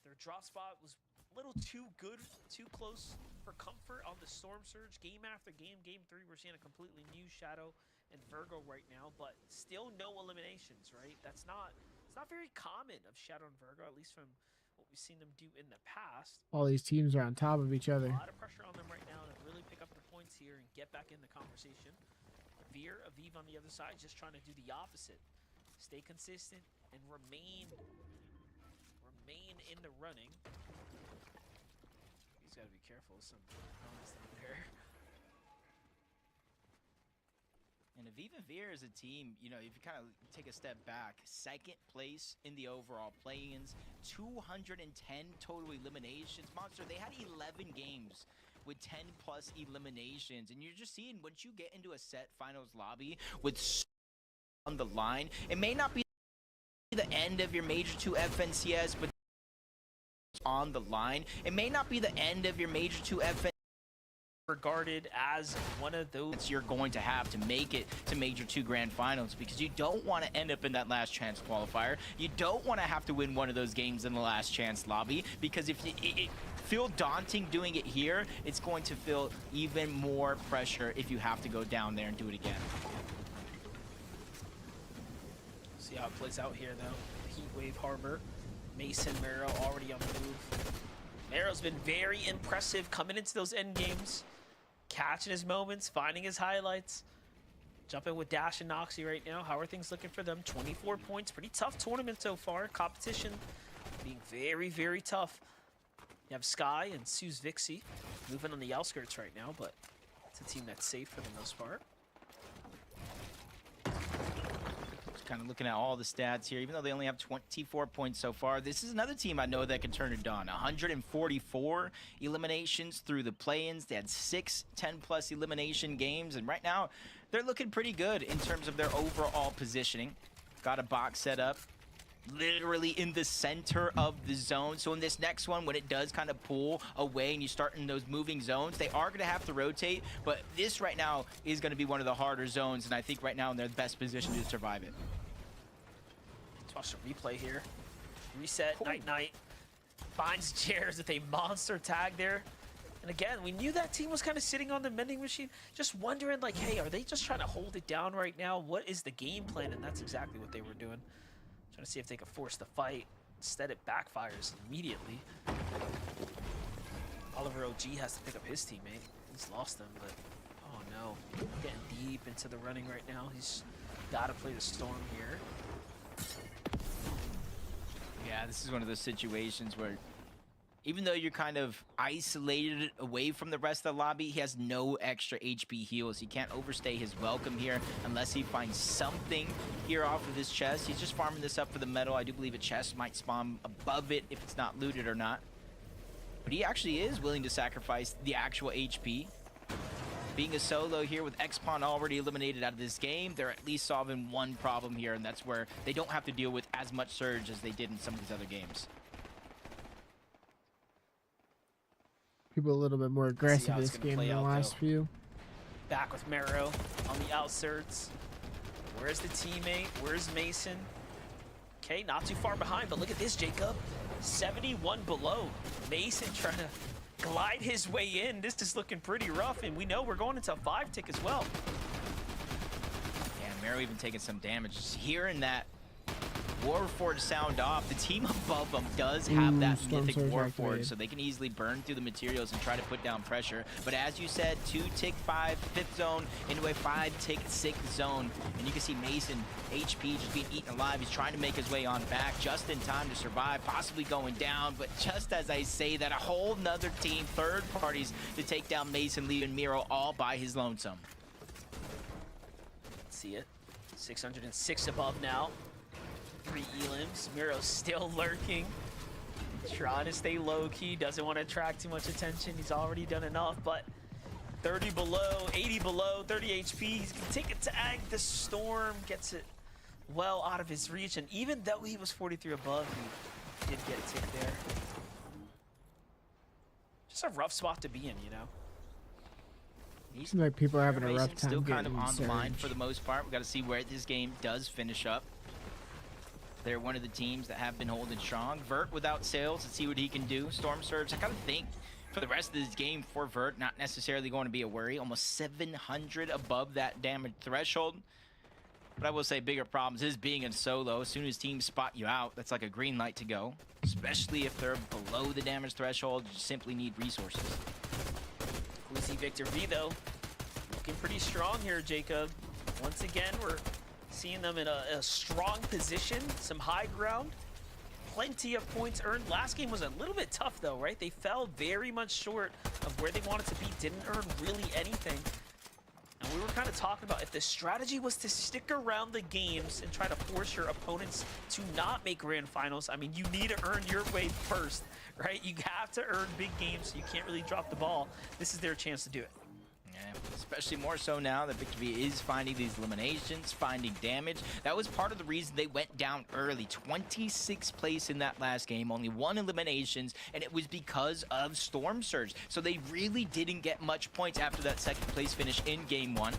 Their drop spot was a little too good, too close for comfort on the Storm Surge. Game after game, game 3, we're seeing a completely new Shadow and Virgo right now, but still no eliminations, right? It's not very common of Shadow and Virgo, at least from what we've seen them do in the past. All these teams are on top of each other. A lot of pressure on them right now to really pick up the points here and get back in the conversation. Veer, Aviv on the other side, just trying to do the opposite. Stay consistent and remain in the running. He's got to be careful with some opponents down there. And Aviv and Veer is a team, you know, if you kind of take a step back, 2nd place in the overall play-ins, 210 total eliminations. Monster, they had 11 games with 10 plus eliminations. And you're just seeing, once you get into a set finals lobby with on the line, it may not be the end of your Major 2 FNCS, but on the line, it may not be the end of your Major 2 FNCS. Regarded as one of those you're going to have to make it to Major 2 Grand Finals, because you don't want to end up in that last chance qualifier. You don't want to have to win one of those games in the last chance lobby, because if it feel daunting doing it here, it's going to feel even more pressure if you have to go down there and do it again. See how it plays out here though. Heat Wave Harbor, Mason, Mero already on the move. Mero's been very impressive coming into those end games. Catching his moments, finding his highlights. Jumping with Dash and Noxy right now. How are things looking for them? 24 points. Pretty tough tournament so far. Competition being very, very tough. You have Sky and Suze Vixie moving on the outskirts right now, but it's a team that's safe for the most part. Kind of looking at all the stats here, even though they only have 24 points so far, this is another team I know that can turn it on. 144 eliminations through the play-ins. They had 6 10-plus elimination games, and right now they're looking pretty good in terms of their overall positioning. Got a box set up literally in the center of the zone. So in this next one, when it does kind of pull away and you start in those moving zones, they are going to have to rotate, but this right now is going to be one of the harder zones, and I think right now they're in the best position to survive it. Let's watch the replay here. Reset, Night finds Jers with a monster tag there. And again, we knew that team was kind of sitting on the vending machine, just wondering like, hey, are they just trying to hold it down right now? What is the game plan? And that's exactly what they were doing. Trying to see if they could force the fight. Instead, it backfires immediately. Oliver OG has to pick up his teammate. He's lost them, but oh no. Getting deep into the running right now. He's got to play the Storm here. Yeah, this is one of those situations where even though you're kind of isolated away from the rest of the lobby, he has no extra HP heals. He can't overstay his welcome here unless he finds something here off of this chest. He's just farming this up for the metal. I do believe a chest might spawn above it if it's not looted or not. But he actually is willing to sacrifice the actual HP. Being a solo here with X-Pawn already eliminated out of this game, they're at least solving one problem here, and that's where they don't have to deal with as much surge as they did in some of these other games. People a little bit more aggressive how it's this gonna game play than the out, last though. few. Back with Marrow on the outskirts. Where's the teammate? Where's Mason? Okay, not too far behind, but look at this, Jacob. 71 below. Mason trying to glide his way in. This is looking pretty rough, and we know we're going into a 5-tick as well. Yeah, Mero even taking some damage. Just hearing that Warforged sound off, the team above them does have that Storm mythic Surge Warforged, activated. so they can easily burn through the materials and try to put down pressure. But as you said, 2-tick 5, 5th zone into a 5-tick 6th zone. And you can see Mason, HP just being eaten alive. He's trying to make his way on back just in time to survive, possibly going down. But just as I say that, a whole nother team, third parties, to take down Mason, leaving Miro all by his lonesome. See it. 606 above now. 3 elims. Miro's still lurking. Trying to stay low-key. Doesn't want to attract too much attention. He's already done enough, but 30 below, 80 below, 30 HP. He's going to take a tag. The Storm gets it well out of his reach, and even though he was 43 above, he did get a tick there. Just a rough spot to be in, you know? Seems like people are having a rough Mason's time still kind of getting on the line surge. for the most part. We got to see where this game does finish up. They're one of the teams that have been holding strong. Vert without sails, let's see what he can do. Storm Surge, I kind of think for the rest of this game for Vert, not necessarily going to be a worry. Almost 700 above that damage threshold. But I will say bigger problems is being in solo. As soon as teams spot you out, that's like a green light to go. Especially if they're below the damage threshold, you simply need resources. We see Victor V, though, looking pretty strong here, Jacob. Once again, we're seeing them in a strong position, some high ground, plenty of points earned. Last game was a little bit tough, though, right? They fell very much short of where they wanted to be, didn't earn really anything. And we were kind of talking about if the strategy was to stick around the games and try to force your opponents to not make grand finals, I mean, you need to earn your way first, right? You have to earn big games, so you can't really drop the ball. This is their chance to do it. Yeah, especially more so now that Victor V is finding these eliminations, finding damage. That was part of the reason they went down early. 26th place in that last game, only 1 eliminations, and it was because of Storm Surge. So they really didn't get much points after that 2nd place finish in game 1.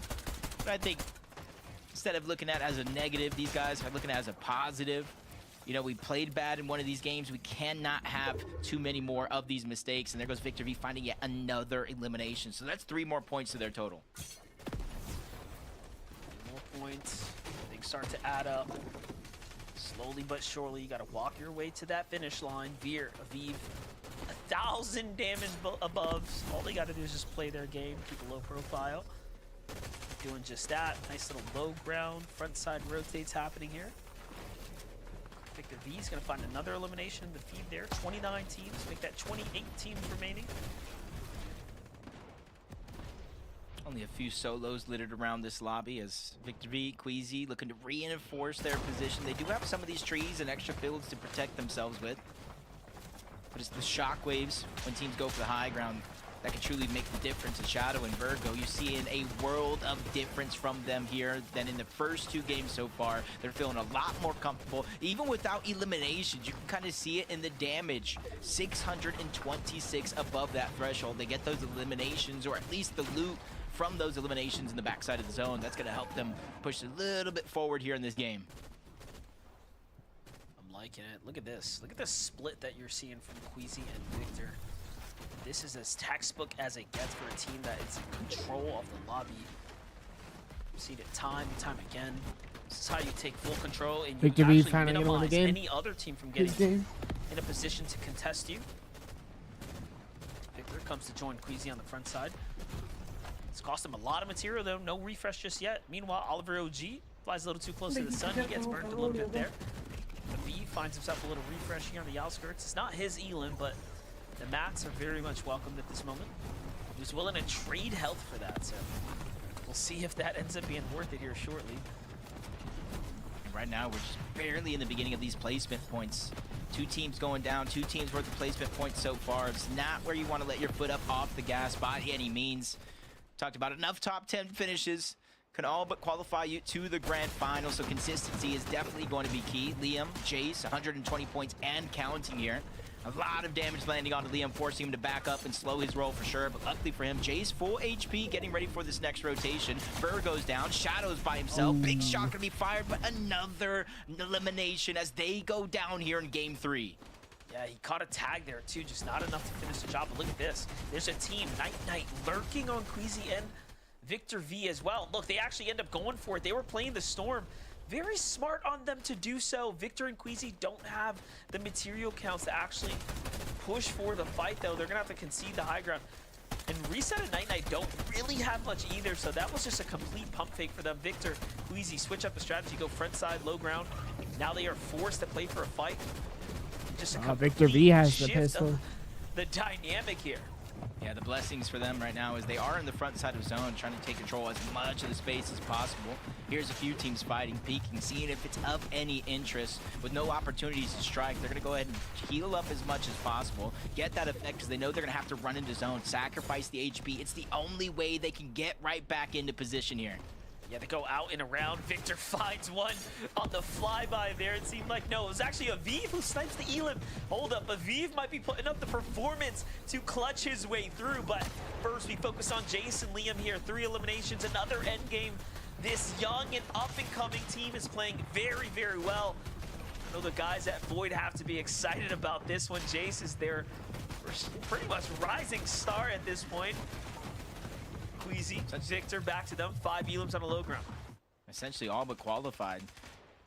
But I think instead of looking at it as a negative, these guys are looking at it as a positive. You know, we played bad in one of these games. We cannot have too many more of these mistakes. And there goes Victor V finding yet another elimination. So that's 3 more points to their total. More points. Things start to add up. Slowly but surely, you got to walk your way to that finish line. Veer, Aviv, 1,000 damage above. All they got to do is just play their game, keep a low profile. Doing just that. Nice little low ground. Front side rotates happening here. Victor V is going to find another elimination in the feed there. 29 teams, make that 28 teams remaining. Only a few solos littered around this lobby as Victor V, Queasy looking to reinforce their position. They do have some of these trees and extra fields to protect themselves with. But it's the shockwaves when teams go for the high ground that can truly make the difference. In Shadow and Virgo, you see in a world of difference from them here than in the first 2 games so far. They're feeling a lot more comfortable. Even without eliminations, you can kind of see it in the damage. 626 above that threshold. They get those eliminations, or at least the loot from those eliminations in the backside of the zone. That's going to help them push a little bit forward here in this game. I'm liking it. Look at this. Look at the split that you're seeing from Queasy and Victor. This is as textbook as it gets for a team that is in control of the lobby. We've seen it time and time again. This is how you take full control and you Victor V actually finally gonna win the minimize game. any other team from His getting game. in a position to contest you. Victor comes to join Queasy on the front side. It's cost him a lot of material though, no refresh just yet. Meanwhile, Oliver OG flies a little too close to the sun. He gets burnt a little bit there. The V finds himself a little refresh here on the outskirts. It's not his Elim, but the mats are very much welcomed at this moment. He was willing to trade health for that, so we'll see if that ends up being worth it here shortly. Right now, we're just barely in the beginning of these placement points. 2 teams going down, 2 teams worth of placement points so far. It's not where you want to let your foot up off the gas by any means. Talked about enough top 10 finishes. Can all but qualify you to the grand final, so consistency is definitely going to be key. Liam, Jace, 120 points and counting here. A lot of damage landing onto Liam, forcing him to back up and slow his roll for sure. But luckily for him, Jace full HP, getting ready for this next rotation. Burr goes down, Shadow's by himself. Big shot gonna be fired, but another elimination as they go down here in game 3. Yeah, he caught a tag there too, just not enough to finish the job. But look at this. There's a team, Night lurking on Queasy and Victor V as well. Look, they actually end up going for it. They were playing the Storm. Very smart on them to do so. Victor and Queasy don't have the material counts to actually push for the fight, though. They're going to have to concede the high ground. And Reset and Night don't really have much either, so that was just a complete pump fake for them. Victor, Queasy switch up the strategy, go front side, low ground. Now they are forced to play for a fight. Just a Victor V has the shift pistol. of the dynamic here. Yeah, the blessings for them right now is they are in the front side of zone, trying to take control as much of the space as possible. Here's a few teams fighting, peeking, seeing if it's of any interest. With no opportunities to strike, they're going to go ahead and heal up as much as possible, get that effect because they know they're going to have to run into zone, sacrifice the HP. It's the only way they can get right back into position here. Yeah, they go out and around. Victor finds one on the flyby there. It seemed like, no, it was actually Aviv who snipes the Elim. Hold up, Aviv might be putting up the performance to clutch his way through, but first we focus on Jason Liam here. 3 eliminations, another end game. This young and up-and-coming team is playing very, very well. I know the guys at Void have to be excited about this one. Jace is their pretty much rising star at this point. Queasy, Victor back to them. 5 Elims on a low ground. Essentially all but qualified.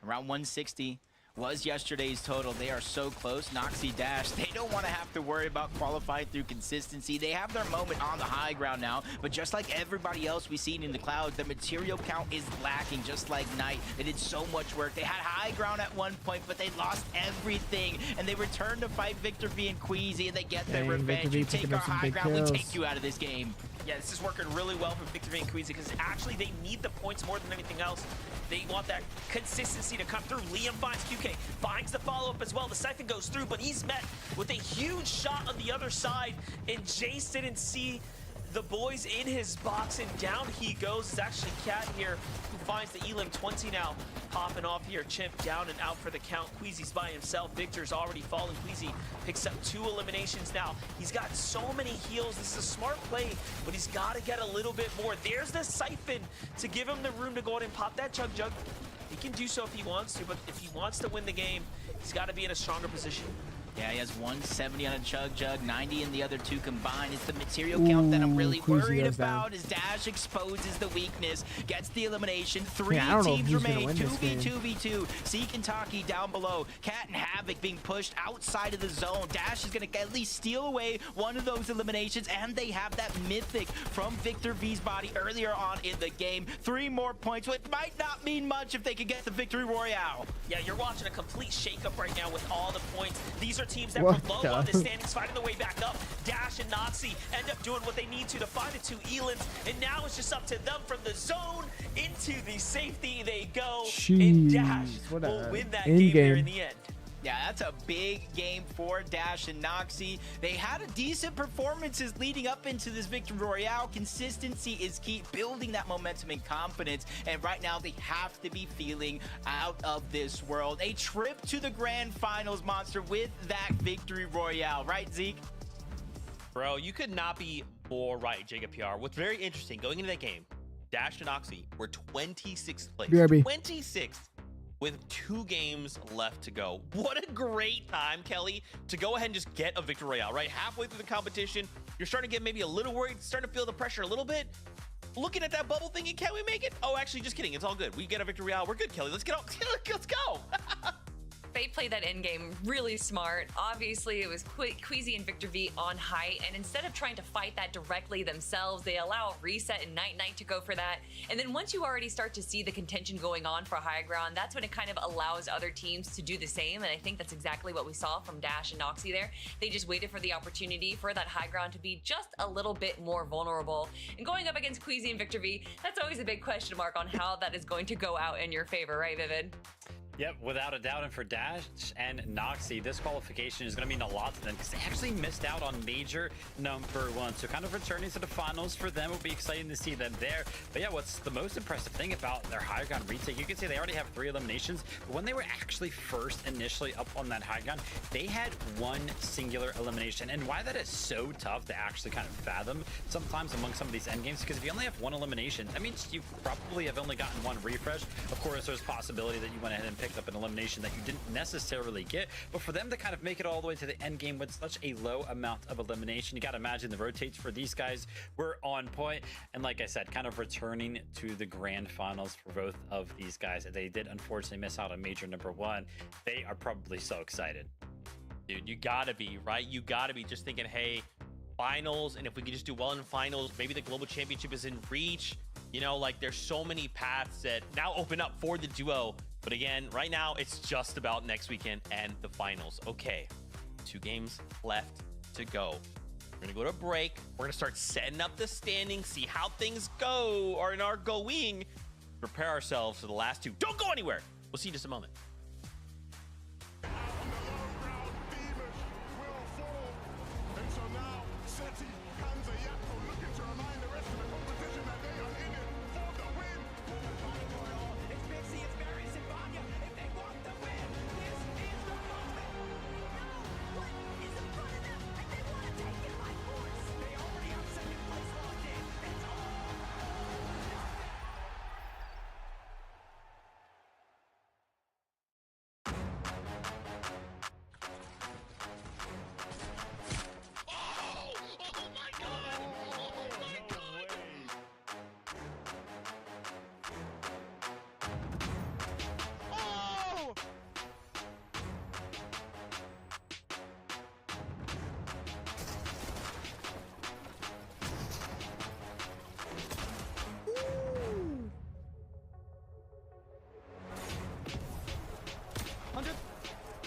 Around 160 was yesterday's total. They are so close. Noxy Dash, they don't want to have to worry about qualifying through consistency. They have their moment on the high ground now, but just like everybody else we've seen in the clouds, the material count is lacking, just like Knight. They did so much work. They had high ground at one point, but they lost everything, and they returned to fight Victor V and Queasy, and they get their revenge. You take our high ground, we take you out of this game. Yeah, this is working really well for Victor V and Queasy because actually they need the points more than anything else. They want that consistency to come through. Liam finds QK, finds the follow-up as well. The Siphon goes through, but he's met with a huge shot on the other side, and Jace didn't see the boys in his box, and down he goes. It's actually Cat here who finds the Elim. 20 now popping off here. Chimp down and out for the count. Queasy's by himself. Victor's already fallen. Queasy picks up 2 eliminations now. He's got so many heals. This is a smart play, but he's got to get a little bit more. There's the Siphon to give him the room to go ahead and pop that Chug Jug. He can do so if he wants to, but if he wants to win the game, he's got to be in a stronger position. Yeah, he has 170 on a Chug Jug, 90 in the other 2 combined. It's the material count that I'm really worried about. His dash exposes the weakness, gets the elimination. 3 teams remain, 2v2v2. Seek and Taki down below. Cat and Havoc being pushed outside of the zone. Dash is going to at least steal away one of those eliminations, and they have that mythic from Victor V's body earlier on in the game. 3 more points, which might not mean much if they could get the victory royale. Yeah, you're watching a complete shakeup right now with all the points. These are teams that were low on the standings, fighting their way back up. Dash and Noxy end up doing what they need to find the 2 Elims, and now it's just up to them from the zone into the safety they go. And Dash will win that game there in the end. Yeah, that's a big game for Dash and Noxy. They had a decent performances leading up into this victory royale. Consistency is key, building that momentum and confidence. And right now, they have to be feeling out of this world. A trip to the grand finals, Monster, with that victory royale. Right, Zeke? Bro, you could not be more right, Jacob PR. What's very interesting, going into that game, Dash and Noxy were 26th place. BRB. 26th. with 2 games left to go. What a great time, Kelly, to go ahead and just get a victory royale, right? Halfway through the competition, you're starting to get maybe a little worried, starting to feel the pressure a little bit. Looking at that bubble thinking, can we make it? Oh, actually, just kidding. It's all good. We get a victory royale. We're good, Kelly. Let's get out. Let's go. They played that end game really smart. Obviously, it was Queasy and Victor V on height, and instead of trying to fight that directly themselves, they allow Reset and Night Night to go for that. And then once you already start to see the contention going on for high ground, that's when it kind of allows other teams to do the same. And I think that's exactly what we saw from Dash and Noxy there. They just waited for the opportunity for that high ground to be just a little bit more vulnerable. And going up against Queasy and Victor V, that's always a big question mark on how that is going to go out in your favor, right, Vivid? Yep, without a doubt. And for Dash and Noxy, this qualification is going to mean a lot to them because they actually missed out on major number 1. So kind of returning to the finals for them will be exciting to see them there. But yeah, what's the most impressive thing about their high ground retake, you can say they already have 3 eliminations, but when they were actually first initially up on that high ground, they had 1 singular elimination. And why that is so tough to actually kind of fathom sometimes among some of these end games, because if you only have 1 elimination, that means you probably have only gotten 1 refresh. Of course, there's a possibility that you went ahead and picked up an elimination that you didn't necessarily get, but for them to kind of make it all the way to the end game with such a low amount of elimination, you got to imagine the rotates for these guys were on point. And like I said, kind of returning to the grand finals for both of these guys. They did unfortunately miss out on major number 1. They are probably so excited. Dude, you gotta be, right? You gotta be just thinking, hey, finals, and if we could just do well in finals, maybe the global championship is in reach. You know, like there's so many paths that now open up for the duo. But again, right now, it's just about next weekend and the finals. Okay, 2 games left to go. We're gonna go to a break. We're gonna start setting up the standings, see how things go or are going. Prepare ourselves for the last 2. Don't go anywhere. We'll see you in just a moment.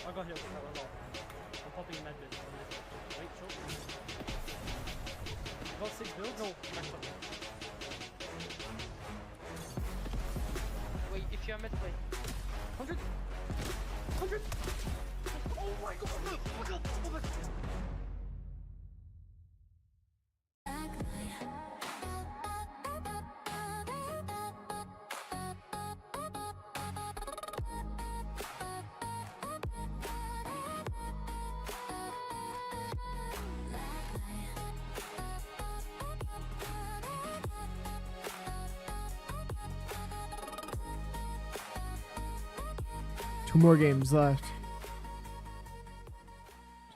I got healed. I'm popping a med bit. Wait, short. I got 6 builds. No, max up. Wait, if you're mid, wait. 100. 100. Oh my god. Oh my god. Oh my god. 2 more games left.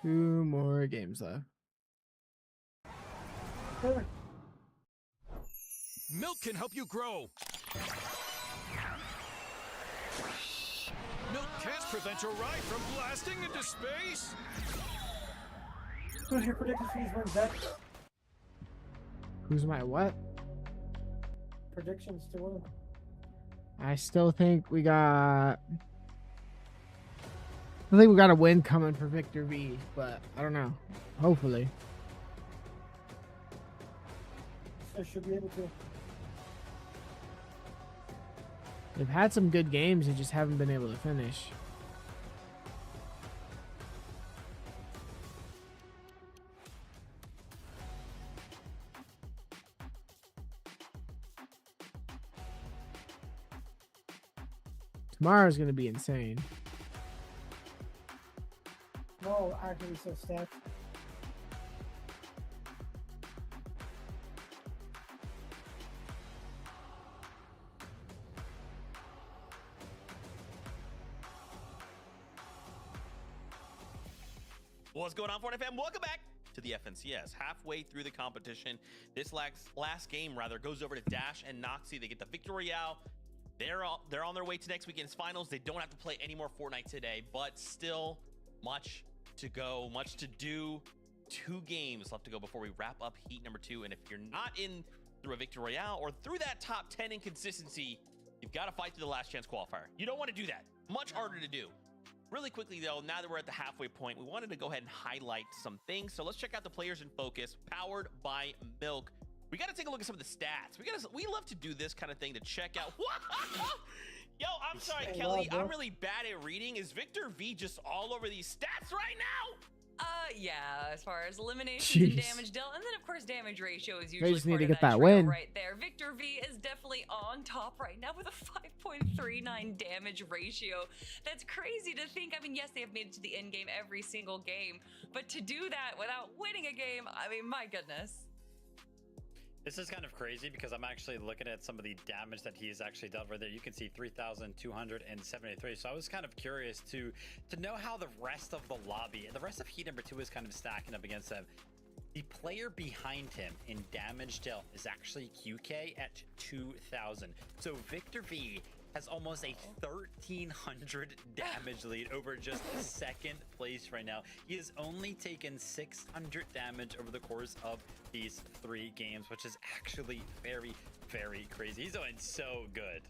2 more games left. Milk can help you grow. Milk can't prevent your ride from blasting into space. Who's your prediction for these wins, Zach? Who's my what? Predictions to win. I still think we got... I think we got a win coming for Victor V, but I don't know. Hopefully. I should be able to. They've had some good games, they just haven't been able to finish. Tomorrow's gonna be insane. No, actually, so stacked. What's going on, Fortnite fam? Welcome back to the FNCS. Halfway through the competition, this last game rather goes over to Dash and Noxy. They get the Victory Royale. They're on their way to next weekend's finals. They don't have to play any more Fortnite today, but still much to go, much to do. 2 games left to go before we wrap up heat number 2. And if you're not in through a Victory Royale or through that top 10 inconsistency, you've got to fight through the last chance qualifier. You don't want to do that. Much harder to do. Really quickly though, now that we're at the halfway point, we wanted to go ahead and highlight some things. So let's check out the players in focus, powered by Milk. We got to take a look at some of the stats. We love to do this kind of thing to check out. Yo, I'm sorry, Kelly. I'm really bad at reading. Is Victor V just all over these stats right now? Yeah, as far as eliminations and damage dealt, and then of course damage ratio is usually just need part to of get that that trio win. right there. Victor V is definitely on top right now with a 5.39 damage ratio. That's crazy to think. I mean, yes, they have made it to the end game every single game, but to do that without winning a game, I mean, my goodness. This is kind of crazy because I'm actually looking at some of the damage that he's actually dealt right there. You can see 3,273. So I was kind of curious to know how the rest of the lobby, the rest of heat number 2 is kind of stacking up against them. The player behind him in damage dealt is actually QK at 2,000. So Victor V has almost a 1,300 damage lead over just second place right now. He has only taken 600 damage over the course of these 3 games, which is actually very, very crazy. He's doing so good.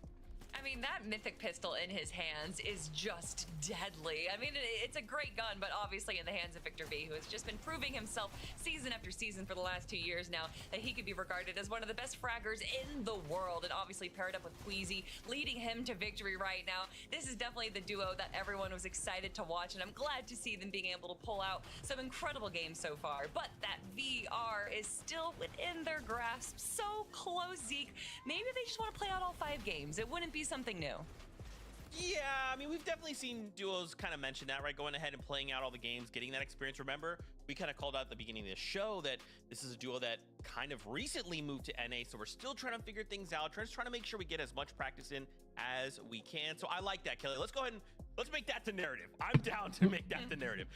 I mean, that mythic pistol in his hands is just deadly. I mean, it's a great gun, but obviously in the hands of Victor V, who has just been proving himself season after season for the last 2 years now, that he could be regarded as one of the best fraggers in the world, and obviously paired up with Queasy, leading him to victory right now. This is definitely the duo that everyone was excited to watch, and I'm glad to see them being able to pull out some incredible games so far. But that VR is still within their grasp. So close, Zeke. Maybe they just want to play out all 5 games. It wouldn't be something new. Yeah, I mean, we've definitely seen duos kind of mention that, right? Going ahead and playing out all the games, getting that experience. Remember, we kind of called out at the beginning of the show that this is a duo that kind of recently moved to NA, so we're still trying to figure things out, trying to make sure we get as much practice in as we can. So I like that, Kelly. Let's go ahead and let's make that the narrative. I'm down to make that the narrative.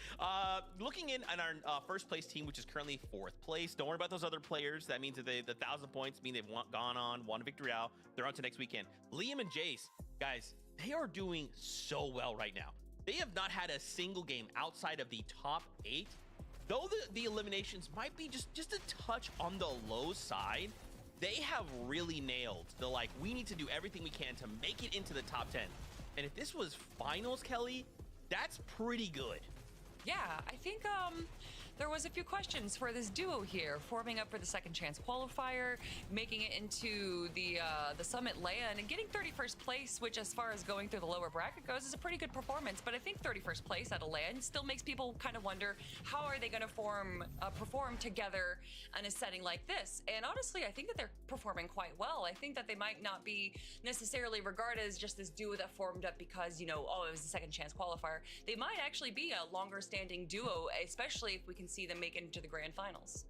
Looking in on our first place team, which is currently 4th place. Don't worry about those other players. That means that the 1,000 points mean they've gone on, won a victory out. They're on to next weekend. Liam and Jace, guys, they are doing so well right now. They have not had a single game outside of the top 8. Though the eliminations might be just a touch on the low side, they have really nailed the, like, we need to do everything we can to make it into the top 10. And if this was finals, Kelly, that's pretty good. Yeah, I think there was a few questions for this duo here, forming up for the second chance qualifier, making it into the Summit LAN, and getting 31st place, which as far as going through the lower bracket goes, is a pretty good performance. But I think 31st place at a LAN still makes people kind of wonder, how are they going to perform together in a setting like this? And honestly, I think that they're performing quite well. I think that they might not be necessarily regarded as just this duo that formed up because, you know, oh, it was the second chance qualifier. They might actually be a longer standing duo, especially if we can see them make it into the grand finals.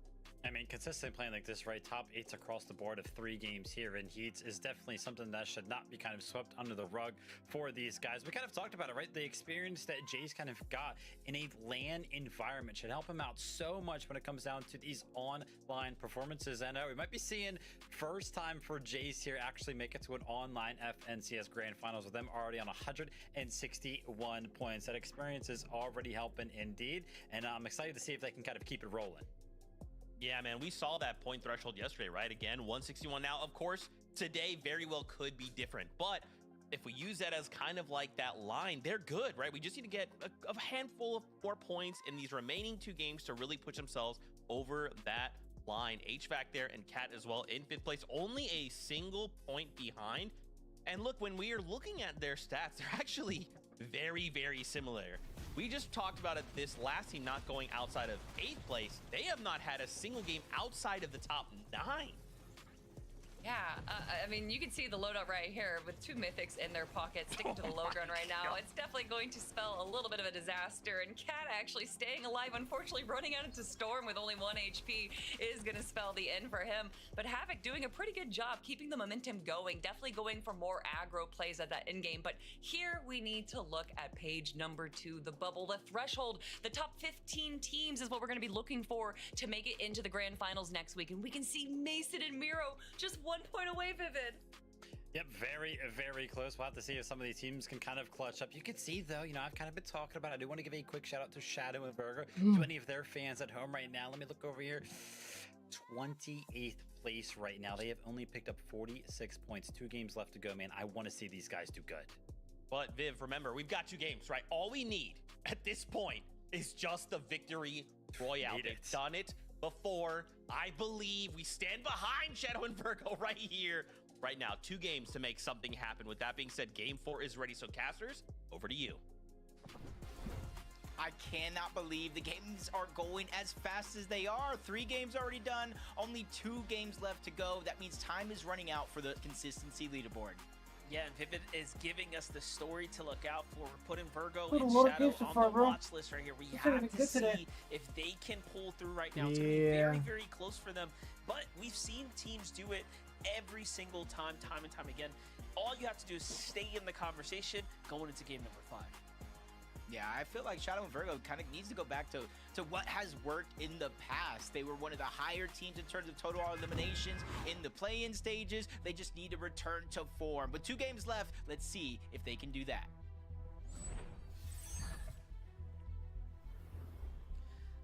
I mean, consistently playing like this, right? Top 8s across the board of 3 games here in heats is definitely something that should not be kind of swept under the rug for these guys. We kind of talked about it, right? The experience that Jace kind of got in a LAN environment should help him out so much when it comes down to these online performances. And we might be seeing first time for Jace here actually make it to an online FNCS Grand Finals with them already on 161 points. That experience is already helping indeed, and I'm excited to see if they can kind of keep it rolling. Yeah, man, we saw that point threshold yesterday, right? Again, 161. Now, of course, today very well could be different, but if we use that as kind of like that line, they're good, right? We just need to get a handful of more points in these remaining 2 games to really push themselves over that line. HVAC there and Cat as well in 5th place, only a single point behind. And look, when we are looking at their stats, they're actually very, very similar. We just talked about it, this last team not going outside of 8th place. They have not had a single game outside of the top 9. Yeah, I mean, you can see the loadout right here with 2 mythics in their pockets sticking to the low ground right now. It's definitely going to spell a little bit of a disaster, and Cat actually staying alive, unfortunately running out into Storm with only 1 HP is going to spell the end for him. But Havoc doing a pretty good job keeping the momentum going, definitely going for more aggro plays at that end game. But here we need to look at page number 2, the bubble, the threshold. The top 15 teams is what we're going to be looking for to make it into the grand finals next week. And we can see Mason and Miro just 1 point away, Vivid. Yep, very, very close. We'll have to see if some of these teams can kind of clutch up. You can see, though, you know, I've kind of been talking about it. I do want to give a quick shout out to Shadow and Burger, to any of their fans at home right now. Let me look over here. 28th place right now. They have only picked up 46 points. 2 games left to go, man. I want to see these guys do good. But Viv, remember, we've got 2 games, right? All we need at this point is just the victory royale. They've done it before. I believe we stand behind Shadow and Virgo right here, right now. 2 games to make something happen. With that being said, game 4 is ready. So casters, over to you. I cannot believe the games are going as fast as they are. 3 games already done, only 2 games left to go. That means time is running out for the consistency leaderboard. Yeah, and Vivid is giving us the story to look out for. We're putting Virgo Little and more Shadow games so on far, the bro. watch list right here. We This isn't have to good today. see if they can pull through right now. It's going to be very, very close for them. But we've seen teams do it every single time and time again. All you have to do is stay in the conversation going into game number 5. Yeah, I feel like Shadow and Virgo kind of needs to go back to what has worked in the past. They were one of the higher teams in terms of total eliminations in the play-in stages. They just need to return to form. But 2 games left. Let's see if they can do that.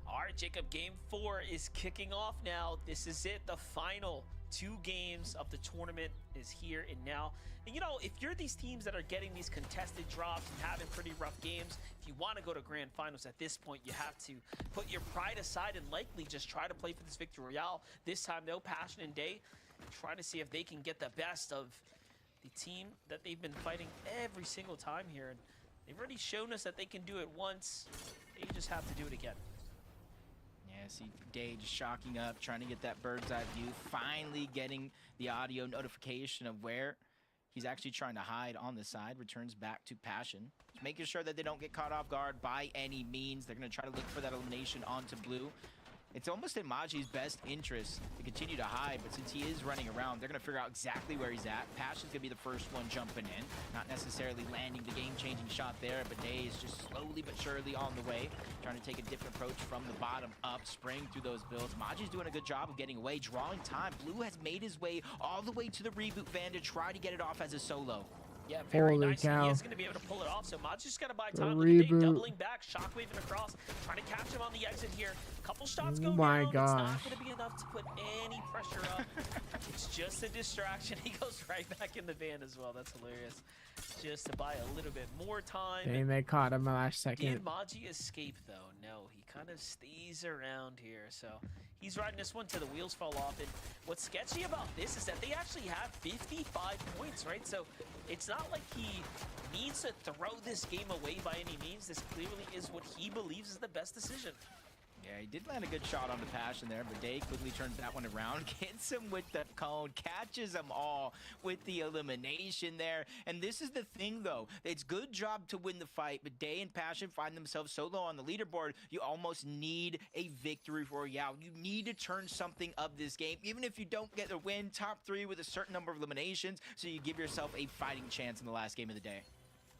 All right, Jacob, game 4 is kicking off now. This is it, the final 2 games of the tournament is here and now. And you know, if you're these teams that are getting these contested drops and having pretty rough games, if you want to go to grand finals at this point, you have to put your pride aside and likely just try to play for this victory royale. This time, no passion and day, trying to see if they can get the best of the team that they've been fighting every single time here. And they've already shown us that they can do it once. They just have to do it again. Yeah, see Day just shocking up, trying to get that bird's eye view, finally getting the audio notification of where he's actually trying to hide on the side, returns back to Passion. Just making sure that they don't get caught off guard by any means. They're going to try to look for that elimination onto blue. It's almost in Maji's best interest to continue to hide, but since he is running around, they're going to figure out exactly where he's at. Passion's going to be the first one jumping in, not necessarily landing the game-changing shot there, but Day is just slowly but surely on the way, trying to take a different approach from the bottom up, spraying through those builds. Maji's doing a good job of getting away, drawing time. Blue has made his way all the way to the reboot van to try to get it off as a solo. Yeah, very Holy nice. cow. He is going to be able to pull it off. So Maji's just got to buy The time. Look at Day reboot. doubling back, shockwaving across, trying to catch him on the exit here. Couple shots go Oh my down. It's gosh. not going to be enough to put any pressure up. It's just a distraction. He goes right back in the van as well. That's hilarious. Just to buy a little bit more time. And they caught him last second. Did Maji escape though? No, he kind of stays around here. So he's riding this one till the wheels fall off. And what's sketchy about this is that they actually have 55 points, right? So it's not like he needs to throw this game away by any means. This clearly is what he believes is the best decision. Yeah, he did land a good shot on the Passion there, but Day quickly turns that one around, gets him with the cone, catches them all with the elimination there. And this is the thing, though. It's good job to win the fight, but Day and Passion find themselves so low on the leaderboard, you almost need a victory royale. You need to turn something of this game, even if you don't get a win, top 3 with a certain number of eliminations, so you give yourself a fighting chance in the last game of the day.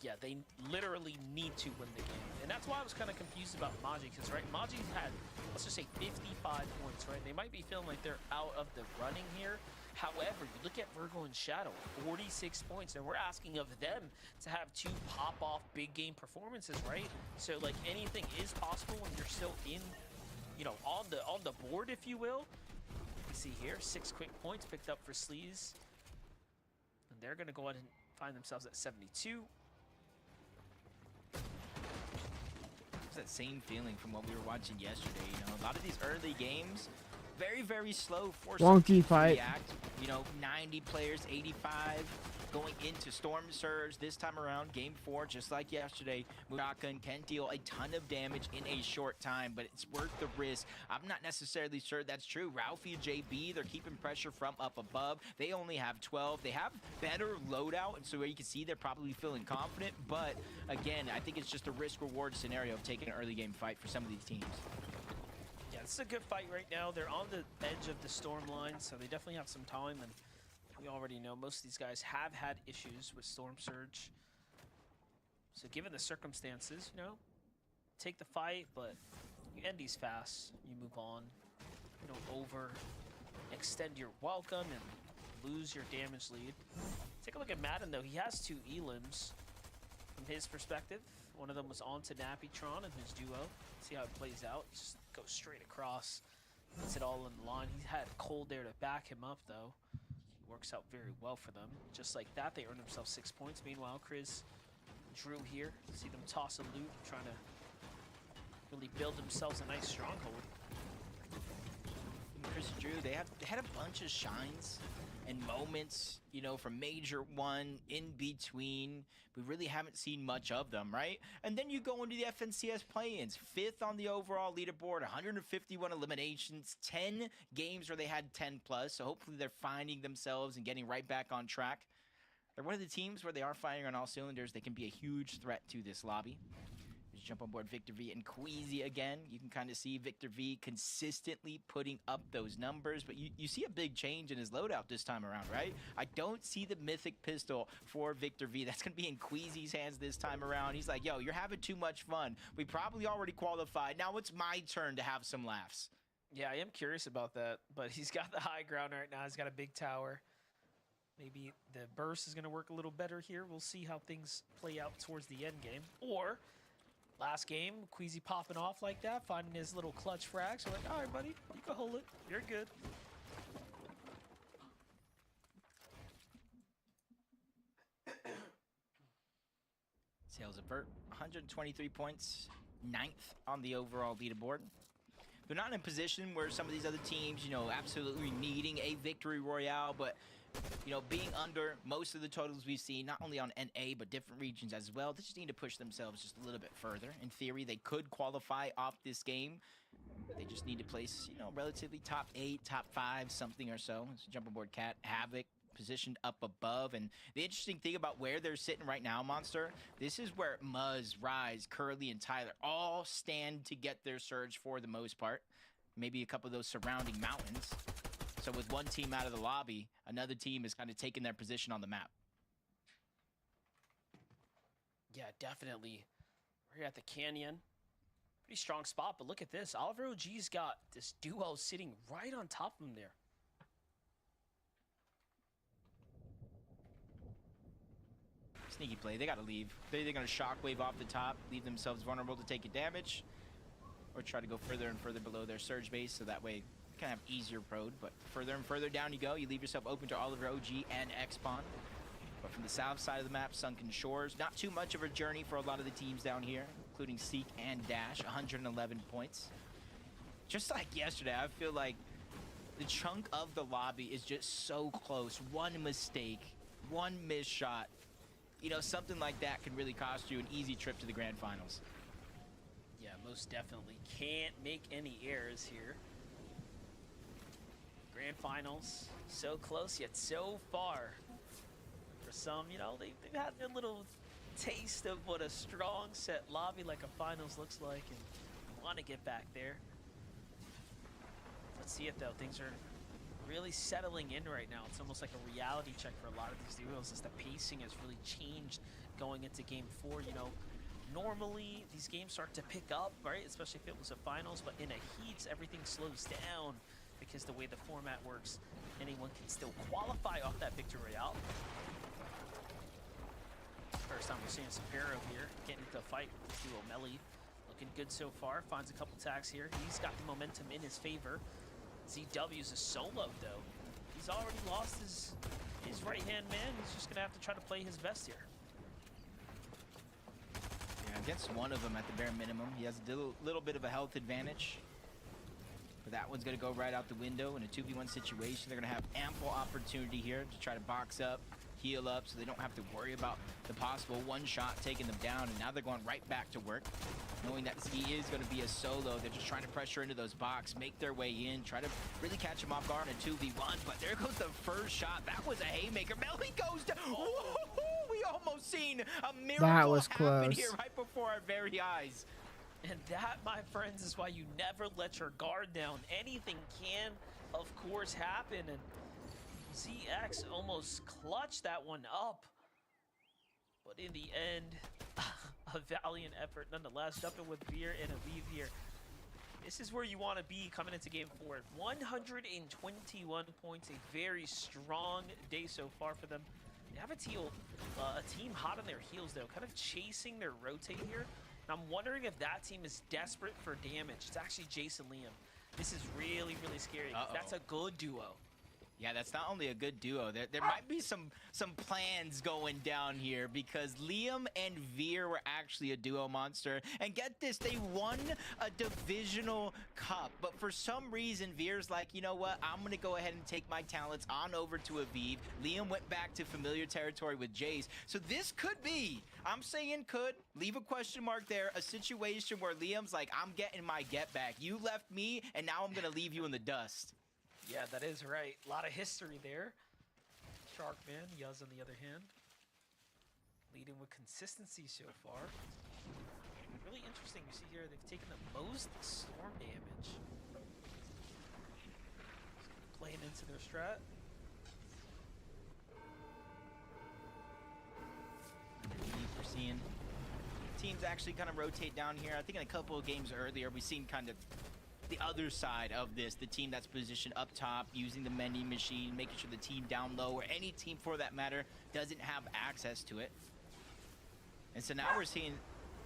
Yeah, they literally need to win the game. And that's why I was kind of confused about Maji, because, right, Maji's had, let's just say, 55 points, right? They might be feeling like they're out of the running here. However, you look at Virgo and Shadow, 46 points, and we're asking of them to have 2 pop-off big game performances, right? So, like, anything is possible when you're still in, you know, on the board, if you will. You see here, 6 quick points picked up for Sleaze. And they're going to go ahead and find themselves at 72. It's that same feeling from what we were watching yesterday. You know, a lot of these early games, very, very slow for some Wonky teams to fight. react. You know, 90 players, 85. going into Storm Surge this time around, game 4, just like yesterday. Murakan can deal a ton of damage in a short time, but it's worth the risk. I'm not necessarily sure that's true. Ralphie and JB, they're keeping pressure from up above. They only have 12. They have better loadout, and so where you can see they're probably feeling confident, but again, I think it's just a risk-reward scenario of taking an early game fight for some of these teams. Yeah, this is a good fight right now. They're on the edge of the storm line, so they definitely have some time, and we already know most of these guys have had issues with Storm Surge. So given the circumstances, you know, take the fight, but you end these fast. You move on. You don't extend your welcome and lose your damage lead. Take a look at Madden, though. He has 2 elims from his perspective. One of them was onto Nappytron and his duo. See how it plays out. Just goes straight across. Puts it all in the line. He had Cold there to back him up, though. Works out very well for them. Just like that, they earn themselves 6 points. Meanwhile, Chris, Drew here. See them toss a loot, trying to really build themselves a nice stronghold. Chris and Drew, they had a bunch of shines and moments, you know, from Major 1 in between. We really haven't seen much of them, right? And then you go into the FNCS play-ins, 5th on the overall leaderboard, 151 eliminations, 10 games where they had 10 plus. So hopefully they're finding themselves and getting right back on track. They're one of the teams where they are firing on all cylinders. They can be a huge threat to this lobby. Just jump on board Victor V and Queasy again. You can kind of see Victor V consistently putting up those numbers, but you see a big change in his loadout this time around, right? I don't see the mythic pistol for Victor V. That's going to be in Queasy's hands this time around. He's like, yo, you're having too much fun. We probably already qualified. Now it's my turn to have some laughs. Yeah, I am curious about that, but he's got the high ground right now. He's got a big tower. Maybe the burst is going to work a little better here. We'll see how things play out towards the end game. Or last game, Queasy popping off like that, finding his little clutch frags. We're like, all right, buddy, you can hold it. You're good. Sales avert, 123 points, 9th on the overall leaderboard. They're not in a position where some of these other teams, you know, absolutely needing a victory royale, but you know, being under most of the totals we've seen, not only on NA, but different regions as well. They just need to push themselves just a little bit further. In theory, they could qualify off this game. They just need to place, you know, relatively top 8, top 5, something or so. So jump aboard Cat, Havoc, positioned up above. And the interesting thing about where they're sitting right now, Monster, this is where Muzz, Rise, Curly, and Tyler all stand to get their surge for the most part. Maybe a couple of those surrounding mountains. So with one team out of the lobby, another team is kind of taking their position on the map. Yeah, definitely. We're at the canyon. Pretty strong spot, but look at this. Oliver OG's got this duo sitting right on top of him there. Sneaky play. They got to leave. They're either going to shockwave off the top, leave themselves vulnerable to taking damage, or try to go further and further below their surge base, so that way you can have easier prod. But further and further down you go, you leave yourself open to Oliver OG and X-Pawn. But from the south side of the map, Sunken Shores, not too much of a journey for a lot of the teams down here, including Seek and Dash, 111 points. Just like yesterday, I feel like the chunk of the lobby is just so close. One mistake, one missed shot, you know, something like that can really cost you an easy trip to the grand finals. Yeah, most definitely. Can't make any errors here. Grand finals, so close yet so far. For some, you know, they've had their little taste of what a strong set lobby like a finals looks like, and want to get back there. Let's see it though. Things are really settling in right now. It's almost like a reality check for a lot of these duos, as the pacing has really changed going into game 4. You know, normally these games start to pick up, right? Especially if it was a finals, but in a heat, everything slows down because the way the format works, anyone can still qualify off that victory royale. First time we're seeing Sapiro here getting into a fight with this duo Melly. Looking good so far. Finds a couple tags here. He's got the momentum in his favor. ZW's a solo though. He's already lost his right-hand man. He's just gonna have to try to play his best here. Yeah, against one of them at the bare minimum. He has a little bit of a health advantage. But that one's gonna go right out the window in a 2v1 situation. They're gonna have ample opportunity here to try to box up heal up so they don't have to worry about the possible one shot taking them down. And now they're going right back to work, knowing that he is going to be a solo. They're just trying to pressure into those box, make their way in, try to really catch him off guard in a 2v1. But there goes the first shot. That was a haymaker. Melly goes down. Oh, we almost seen a miracle happen here right before our very eyes. And that, my friends, is why you never let your guard down. Anything can, of course, happen. And ZX almost clutched that one up. But in the end, a valiant effort nonetheless. Jumping with Veer and Aviv here. This is where you want to be coming into game 4. 121 points, a very strong day so far for them. They have a team hot on their heels, though, kind of chasing their rotate here. And I'm wondering if that team is desperate for damage. It's actually Jason Liam. This is really, really scary. That's a good duo. Yeah, that's not only a good duo. There might be some plans going down here because Liam and Veer were actually a duo monster. And get this, they won a divisional cup. But for some reason, Veer's like, you know what? I'm going to go ahead and take my talents on over to Aviv. Liam went back to familiar territory with Jace. So this could be, I'm saying could, leave a question mark there, a situation where Liam's like, I'm getting my get back. You left me, and now I'm going to leave you in the dust. Yeah, that is right. A lot of history there. Sharkman, Yuz on the other hand, leading with consistency so far. Really interesting. You see here, they've taken the most storm damage. Playing into their strat. We're seeing teams actually kind of rotate down here. I think in a couple of games earlier, we've seen kind of the other side of this, the team that's positioned up top, using the mending machine, making sure the team down low, or any team for that matter, doesn't have access to it. And so now we're seeing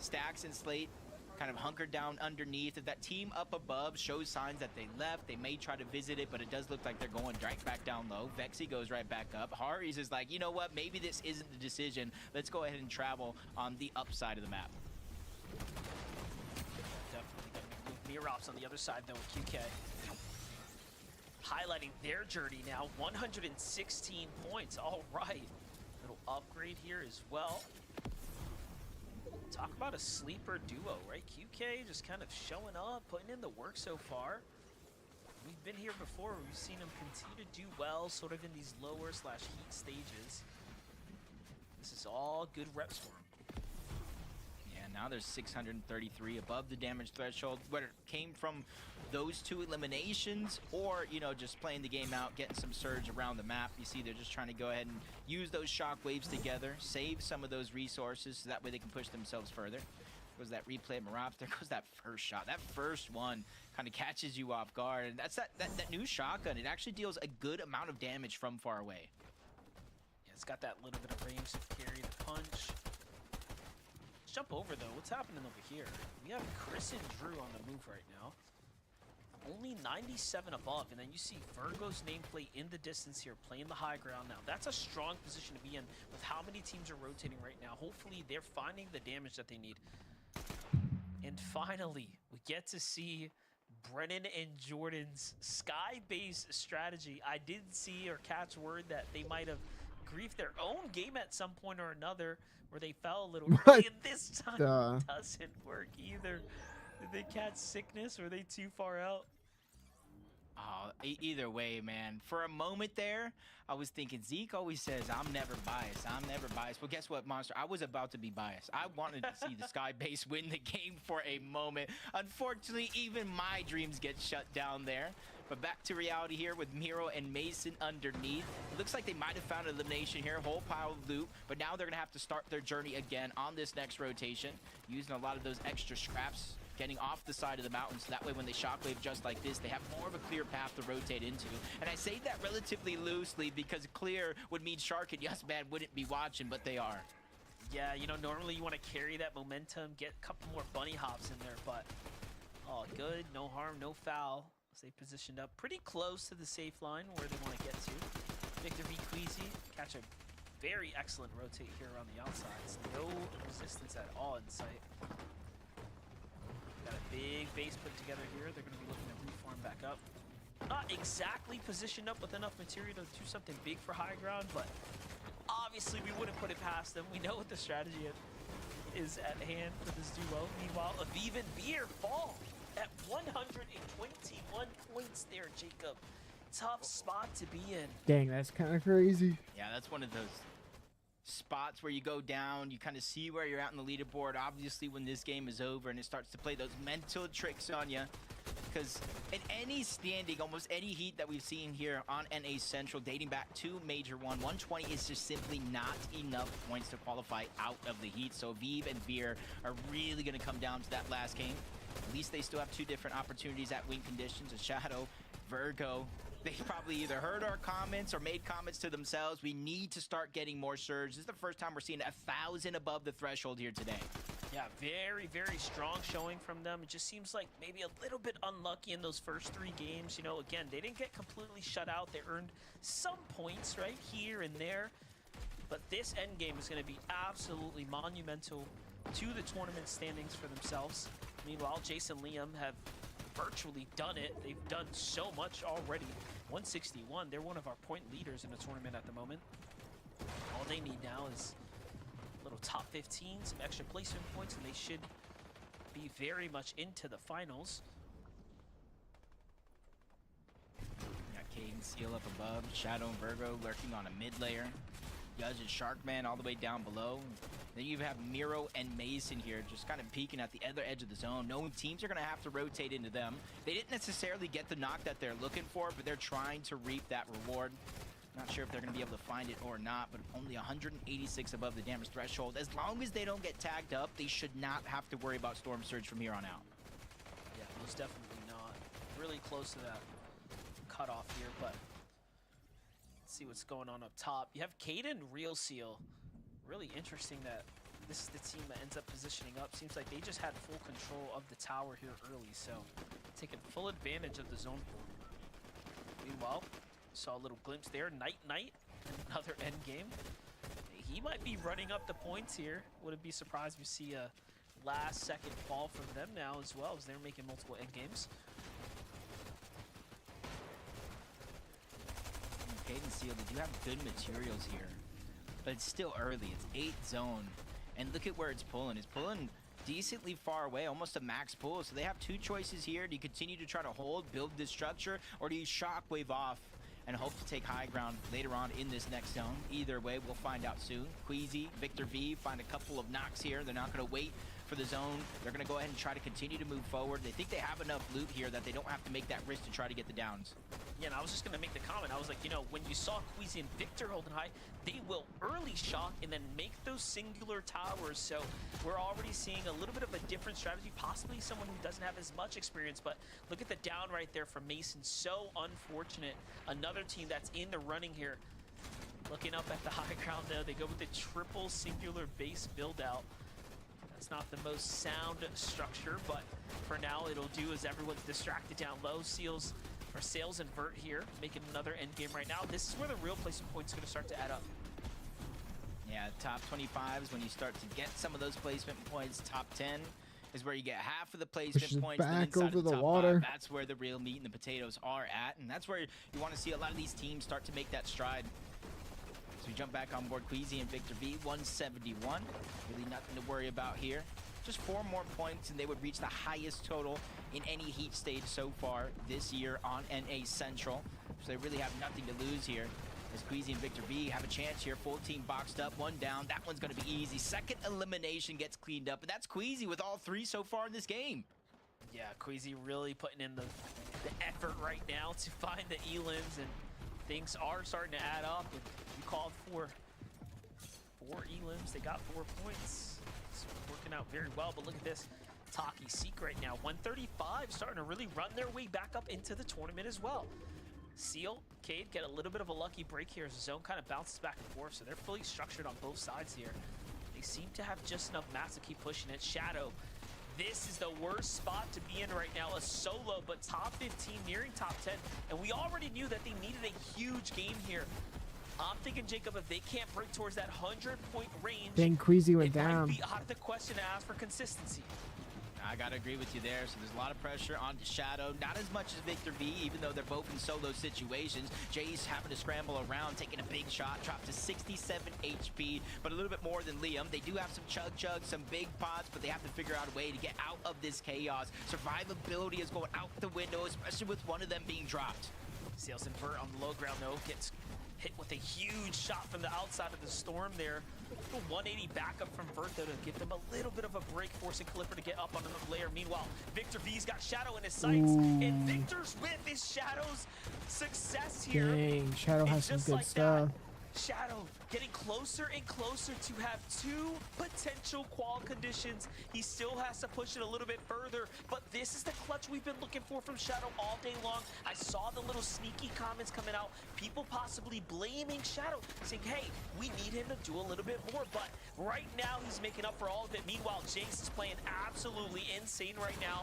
Stacks and Slate kind of hunkered down underneath. If that team up above shows signs that they left, they may try to visit it, but it does look like they're going right back down low. Vexy goes right back up. Haris is like, you know what, maybe this isn't the decision. Let's go ahead and travel on the upside of the map. Mirops on the other side, though, with QK. Highlighting their journey now, 116 points. All right. Little upgrade here as well. Talk about a sleeper duo, right? QK just kind of showing up, putting in the work so far. We've been here before. We've seen him continue to do well, sort of in these lower / heat stages. This is all good reps for him. Now there's 633 above the damage threshold, whether it came from those two eliminations or, you know, just playing the game out, getting some surge around the map. You see they're just trying to go ahead and use those shockwaves together, save some of those resources so that way they can push themselves further. Was that replay Mirops? There goes that first shot. That first one kind of catches you off guard. And that's that new shotgun. It actually deals a good amount of damage from far away. Yeah, it's got that little bit of range to carry the punch. Jump over though. What's happening over here? We have Chris and Drew on the move right now. Only 97 above, and then you see Virgo's nameplate in the distance here, playing the high ground now. That's a strong position to be in with how many teams are rotating right now. Hopefully they're finding the damage that they need. And finally, we get to see Brennan and Jordan's sky-based strategy. I did see or catch word that they might have griefed their own game at some point or another, where they fell a little early, and this time it doesn't work either. Did they catch sickness? Or are they too far out? Oh, either way, man. For a moment there, I was thinking, Zeke always says, I'm never biased. I'm never biased. Well, guess what, Monster? I was about to be biased. I wanted to see the Sky Base win the game for a moment. Unfortunately, even my dreams get shut down there. But back to reality here with Miro and Mason underneath. It looks like they might have found elimination here, whole pile of loot, but now they're going to have to start their journey again on this next rotation, using a lot of those extra scraps, getting off the side of the mountain, so that way when they shockwave just like this, they have more of a clear path to rotate into. And I say that relatively loosely because clear would mean Shark and Yes Man wouldn't be watching, but they are. Yeah, you know, normally you want to carry that momentum, get a couple more bunny hops in there, but all good, no harm, no foul. Stay positioned up pretty close to the safe line where they want to get to. Victor V. Queasy catch a very excellent rotate here around the outsides. No resistance at all in sight. Got a big base put together here. They're going to be looking to reform back up. Not exactly positioned up with enough material to do something big for high ground, but obviously we wouldn't put it past them. We know what the strategy is at hand for this duo. Meanwhile, Aviv and Beer fall at 121 points there, Jacob. Tough spot to be in. Dang, that's kind of crazy. Yeah, that's one of those spots where you go down, you kind of see where you're at in the leaderboard. Obviously, when this game is over and it starts to play those mental tricks on you, because in any standing, almost any heat that we've seen here on NA Central, dating back to Major 1, 120 is just simply not enough points to qualify out of the heat. So Vive and Beer are really going to come down to that last game. At least they still have two different opportunities at win conditions. A Shadow, Virgo. They probably either heard our comments or made comments to themselves. We need to start getting more surge. This is the first time we're seeing 1,000 above the threshold here today. Yeah, very, very strong showing from them. It just seems like maybe a little bit unlucky in those first 3 games. You know, again, they didn't get completely shut out. They earned some points right here and there. But this end game is going to be absolutely monumental to the tournament standings for themselves. Meanwhile, Jason Liam have virtually done it. They've done so much already. 161, they're one of our point leaders in the tournament at the moment. All they need now is a little top 15, some extra placement points, and they should be very much into the finals. Got Caden Seal up above, Shadow and Virgo lurking on a mid layer. Judge and Sharkman all the way down below. Then you have Miro and Mason here just kind of peeking at the other edge of the zone. Knowing teams are going to have to rotate into them. They didn't necessarily get the knock that they're looking for, but they're trying to reap that reward. Not sure if they're going to be able to find it or not, but only 186 above the damage threshold. As long as they don't get tagged up, they should not have to worry about Storm Surge from here on out. Yeah, most definitely not. Really close to that cutoff here, but let's see what's going on up top. You have Caden Real Seal. Really interesting that this is the team that ends up positioning up. Seems like they just had full control of the tower here early, so taking full advantage of the zone pool. Meanwhile, saw a little glimpse there. Knight, another end game. He might be running up the points here. Wouldn't be surprised if we see a last-second fall from them now as well, as they're making multiple end games. Caden Seal, they do have good materials here, but it's still early. It's 8th zone, and look at where it's pulling. It's pulling decently far away, almost a max pull. So they have 2 choices here. Do you continue to try to hold, build this structure, or do you shockwave off and hope to take high ground later on in this next zone? Either way, we'll find out soon. Queasy, Victor V find a couple of knocks here. They're not going to wait for the zone. They're going to go ahead and try to continue to move forward. They think they have enough loot here that they don't have to make that risk to try to get the downs. Yeah, and I was just going to make the comment. I was like, you know, when you saw Queasy and Victor holding high, they will early shock and then make those singular towers. So we're already seeing a little bit of a different strategy, possibly someone who doesn't have as much experience. But look at the down right there from Mason. So unfortunate. Another team that's in the running here. Looking up at the high ground, though, they go with the triple singular base build out. That's not the most sound structure, but for now it'll do as everyone's distracted down low. Sales and Vert here, making another end game right now. This is where the real placement points are going to start to add up. Yeah, top 25 is when you start to get some of those placement points. Top 10 is where you get half of the placement points. Back then over inside of the top water. 5, that's where the real meat and the potatoes are at, and that's where you want to see a lot of these teams start to make that stride. So we jump back on board Queasy and Victor V, 171. Really nothing to worry about here. Just 4 more points and they would reach the highest total in any heat stage so far this year on NA Central. So they really have nothing to lose here. As Queasy and Victor V have a chance here. Full team boxed up, 1 down. That one's going to be easy. Second elimination gets cleaned up, and that's Queasy with all 3 so far in this game. Yeah, Queasy really putting in the effort right now to find the elims, and things are starting to add up. And you called for 4 elims. They got 4 points. It's working out very well, but look at this. Taki Seek right now, 135, starting to really run their way back up into the tournament as well. Seal, Cade get a little bit of a lucky break here as the zone kind of bounces back and forth, so they're fully structured on both sides here. They seem to have just enough mats to keep pushing it. Shadow, this is the worst spot to be in right now, a solo, but top 15, nearing top 10, and we already knew that they needed a huge game here. I'm thinking, Jacob, if they can't break towards that 100-point range, Dang, Queasy went it might down. be out of the question to ask for consistency. I gotta agree with you there. So there's a lot of pressure on Shadow, not as much as Victor V, even though they're both in solo situations. Jace having to scramble around, taking a big shot, dropped to 67 HP, but a little bit more than Liam. They do have some chug, some big pots, but they have to figure out a way to get out of this chaos. Survivability is going out the window, especially with one of them being dropped. Sails invert on the low ground though, gets hit with a huge shot from the outside of the storm there. A 180 backup from Vert though to give them a little bit of a break, forcing Clipper to get up on another layer. Meanwhile, Victor V's got Shadow in his sights, and Victor's with his Shadow's success here. Dang, Shadow And has some just good like stuff. that, Shadow getting closer and closer to have 2 potential qual conditions. He still has to push it a little bit further, but this is the clutch we've been looking for from Shadow all day long. I saw the little sneaky comments coming out, people possibly blaming Shadow, saying, hey, we need him to do a little bit more, but right now he's making up for all of it. Meanwhile, Jace is playing absolutely insane right now.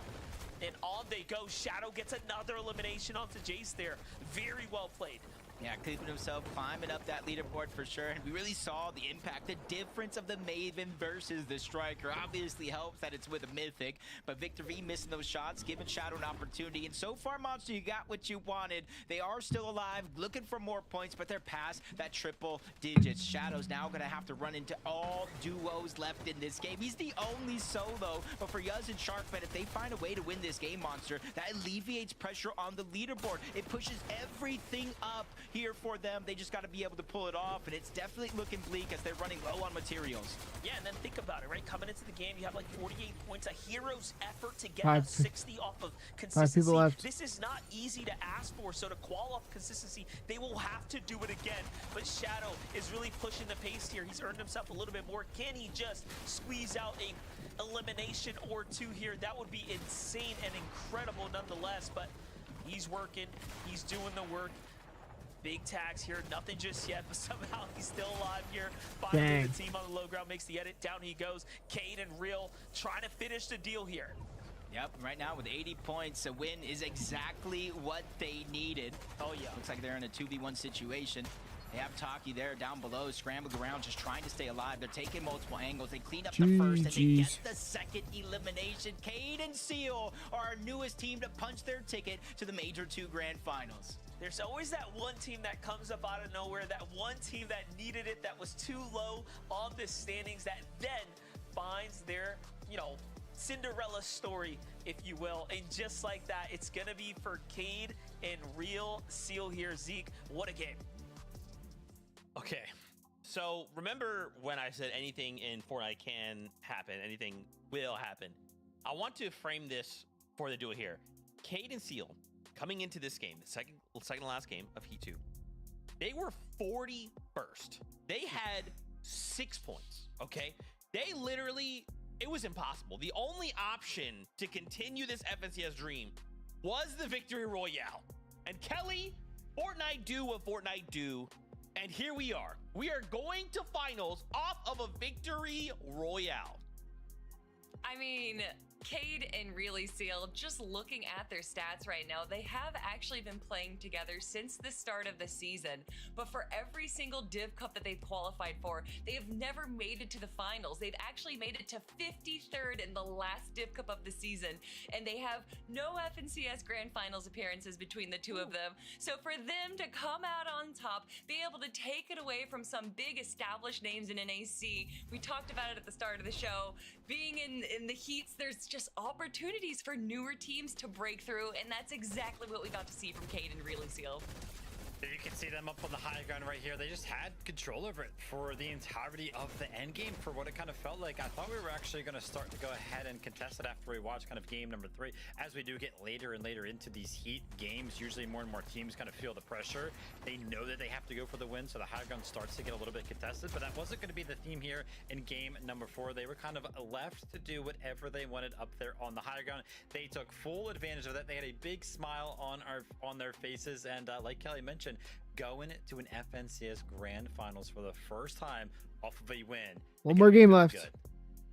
And on they go. Shadow gets another elimination onto Jace there. Very well played. Yeah, keeping himself climbing up that leaderboard for sure. And we really saw the impact, the difference of the Maven versus the Striker. Obviously helps that it's with a Mythic, but Victor V missing those shots, giving Shadow an opportunity. And so far, Monster, you got what you wanted. They are still alive, looking for more points, but they're past that triple digits. Shadow's now going to have to run into all duos left in this game. He's the only solo, but for Yuz and Sharkman, if they find a way to win this game, Monster, that alleviates pressure on the leaderboard. It pushes everything up here for them. They just got to be able to pull it off, and it's definitely looking bleak as they're running low on materials. Yeah, and then think about it, right? Coming into the game, you have like 48 points, a hero's effort to get Five- a 60 off of 5 consistency. people left. This is not easy to ask for, so to qual off consistency, they will have to do it again. But Shadow is really pushing the pace here. He's earned himself a little bit more. Can he just squeeze out a elimination or 2 here? That would be insane and incredible nonetheless, but he's working. He's doing the work. Big tags here, nothing just yet, but somehow he's still alive here. Finally, Dang. the team on the low ground makes the edit. Down he goes. Cade and Real trying to finish the deal here. Yep, right now with 80 points, a win is exactly what they needed. Oh, yeah. Looks like they're in a 2v1 situation. They have Taki there down below, scrambling around, just trying to stay alive. They're taking multiple angles. They clean up the first, and they get the second elimination. Cade and Seal are our newest team to punch their ticket to the Major 2 Grand Finals. There's always that one team that comes up out of nowhere, that one team that needed it, that was too low on the standings, that then finds their, Cinderella story, if you will. And just like that, it's going to be for Cade and Real Seal here. Zeke, what a game. Okay, so remember when I said anything in Fortnite can happen, anything will happen. I want to frame this before they do it here. Cade and Seal, coming into this game, the second to last game of Heat 2, they were 41st. They had 6 points, okay? They literally, it was impossible. The only option to continue this FNCS dream was the Victory Royale. And Kelly, Fortnite do what Fortnite do. And here we are. We are going to finals off of a Victory Royale. I mean, Cade and Really Seal, just looking at their stats right now, they have actually been playing together since the start of the season. But for every single Div Cup that they've qualified for, they have never made it to the finals. They've actually made it to 53rd in the last Div Cup of the season. And they have no FNCS Grand Finals appearances between the two of them. So for them to come out on top, be able to take it away from some big established names in NAC, we talked about it at the start of the show, being in the heats, there's just opportunities for newer teams to break through, and that's exactly what we got to see from Cade and Really Seal. You can see them up on the high ground right here. They just had control over it for the entirety of the end game for what it kind of felt like. I thought we were actually going to start to go ahead and contest it after we watched kind of game number 3. As we do get later and later into these Heat games, usually more and more teams kind of feel the pressure. They know that they have to go for the win, so the high ground starts to get a little bit contested, but that wasn't going to be the theme here in game number 4. They were kind of left to do whatever they wanted up there on the high ground. They took full advantage of that. They had a big smile on their faces, and like Kelly mentioned, going to an FNCS Grand Finals for the first time off of a win. One more game left. Good.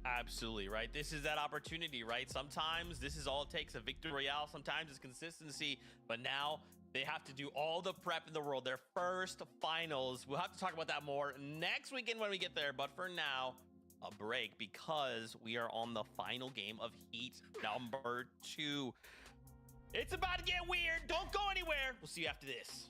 Absolutely, right? This is that opportunity, right? Sometimes this is all it takes, a Victory Royale. Sometimes it's consistency, but now they have to do all the prep in the world. Their first finals. We'll have to talk about that more next weekend when we get there, but for now, a break because we are on the final game of Heat number 2. It's about to get weird. Don't go anywhere. We'll see you after this.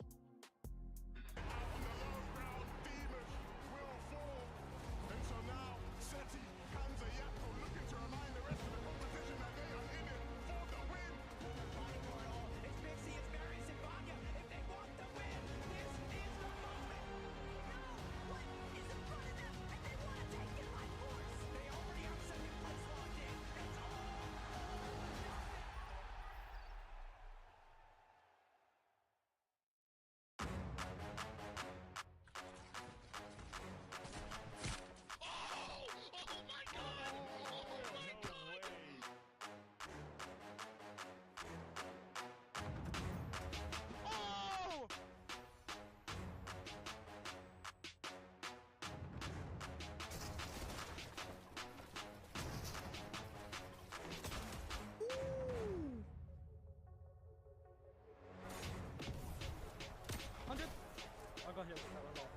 I'll go here with that one.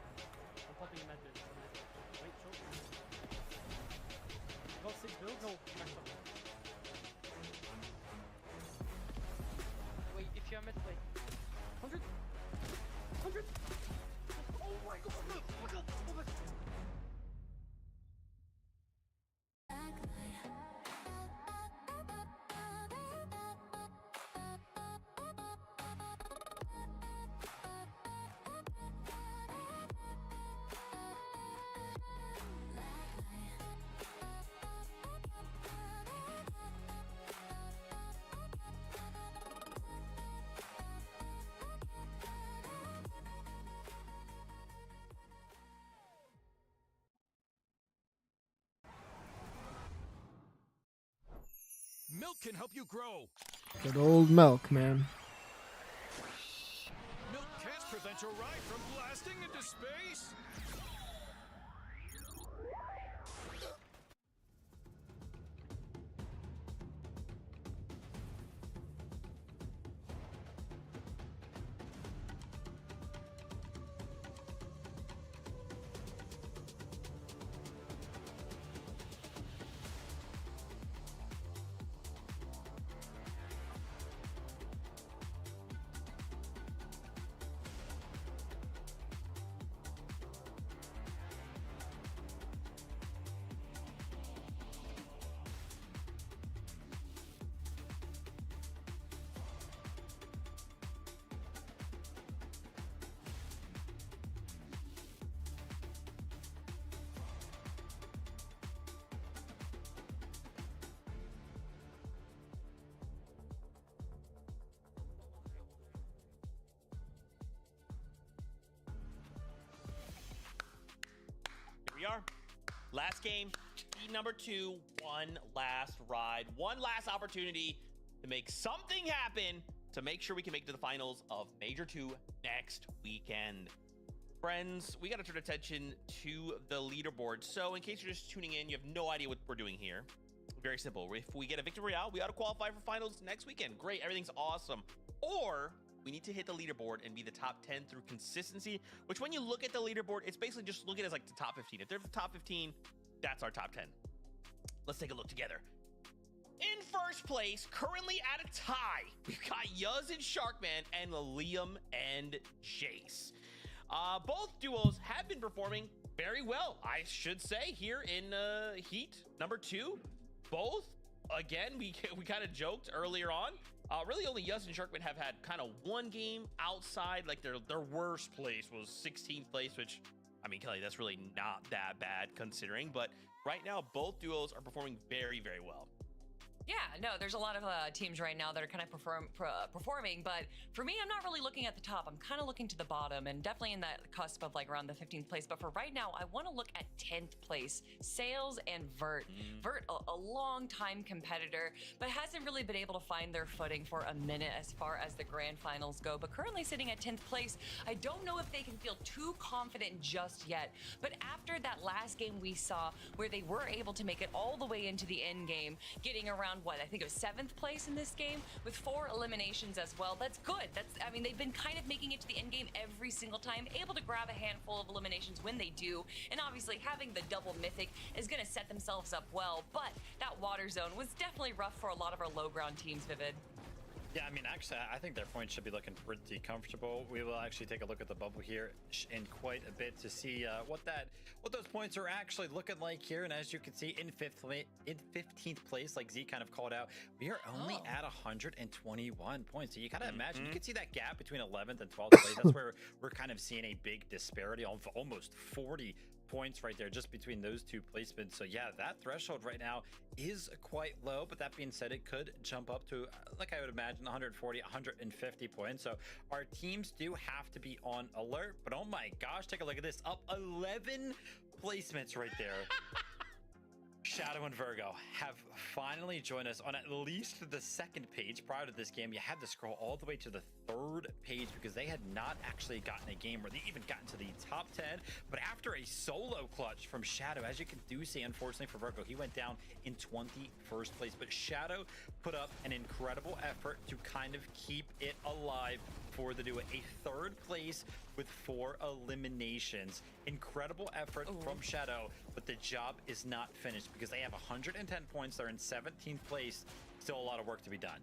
I'm popping a med bit. Wait, short. Got 6 builds? No, maxed up. Wait, if you're mid, wait. 100! 100! Oh my god! Look! Oh my god! Oh my god! Milk can help you grow. Good old milk, man. Milk can't prevent your ride from blasting into space. We are. Last game, number 2, one last ride, one last opportunity to make something happen to make sure we can make it to the finals of Major 2 next weekend. Friends, we got to turn attention to the leaderboard. So in case you're just tuning in, you have no idea what we're doing here. Very simple. If we get a victory royale, we ought to qualify for finals next weekend. Great, everything's awesome. Or we need to hit the leaderboard and be the top 10 through consistency, which when you look at the leaderboard, it's basically just looking as like the top 15. If they're the top 15, that's our top 10. Let's take a look together. In first place, currently at a tie, we've got Yuz and Sharkman and Liam and Jace. Both duos have been performing very well, I should say, here in Heat number 2. Both, again, we kind of joked earlier on. Really only Yuz and Sharkman have had kind of one game outside, like their worst place was 16th place, which, I mean, Kelly, that's really not that bad considering, but right now both duos are performing very, very well. Yeah, no, there's a lot of teams right now that are kind of performing, but for me, I'm not really looking at the top. I'm kind of looking to the bottom and definitely in that cusp of like around the 15th place. But for right now, I want to look at 10th place, Sales and Vert. Vert, a long time competitor, but hasn't really been able to find their footing for a minute as far as the grand finals go. But currently sitting at 10th place, I don't know if they can feel too confident just yet. But after that last game we saw where they were able to make it all the way into the end game, getting around around, what, I think it was 7th place in this game with 4 eliminations as well. That's good. I mean, they've been kind of making it to the end game every single time, able to grab a handful of eliminations when they do. And obviously having the double mythic is going to set themselves up well. But that water zone was definitely rough for a lot of our low ground teams, Vivid. Yeah, I mean, actually, I think their points should be looking pretty comfortable. We will actually take a look at the bubble here in quite a bit to see what those points are actually looking like here. And as you can see, in 15th place, like Z kind of called out, we are only at 121 points. So you kind of imagine, you can see that gap between 11th and 12th place. That's where we're kind of seeing a big disparity of almost 40 points right there just between those two placements. So yeah, that threshold right now is quite low, but that being said, it could jump up to, like I would imagine, 140, 150 points. So our teams do have to be on alert, but oh my gosh, take a look at this, up 11 placements right there. Shadow and Virgo have finally joined us on at least the 2nd page. Prior to this game, you had to scroll all the way to the 3rd page because they had not actually gotten a game where they even gotten to the top 10. But after a solo clutch from Shadow, as you can do see, unfortunately for Virgo, he went down in 21st place. But Shadow put up an incredible effort to kind of keep it alive for the duo. A 3rd place with 4 eliminations. Incredible effort from Shadow, but the job is not finished because they have 110 points. They're in 17th place. Still a lot of work to be done.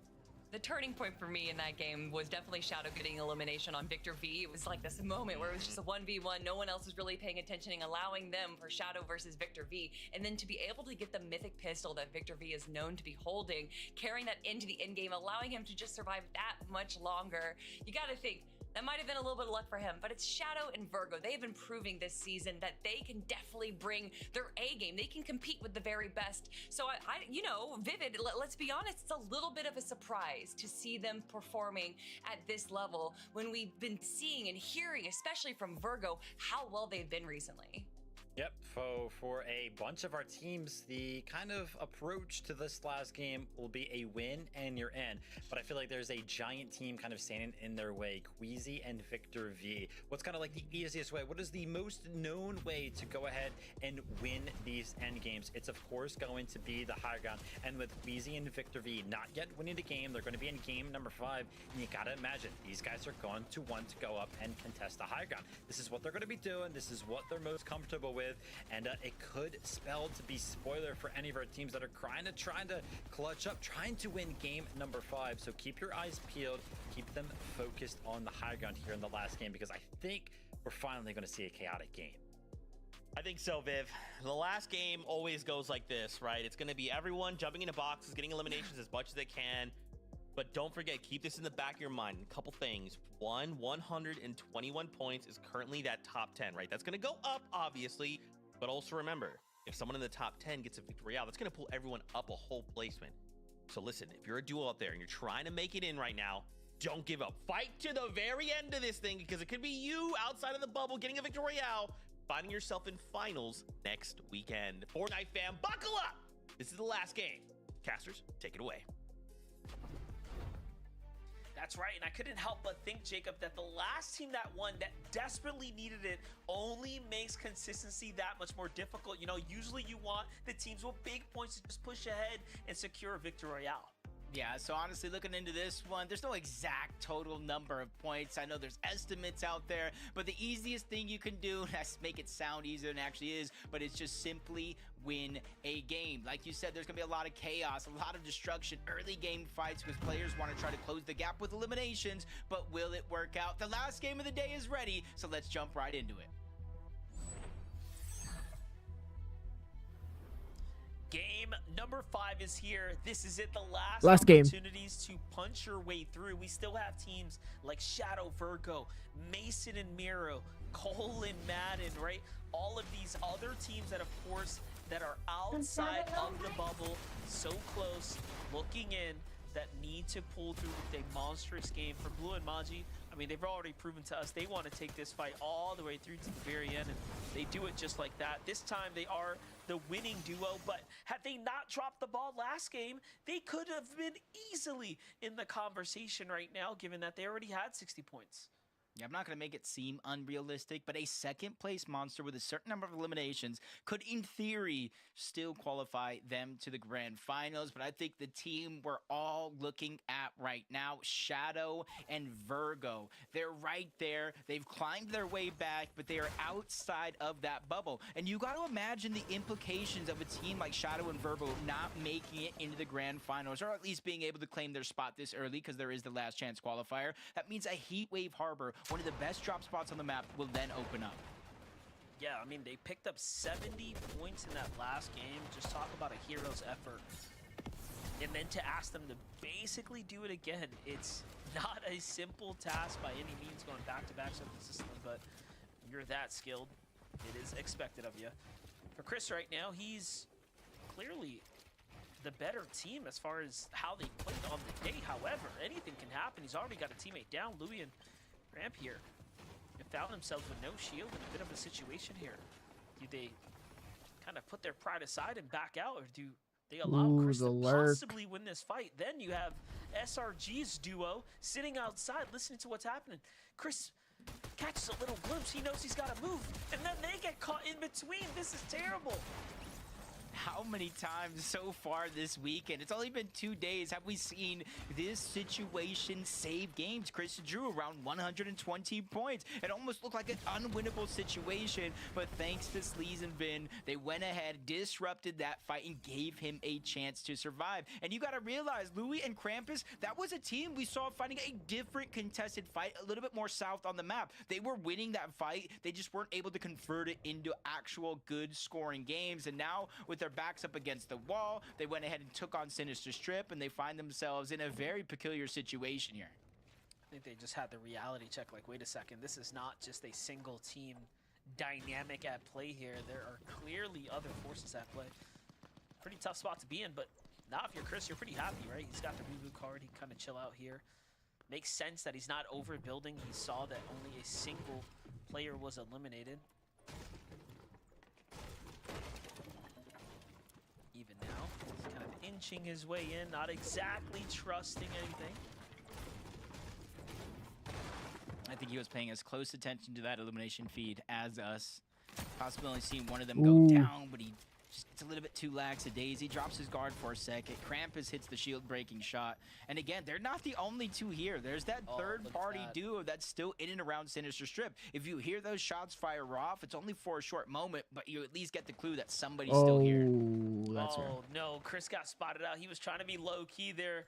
The turning point for me in that game was definitely Shadow getting elimination on Victor V. It was like this moment where it was just a 1v1. No one else was really paying attention, and allowing them for Shadow versus Victor V. And then to be able to get the mythic pistol that Victor V is known to be holding, carrying that into the end game, allowing him to just survive that much longer. You got to think, that might have been a little bit of luck for him, but it's Shadow and Virgo. They've been proving this season that they can definitely bring their A game. They can compete with the very best. So you know, Vivid, let's be honest, it's a little bit of a surprise to see them performing at this level when we've been seeing and hearing, especially from Virgo, how well they've been recently. Yep, for a bunch of our teams, the kind of approach to this last game will be a win and you're in. But I feel like there's a giant team kind of standing in their way, Queasy and Victor V. What's kind of like the easiest way? What is the most known way to go ahead and win these end games? It's of course going to be the high ground. And with Queasy and Victor V not yet winning the game, they're going to be in game number 5. And you gotta imagine these guys are going to want to go up and contest the high ground. This is what they're going to be doing. This is what they're most comfortable with. And it could spell to be spoiler for any of our teams that are trying to clutch up, trying to win game number 5. So keep your eyes peeled, keep them focused on the high ground here in the last game, because I think we're finally going to see a chaotic game. I think so, Viv. The last game always goes like this, right? It's going to be everyone jumping into boxes, getting eliminations as much as they can. But don't forget, keep this in the back of your mind. A couple things. 121 points is currently that top 10, right? That's going to go up, obviously. But also remember, if someone in the top 10 gets a victory royale, that's going to pull everyone up a whole placement. So listen, if you're a duo out there and you're trying to make it in right now, don't give up. Fight to the very end of this thing, because it could be you outside of the bubble getting a victory royale, finding yourself in finals next weekend. Fortnite fam, buckle up! This is the last game. Casters, take it away. That's right, and I couldn't help but think, Jacob, that the last team that won, that desperately needed it, only makes consistency that much more difficult. You know, usually you want the teams with big points to just push ahead and secure a victory royale. Yeah, so honestly, looking into this one, there's no exact total number of points. I know there's estimates out there, but the easiest thing you can do, let's make it sound easier than it actually is, but it's just simply win a game. Like you said, there's going to be a lot of chaos, a lot of destruction, early game fights, because players want to try to close the gap with eliminations, but will it work out? The last game of the day is ready, so let's jump right into it. Game number 5 is here. This is it, the Last game. Opportunities to punch your way through. We still have teams like Shadow, Virgo, Mason and Miro, Cole and Madden, right? All of these other teams that, of course, that are outside of the bubble, so close, looking in, that need to pull through with a monstrous game. For Blue and Maji, I mean, they've already proven to us they want to take this fight all the way through to the very end, and they do it just like that. This time they are the winning duo, but had they not dropped the ball last game, they could have been easily in the conversation right now, given that they already had 60 points. Yeah, I'm not going to make it seem unrealistic, but a second place monster with a certain number of eliminations could, in theory, still qualify them to the grand finals. But I think the team we're all looking at right now, Shadow and Virgo, they're right there. They've climbed their way back, but they are outside of that bubble. And you got to imagine the implications of a team like Shadow and Virgo not making it into the grand finals, or at least being able to claim their spot this early, because there is the last chance qualifier. That means a Heatwave Harbor, one of the best drop spots on the map, will then open up. Yeah, I mean, they picked up 70 points in that last game. Just talk about a hero's effort. And then to ask them to basically do it again, it's not a simple task by any means, going back-to-back so consistently, but you're that skilled. It is expected of you. For Chris right now, he's clearly the better team as far as how they played on the day. However, anything can happen. He's already got a teammate down. Louis and Ramp here have found themselves with no shield in a bit of a situation here. Do they kind of put their pride aside and back out, or do they allow Chris to possibly win this fight? Then you have SRG's duo sitting outside listening to what's happening. Chris catches a little glimpse. He knows he's got to move, and then they get caught in between. This is terrible. How many times so far this weekend? It's only been 2 days. Have we seen this situation save games? Chris drew around 120 points. It almost looked like an unwinnable situation, but thanks to Sleaze and Vin, they went ahead, disrupted that fight, and gave him a chance to survive. And you got to realize, Louis and Krampus, that was a team we saw fighting a different contested fight, a little bit more south on the map. They were winning that fight. They just weren't able to convert it into actual good scoring games. And now, with their backs up against the wall, they went ahead and took on Sinister Strip, and they find themselves in a very peculiar situation here. I think they just had the reality check, like, wait a second, this is not just a single team dynamic at play here. There are clearly other forces at play. Pretty tough spot to be in, but now if you're Chris, you're pretty happy, right? He's got the reboot card. He can kind of chill out here. Makes sense that he's not overbuilding. He saw that only a single player was eliminated. Even now, he's kind of inching his way in, not exactly trusting anything. I think he was paying as close attention to that elimination feed as us. Possibly only seeing one of them go down, but he just gets a little bit too lackadaisy. Drops his guard for a second. Krampus hits the shield-breaking shot. And again, they're not the only two here. There's that third-party duo that's still in and around Sinister Strip. If you hear those shots fire off, it's only for a short moment, but you at least get the clue that somebody's still here. That's right. No, Chris got spotted out. He was trying to be low-key there.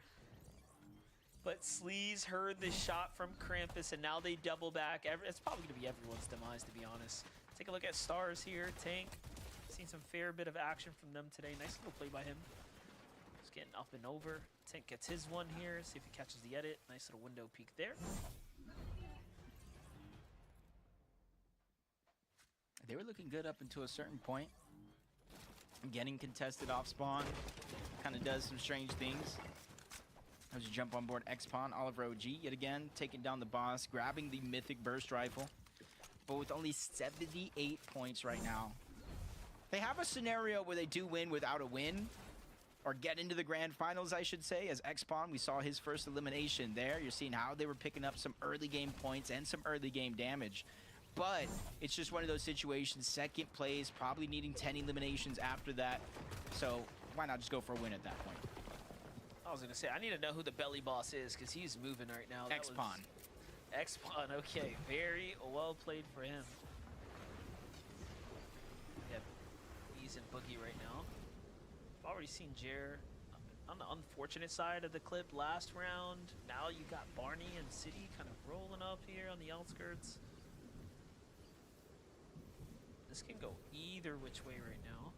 But Sleaze heard the shot from Krampus, and now they double back. It's probably going to be everyone's demise, to be honest. Take a look at Stars here. Tank. Seen some fair bit of action from them today. Nice little play by him. Just getting up and over. Tank gets his one here. See if he catches the edit. Nice little window peek there. They were looking good up until a certain point. Getting contested off spawn kind of does some strange things. As you jump on board X-Pawn, Oliver OG yet again taking down the boss, grabbing the mythic burst rifle, but with only 78 points right now. They have a scenario where they do win without a win, or get into the grand finals, I should say. As X-Pawn, we saw his first elimination there. You're seeing how they were picking up some early game points and some early game damage. But it's just one of those situations, second place, probably needing 10 eliminations after that. So why not just go for a win at that point? I was going to say, I need to know who the belly boss is, because he's moving right now. X-Pawn. X-Pawn, okay. Very well played for him. Yeah, he's in Boogie right now. I've already seen Jer on the unfortunate side of the clip last round. Now you got Barney and City kind of rolling up here on the outskirts. This can go either which way right now.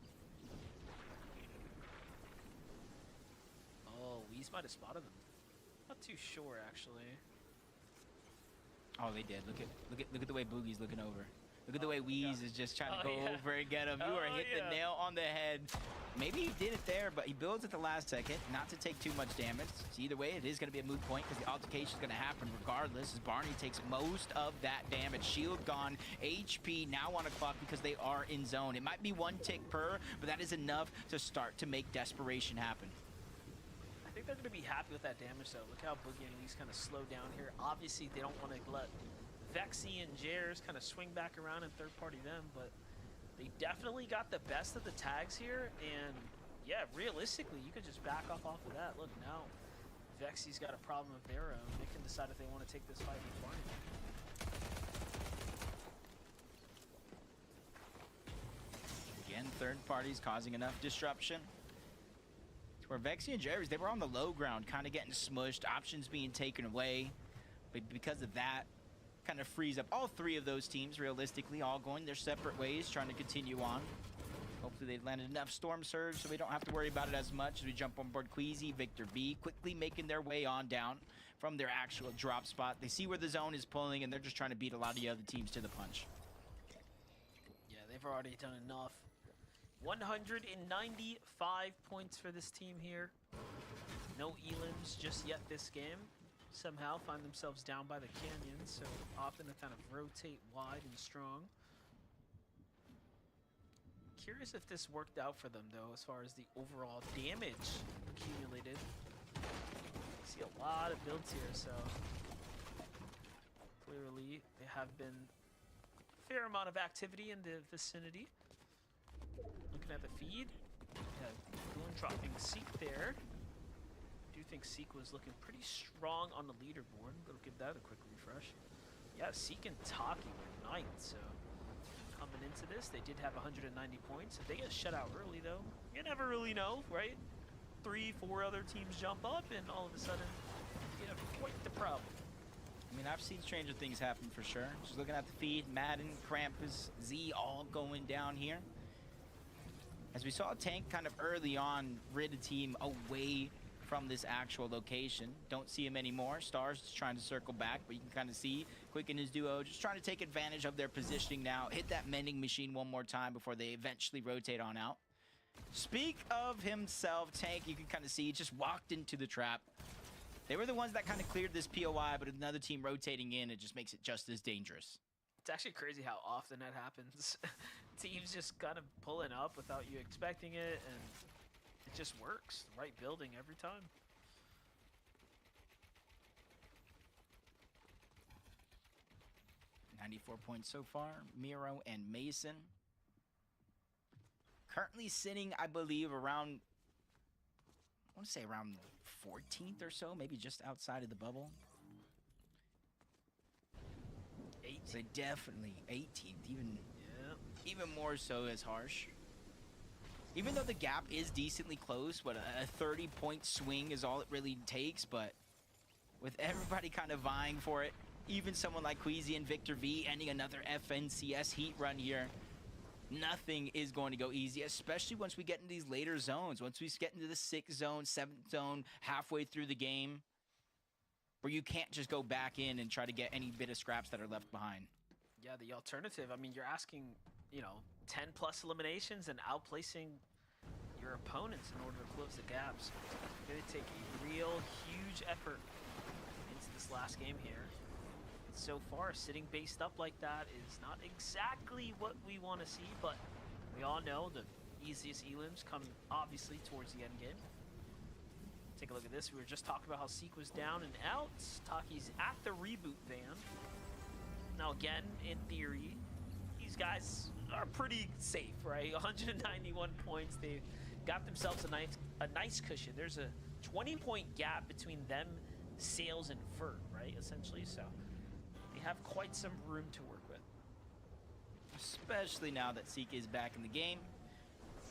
Oh, Weez might have spotted them. Not too sure, actually. Oh, they did. Look at the way Boogie's looking over. Look at the way Weez is just trying to go over and get him. You are hitting the nail on the head. Maybe he did it there, but he builds at the last second, not to take too much damage. So either way, it is going to be a moot point because the altercation is going to happen regardless, as Barney takes most of that damage. Shield gone, HP now on a clock because they are in zone. It might be one tick per, but that is enough to start to make desperation happen. I think they're going to be happy with that damage, though. Look how Boogie and Weez kind of slow down here. Obviously, they don't want to let Vexy and Jares kind of swing back around and third party them, but they definitely got the best of the tags here, and yeah, realistically, you could just back off of that. Look, now Vexy's got a problem of their own. They can decide if they want to take this fight with Barney. Again, third parties causing enough disruption. To where Vexy and Jares, they were on the low ground, kind of getting smushed, options being taken away. But because of that, kind of frees up all three of those teams, realistically, all going their separate ways, trying to continue on. Hopefully they've landed enough Storm Surge so we don't have to worry about it as much as we jump on board Queasy, Victor V, quickly making their way on down from their actual drop spot. They see where the zone is pulling, and they're just trying to beat a lot of the other teams to the punch. Yeah, they've already done enough. 195 points for this team here. No elims just yet this game. Somehow find themselves down by the canyon, so often to kind of rotate wide and strong. Curious if this worked out for them, though, as far as the overall damage accumulated. See a lot of builds here, so clearly there have been a fair amount of activity in the vicinity. Looking at the feed, Boone dropping Seek there. I do think Seek was looking pretty strong on the leaderboard. We'll give that a quick refresh. Yeah, Seek and Taki were ninth, so coming into this, they did have 190 points. If they get shut out early, though, you never really know, right? 3, 4 other teams jump up, and all of a sudden, you have quite the problem. I mean, I've seen stranger things happen for sure. Just looking at the feed, Madden, Krampus, Z all going down here. As we saw a tank kind of early on rid a team away from this actual location. Don't see him anymore. Stars just trying to circle back, but you can kind of see Quick and his duo just trying to take advantage of their positioning now. Hit that mending machine one more time before they eventually rotate on out. Speak of himself, Tank, you can kind of see, just walked into the trap. They were the ones that kind of cleared this POI, but another team rotating in, it just makes it just as dangerous. It's actually crazy how often that happens. Teams just kind of pulling up without you expecting it, and it just works. Right building every time. .94 points so far. Miro and Mason. Currently sitting, I believe, around, I want to say around 14th or so, maybe just outside of the bubble. 18th. So definitely 18th, even more so as harsh. Even though the gap is decently close, but a 30-point swing is all it really takes, but with everybody kind of vying for it, even someone like Queasy and Victor V ending another FNCS heat run here, nothing is going to go easy, especially once we get into these later zones. Once we get into the 6th zone, 7th zone, halfway through the game, where you can't just go back in and try to get any bit of scraps that are left behind. Yeah, the alternative, I mean, you're asking, 10 plus eliminations and outplacing your opponents in order to close the gaps. It's going to take a real huge effort into this last game here. So far, sitting based up like that is not exactly what we want to see, but we all know the easiest elims come obviously towards the end game. Take a look at this. We were just talking about how Seek was down and out. Taki's at the reboot van. Now again, in theory, these guys are pretty safe, right? 191 points. They've got themselves a nice cushion. There's a 20-point gap between them, Sales, and Furt, right? Essentially, so they have quite some room to work with. Especially now that Seek is back in the game.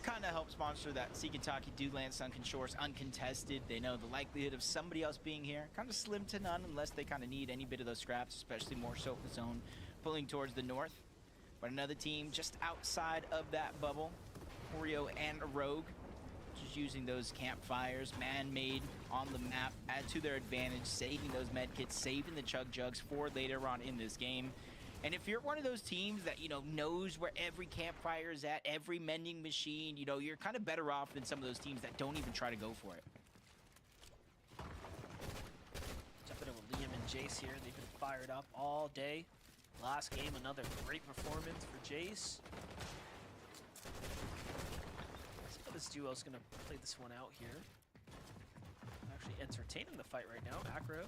Kind of helps monitor that Seek and Taki do land Sunken Shores uncontested. They know the likelihood of somebody else being here kind of slim to none unless they kind of need any bit of those scraps, especially more so the zone pulling towards the north. But another team just outside of that bubble, Oreo and a Rogue, just using those campfires, man-made on the map, add to their advantage, saving those medkits, saving the chug jugs for later on in this game. And if you're one of those teams that, knows where every campfire is at, every mending machine, you're kind of better off than some of those teams that don't even try to go for it. Jumping in with Liam and Jace here. They've been fired up all day. Last game, another great performance for Jace. Let's see how this duo's going to play this one out here. Actually entertaining the fight right now. Acro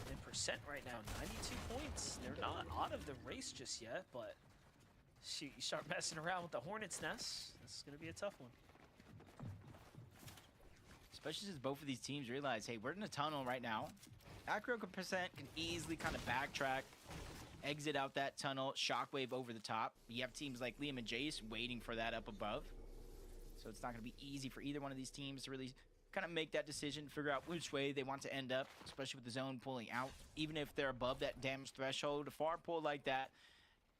And then percent right now, 92 points. They're not out of the race just yet, but shoot, you start messing around with the Hornet's Nest, this is going to be a tough one. Especially since both of these teams realize, hey, we're in a tunnel right now. Acro percent can easily kind of backtrack, exit out that tunnel, shockwave over the top. You have teams like Liam and Jace waiting for that up above. So it's not going to be easy for either one of these teams to really kind of make that decision, figure out which way they want to end up, especially with the zone pulling out. Even if they're above that damage threshold, a far pull like that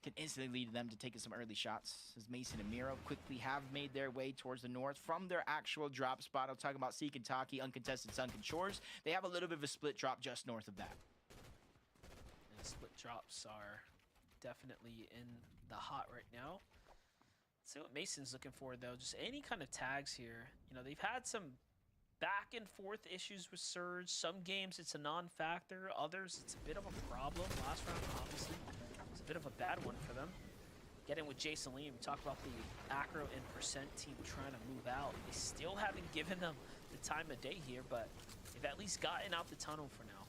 can instantly lead them to taking some early shots. As Mason and Miro quickly have made their way towards the north from their actual drop spot. I'm talking about Seek and Taki, uncontested Sunken Shores. They have a little bit of a split drop just north of that. And split drops are definitely in the hot right now. Let's see what Mason's looking for, though. Just any kind of tags here. You know, they've had some back and forth issues with Surge. Some games it's a non-factor. Others it's a bit of a problem. Last round, obviously, it's a bit of a bad one for them. Getting with Jason Lee, we talk about the Acro and percent team trying to move out. They still haven't given them the time of day here, but they've at least gotten out the tunnel for now.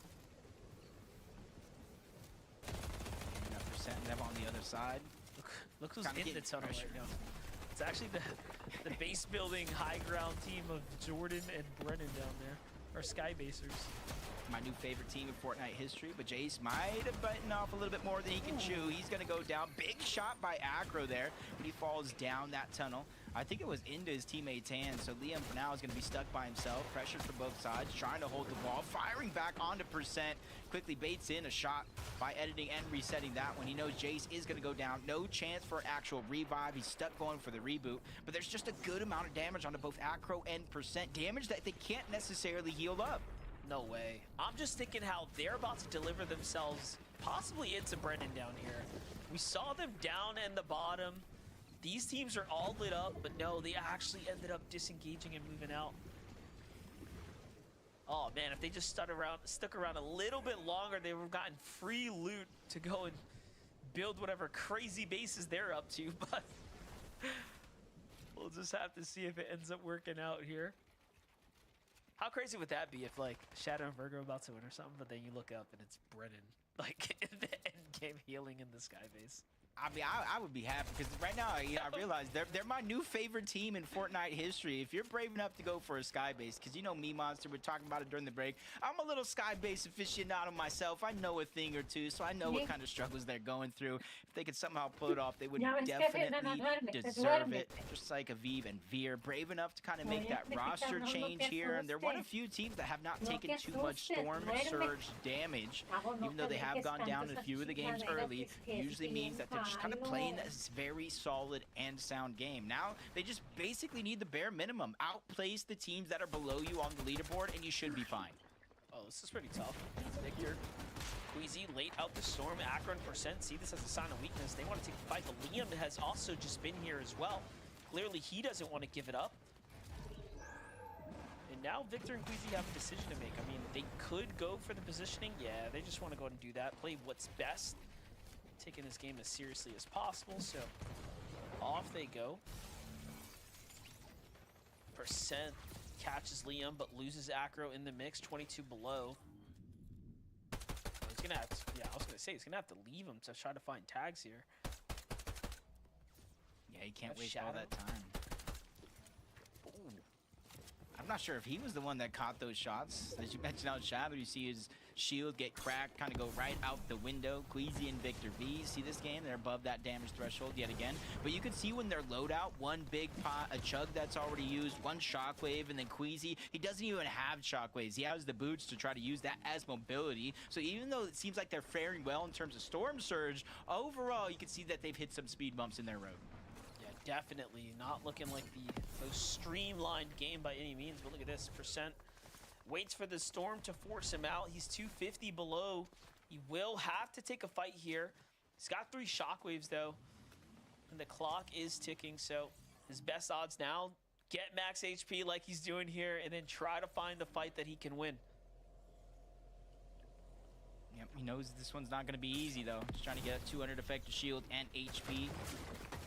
And that percent them on the other side. Look who's in the tunnel right now. It's actually the base building high ground team of Jordan and Brennan down there, or Sky Basers. My new favorite team in Fortnite history, but Jace might have bitten off a little bit more than he can chew. He's going to go down. Big shot by Acro there when he falls down that tunnel. I think it was into his teammate's hand, so Liam for now is going to be stuck by himself. Pressured from both sides, trying to hold the ball. Firing back onto percent. Quickly baits in a shot by editing and resetting that one. He knows Jace is going to go down. No chance for an actual revive. He's stuck going for the reboot, but there's just a good amount of damage onto both Acro and percent. Damage that they can't necessarily heal up. No way. I'm just thinking how they're about to deliver themselves, possibly into Brennan down here. We saw them down in the bottom. These teams are all lit up, but no, they actually ended up disengaging and moving out. Oh man, if they just stuck around a little bit longer, they would have gotten free loot to go and build whatever crazy bases they're up to, but we'll just have to see if it ends up working out here. How crazy would that be if, like, Shadow and Virgo are about to win or something, but then you look up and it's Brennan, like, in the end game healing in the sky base? I mean, I would be happy because right now, you know, I realize they're my new favorite team in Fortnite history. If you're brave enough to go for a sky base, because you know me, Monster, we're talking about it during the break. I'm a little sky base aficionado myself. I know a thing or two, so I know what kind of struggles they're going through. If they could somehow pull it off, they would definitely deserve it. Just like Aviv and Veer, brave enough to kind of make that roster change here. And they're one of few teams that have not taken too much Storm Surge damage, even though they have gone down in a few of the games early. Usually means that they're just kind of playing this very solid and sound game. Now, they just basically need the bare minimum. Outplace the teams that are below you on the leaderboard, and you should be fine. Oh, this is pretty tough. Victor, Queasy, late out the storm. Akron percent see this as a sign of weakness. They want to take the fight, but Liam has also just been here as well. Clearly, he doesn't want to give it up. And now Victor and Queasy have a decision to make. I mean, they could go for the positioning. Yeah, they just want to go ahead and do that. Play what's best. Taking this game as seriously as possible, so off they go. Percent catches Liam, but loses Acro in the mix, 22 below. He's gonna have to, yeah, I was gonna say, he's gonna have to leave him to try to find tags here. Yeah, he can't waste all that time. Ooh. I'm not sure if he was the one that caught those shots. As you mentioned out Shadow, you see his shield get cracked, kind of go right out the window. Queasy and Victor V see this game. They're above that damage threshold yet again. But you can see when they're loadout, one big pot, a chug that's already used, one shockwave, and then Queasy, he doesn't even have shockwaves. He has the boots to try to use that as mobility. So even though it seems like they're faring well in terms of Storm Surge, overall, you can see that they've hit some speed bumps in their road. Definitely not looking like the most streamlined game by any means, but look at this. Percent waits for the storm to force him out. He's 250 below. He will have to take a fight here. He's got 3 shockwaves though, and the clock is ticking, so his best odds now, get max HP like he's doing here, and then try to find the fight that he can win. Yep, he knows this one's not going to be easy though. Just trying to get a 200 effective shield and HP.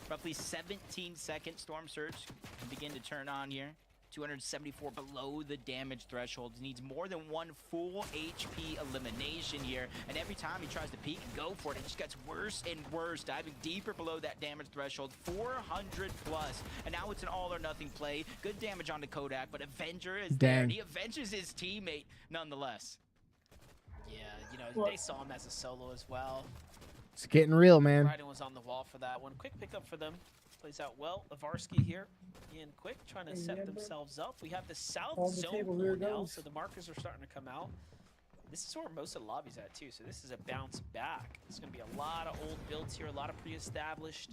Roughly 17 seconds Storm Surge can begin to turn on here. 274 below the damage threshold. He needs more than one full HP elimination here. And every time he tries to peek and go for it, it just gets worse and worse, diving deeper below that damage threshold, 400 plus. And now it's an all or nothing play. Good damage on the Kodak, but Avenger is there. And he avenges his teammate nonetheless. Yeah, you know, they saw him as a solo as well. It's getting real, man. Writing was on the wall for that one. Quick pickup for them. Plays out well. Avarsky here in quick, trying to set themselves up. We have the south zone pool now, so the markers are starting to come out. This is where most of the lobby's at too, so this is a bounce back. There's going to be a lot of old builds here, a lot of pre-established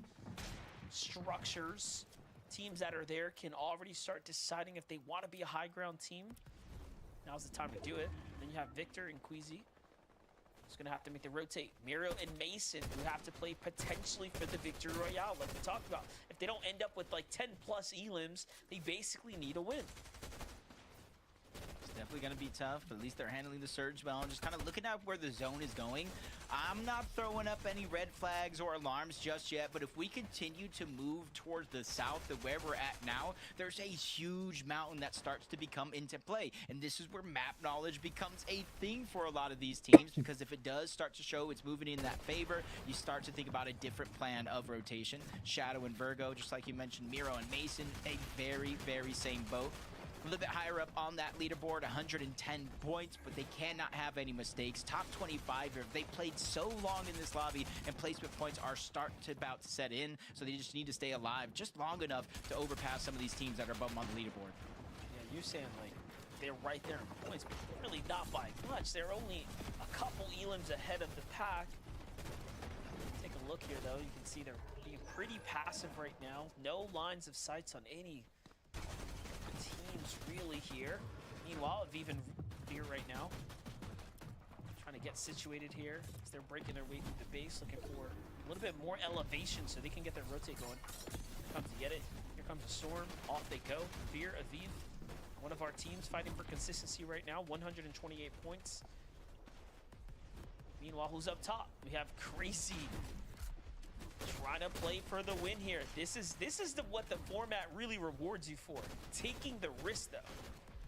structures. Teams that are there can already start deciding if they want to be a high ground team. Now's the time to do it. Then you have Victor and Queasy. It's going to have to make the rotate. Miro and Mason, who have to play potentially for the Victory Royale, like we talked about. If they don't end up with like 10 plus elims, they basically need a win. It's definitely going to be tough, but at least they're handling the surge well and just kind of looking at where the zone is going. I'm not throwing up any red flags or alarms just yet, but if we continue to move towards the south of where we're at now, there's a huge mountain that starts to become into play. And this is where map knowledge becomes a thing for a lot of these teams, because if it does start to show it's moving in that favor, you start to think about a different plan of rotation. Shadow and Virgo, just like you mentioned, Miro and Mason, a very, very same boat. A little bit higher up on that leaderboard, 110 points, but they cannot have any mistakes. Top 25 here. They played so long in this lobby, and placement points are about to set in, so they just need to stay alive just long enough to overpass some of these teams that are above them on the leaderboard. Yeah, you're saying like they're right there in points, but really not by much. They're only a couple elims ahead of the pack. Take a look here, though. You can see they're being pretty passive right now. No lines of sights on any teams really here. Meanwhile, Aviv and here right now, trying to get situated here as they're breaking their way through the base, looking for a little bit more elevation so they can get their rotate going. Here comes to get it. Here comes the storm. Off they go. Veer, Aviv, one of our teams fighting for consistency right now. 128 points. Meanwhile, who's up top? We have Crazy trying to play for the win here. This is what the format really rewards you for. Taking the risk, though.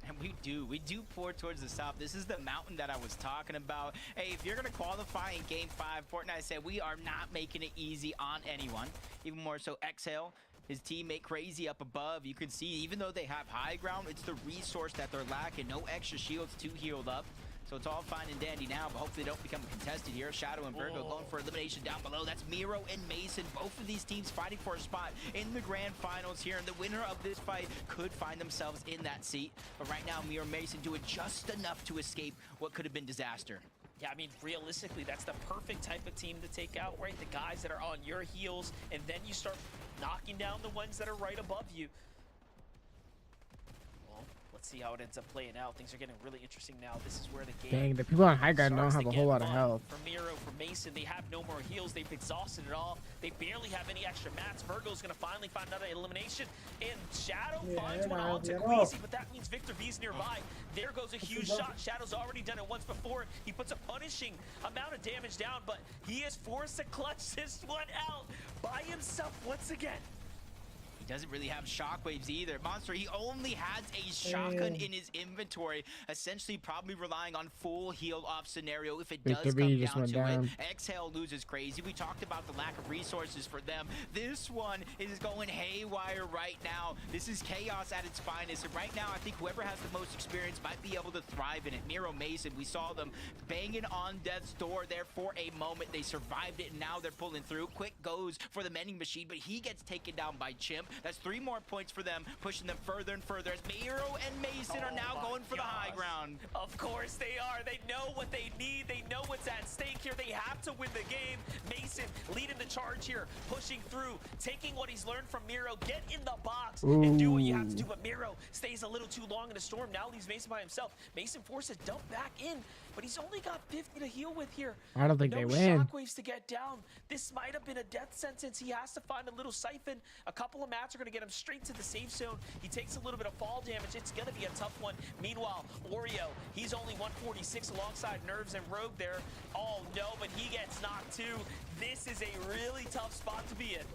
And we do pour towards the south. This is the mountain that I was talking about. Hey, if you're going to qualify in Game 5, Fortnite said we are not making it easy on anyone. Even more so, Exhale, his teammate Crazy up above. You can see, even though they have high ground, it's the resource that they're lacking. No extra shields to heal up. So it's all fine and dandy now, but hopefully they don't become contested here. Shadow and Virgo going for elimination down below. That's Miro and Mason. Both of these teams fighting for a spot in the grand finals here. And the winner of this fight could find themselves in that seat. But right now, Miro and Mason doing just enough to escape what could have been disaster. Yeah, I mean, realistically, that's the perfect type of team to take out, right? The guys that are on your heels, and then you start knocking down the ones that are right above you. Let's see how it ends up playing out. Things are getting really interesting now. This is where the game. Dang, the people on high ground don't have a whole lot of health. For Miro, for Mason, they have no more heals. They've exhausted it all. They barely have any extra mats. Virgo's going to finally find another elimination. And Shadow finds one onto Queasy, but that means Victor V's nearby. There goes a huge shot. Shadow's already done it once before. He puts a punishing amount of damage down, but he is forced to clutch this one out by himself once again. Doesn't really have shockwaves either. Monster, he only has a shotgun in his inventory, essentially probably relying on full heal off scenario if it does come down to it. Exhale loses Crazy. We talked about the lack of resources for them. This one is going haywire right now. This is chaos at its finest, and right now I think whoever has the most experience might be able to thrive in it. Miro, Mason, we saw them banging on death's door there for a moment. They survived it, and now they're pulling through. Quick goes for the mending machine, but he gets taken down by Chimp. That's 3 more points for them, pushing them further and further as Miro and Mason are now going for the high ground. Of course they are. They know what they need. They know what's at stake here. They have to win the game. Mason leading the charge here, pushing through, taking what he's learned from Miro. Get in the box and do what you have to do. But Miro stays a little too long in the storm. Now leaves Mason by himself. Mason forces to dump back in, but he's only got 50 to heal with here. I don't think they win. Shockwaves to get down. This might have been a death sentence. He has to find a little siphon. A couple of mats are going to get him straight to the safe zone. He takes a little bit of fall damage. It's going to be a tough one. Meanwhile, Oreo, he's only 146 alongside Nerves and Rogue there. Oh no, but he gets knocked too. This is a really tough spot to be in.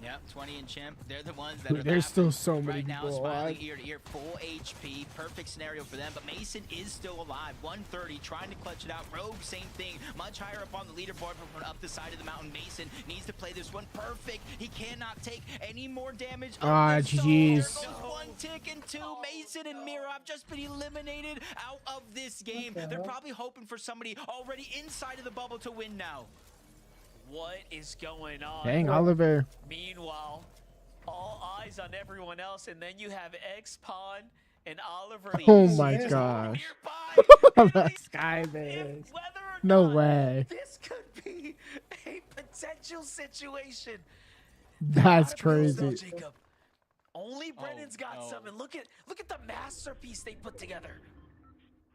Yep, 20 and Chimp. They're the ones that Dude, are there's still laughing so many right now, people smiling alive. ear to ear, full HP, perfect scenario for them. But Mason is still alive, 130, trying to clutch it out. Rogue, same thing, much higher up on the leaderboard from up the side of the mountain. Mason needs to play this one perfect. He cannot take any more damage. Ah, There GGs. goes one tick and two. Mason and Mira have just been eliminated out of this game. They're probably hoping for somebody already inside of the bubble to win now. What is going on? Dang, Oliver. Meanwhile, all eyes on everyone else, and then you have X-Pawn and Oliver. Oh Lee my just gosh. nearby. The sky base. Whether or No not way. This could be a potential situation. That's Gotta be still, crazy. Jacob. Only Brennan's got some, and look at the masterpiece they put together.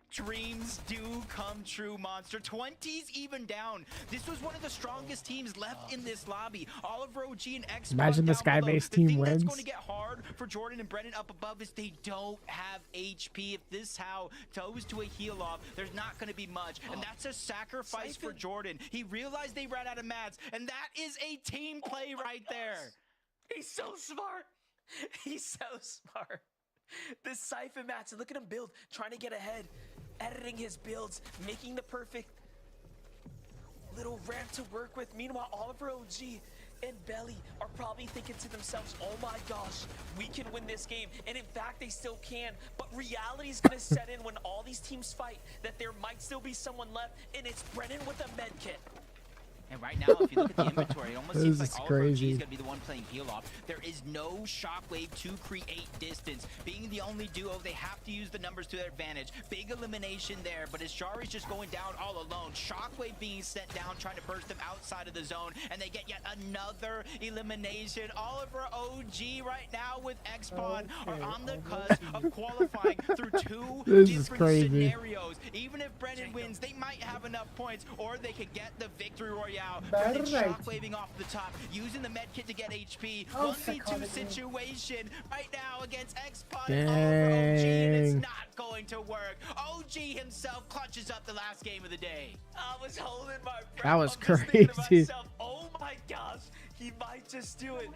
Dreams do come true, Monster. 20's even down. This was one of the strongest teams left in this lobby. Oliver OG and X. Imagine the Skybase team The thing wins. that's going to get hard for Jordan and Brennan up above is they don't have HP. If this how goes to a heal off, there's not going to be much, and that's a sacrifice for Jordan. He realized they ran out of mats, and that is a team play right there. He's so smart. He's so smart. This Siphon Mats, look at him build, trying to get ahead, editing his builds, making the perfect little ramp to work with. Meanwhile, Oliver OG and Belly are probably thinking to themselves, oh my gosh, we can win this game. And in fact, they still can. But reality is going to set in when all these teams fight, that there might still be someone left, and it's Brennan with a med kit. And right now, if you look at the inventory, it almost seems This like is Oliver OG crazy. is going to be the one playing heal off. There is no shockwave to create distance. Being the only duo, they have to use the numbers to their advantage. Big elimination there, but as Shari's just going down all alone, shockwave being sent down, trying to burst them outside of the zone, and they get yet another elimination. Oliver OG right now with X-Pawn are on the cusp of qualifying through two This is different crazy. scenarios. Even if Brennan wins, they might have enough points, or they could get the victory royale. Brennan shockwaving off the top, using the med kit to get HP. 1v2 situation right now against X-Pawn and Oliver OG, and it's Dang. not going to work. OG himself clutches up the last game of the day. I was holding my breath. That was I'm just thinking to crazy. myself, oh my gosh, he might just do it.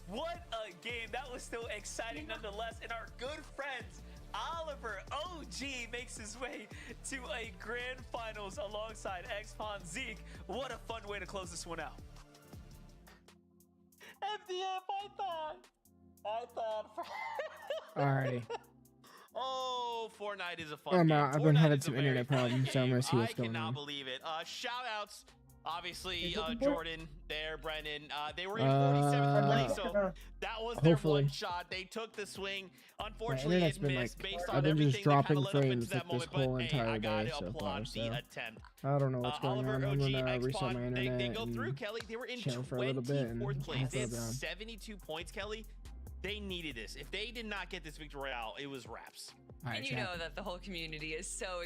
What a game. That was still exciting nonetheless. And our good friends, Oliver OG, makes his way to a grand finals alongside X-Pawn Zeke. What a fun way to close this one out. MDF, I thought. Alrighty. Oh, Fortnite is a fun I'm game. out. I've been Fortnite having is a some very internet fun problems, so I'm game. gonna see what's I going cannot on. believe it. Shout outs, obviously, looking for? Jordan there, Brennan. They were in 47th place, so that was their hopefully. one shot. They took the swing. My Unfortunately, internet's it been missed like, based I've on been just everything that dropping kind of led up into frames that like this moment. But whole hey, entire I day gotta so far, applaud the so attempt. I don't know what's going Oliver on. I'm OG, gonna reset X-Pawn, my they internet go through, and Kelly. They were in chill for a little bit and 24th place. They had hopefully down. 72 points, Kelly. They needed this. If they did not get this victory royale, it was wraps. All right, And you chat. know that the whole community is so